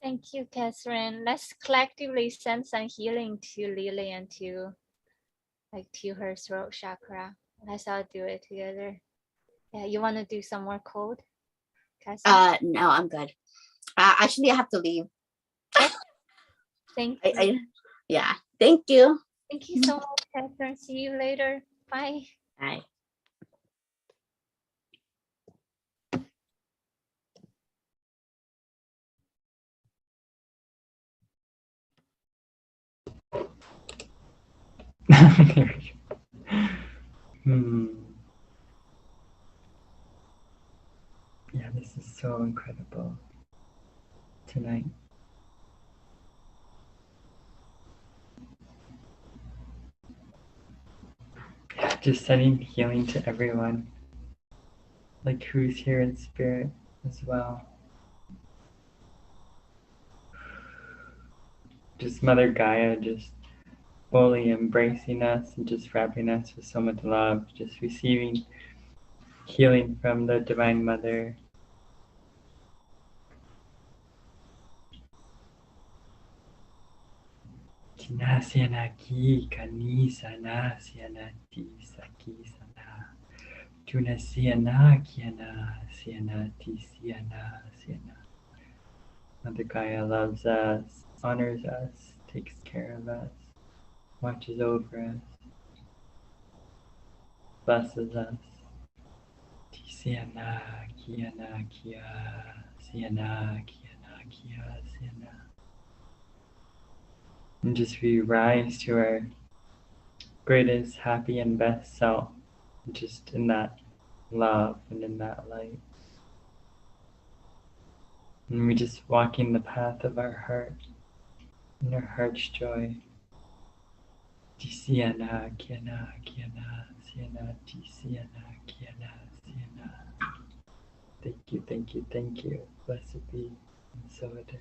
Thank you, Catherine. Let's collectively send some healing to Lillian to her throat chakra. Let's all do it together. Yeah, you want to do some more code, Catherine? No, I'm good. Actually, I have to leave. Thank you. Yeah, thank you. Thank you so much, Catherine. See you later. Bye. Bye. Yeah, this is so incredible tonight. Just sending healing to everyone, like who's here in spirit as well. Just Mother Gaia just fully embracing us and just wrapping us with so much love, just receiving healing from the Divine Mother. Kinasianaki kanisanasanati sakisana. Tunasiana kiana sianati siana siana. Mother Gaia loves us, honors us, takes care of us, watches over us, blesses us. Siana kiana kia siana kiana kia siana. And just we rise to our greatest, happy, and best self, just in that love and in that light. And we just walking the path of our heart, in our heart's joy. Tisiana, kiana, kiana, siana, tisiana, kiana, siana. Thank you, thank you, thank you. Blessed be, and so it is.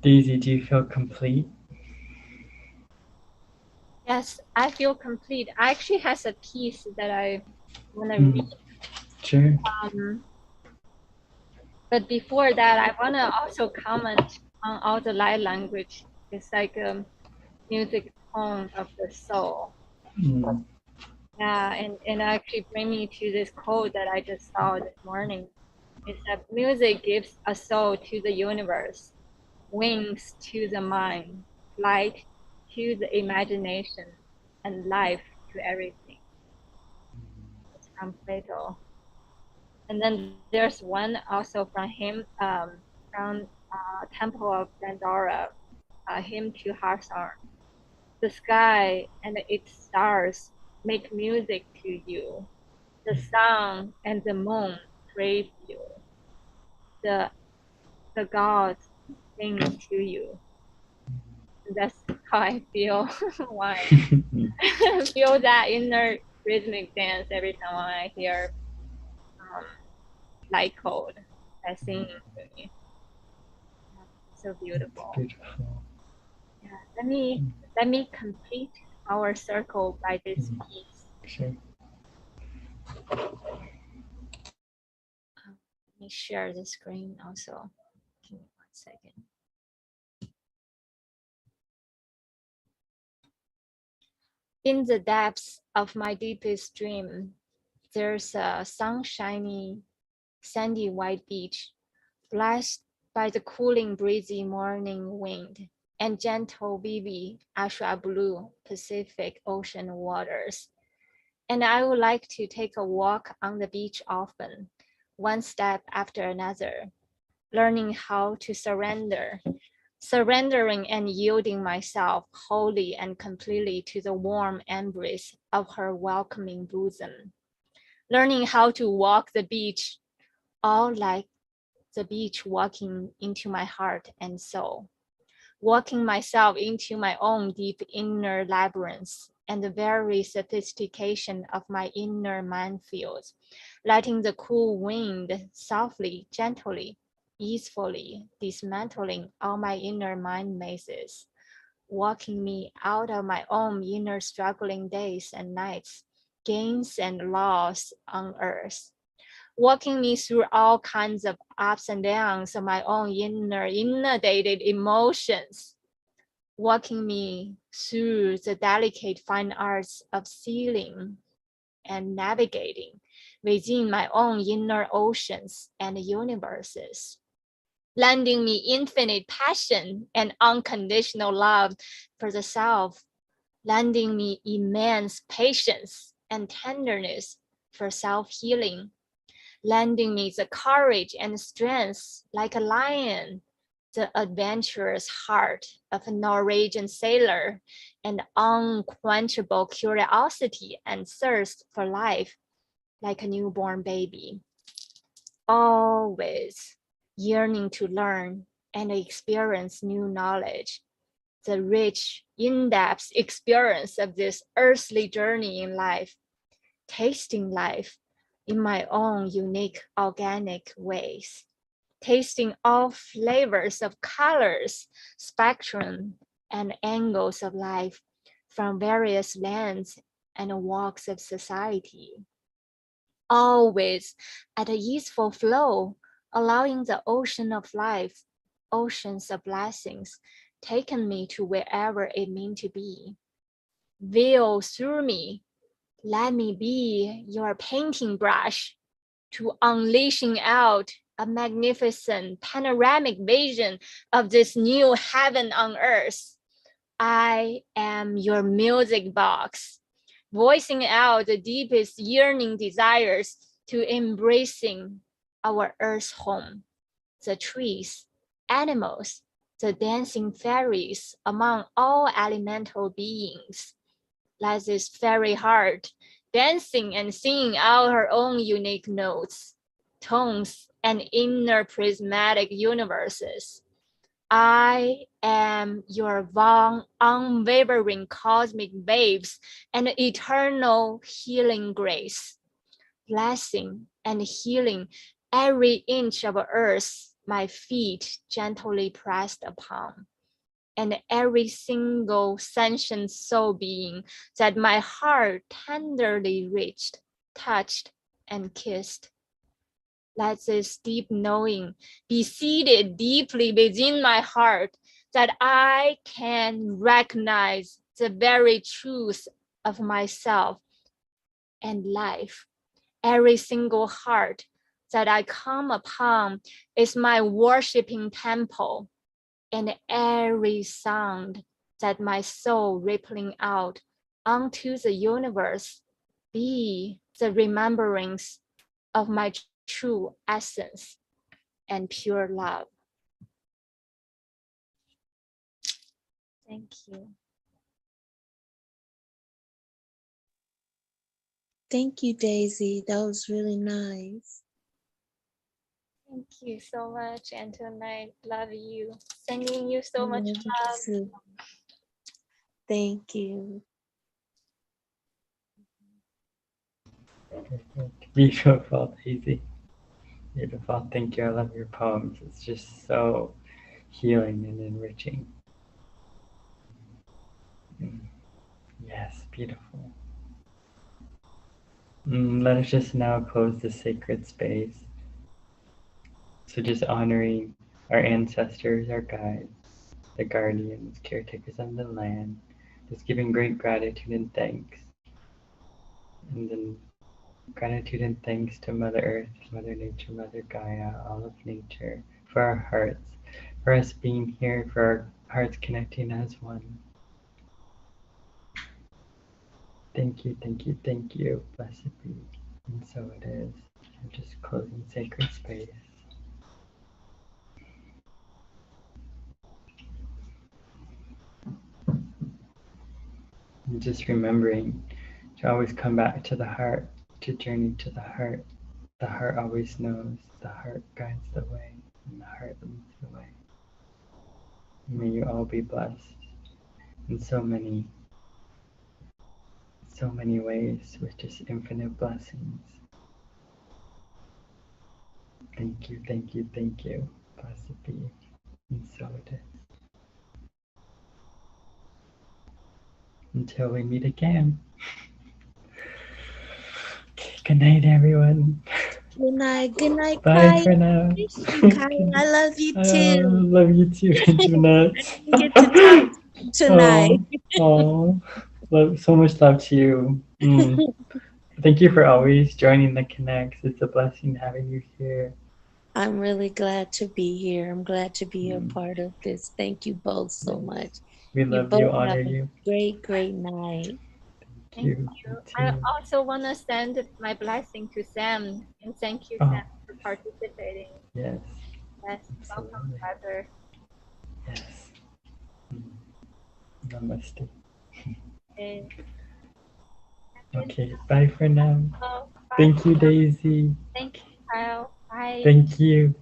Daisy, do you feel complete? Yes, I feel complete. I actually has a piece that I want to read. Sure. But before that, I want to also comment on all the light language. It's like a music tone of the soul. Yeah, and actually bring me to this quote that I just saw this morning. It's that music gives a soul to the universe, wings to the mind, light to the imagination, and life to everything. It's from Plato. And then there's one also from him, from Temple of Pandora, hymn to Harsar. The sky and its stars make music to you. The sun and the moon praise you. The gods sing to you. And that's how I feel. Why I feel that inner rhythmic dance every time I hear light code that singing to me. So beautiful. That's beautiful. Yeah, let me complete our circle by this piece. Sure. Let me share the screen also. Give me 1 second. In the depths of my deepest dream, there's a sunshiny, sandy white beach, flashed by the cooling, breezy morning wind, and gentle, vivid, Ashra blue Pacific Ocean waters. And I would like to take a walk on the beach often, one step after another, learning how to surrender, surrendering and yielding myself wholly and completely to the warm embrace of her welcoming bosom, learning how to walk the beach, all like the beach walking into my heart and soul, walking myself into my own deep inner labyrinths and the very sophistication of my inner minefields, letting the cool wind softly, gently, easefully dismantling all my inner mind mazes, walking me out of my own inner struggling days and nights, gains and loss on earth, walking me through all kinds of ups and downs of my own inundated emotions, walking me through the delicate fine arts of sealing and navigating within my own inner oceans and universes, lending me infinite passion and unconditional love for the self, lending me immense patience and tenderness for self-healing, lending me the courage and strength like a lion, the adventurous heart of a Norwegian sailor, and unquenchable curiosity and thirst for life like a newborn baby. Always yearning to learn and experience new knowledge, the rich, in-depth experience of this earthly journey in life, tasting life in my own unique organic ways, tasting all flavors of colors, spectrum, and angles of life from various lands and walks of society. Always at a easeful flow, allowing the ocean of life, oceans of blessings, taken me to wherever it meant to be. Veil through me, let me be your painting brush to unleashing out a magnificent panoramic vision of this new heaven on earth. I am your music box, voicing out the deepest yearning desires to embracing our earth's home, the trees, animals, the dancing fairies among all elemental beings. Like this fairy heart, dancing and singing out her own unique notes, tones, and inner prismatic universes. I am your unwavering cosmic waves and eternal healing grace, blessing and healing every inch of earth my feet gently pressed upon, and every single sentient soul being that my heart tenderly reached, touched, and kissed. Let this deep knowing be seated deeply within my heart, that I can recognize the very truth of myself and life. Every single heart that I come upon is my worshiping temple, and every sound that my soul rippling out onto the universe be the remembrance of my true essence and pure love. Thank you. Thank you, Daisy. That was really nice. Thank you so much, Antoinette. Love you. Sending you so much Love you love. too. Thank you. Beautiful, Daisy. Beautiful. Thank you. I love your poems. It's just so healing and enriching. Yes, beautiful. Let us just now close the sacred space. So just honoring our ancestors, our guides, the guardians, caretakers of the land, Just giving great gratitude and thanks. And then gratitude and thanks to Mother Earth, Mother Nature, Mother Gaia, all of nature, for our hearts, for us being here, for our hearts connecting as one. Thank you, thank you, thank you. Blessed be. And so it is. I'm just closing sacred space. And just remembering to always come back to the heart, to journey to the heart. The heart always knows, the heart guides the way, and the heart leads the way. May you all be blessed in so many ways with just infinite blessings. Thank you, thank you, thank you. Blessed be. And so it is. Until we meet again. Okay, good night, everyone. Good night. Good night, Bye Kai. for now. Miss you, Kai. I love you too. Love you too, Antoinette. I didn't get to talk to you tonight. Oh, so much love to you. Thank you for always joining the Connects. It's a blessing having you here. I'm really glad to be here. I'm glad to be a part of this. Thank you both so much. We You love both you, have honor a you. great night. Thank you. I also want to send my blessing to Sam, and thank you, Sam, for participating. Yes. Yes, welcome, brother. Yes. Namaste. And okay, bye for now. bye. Thank you, Daisy. Thank you, Kyle. Bye. Thank you.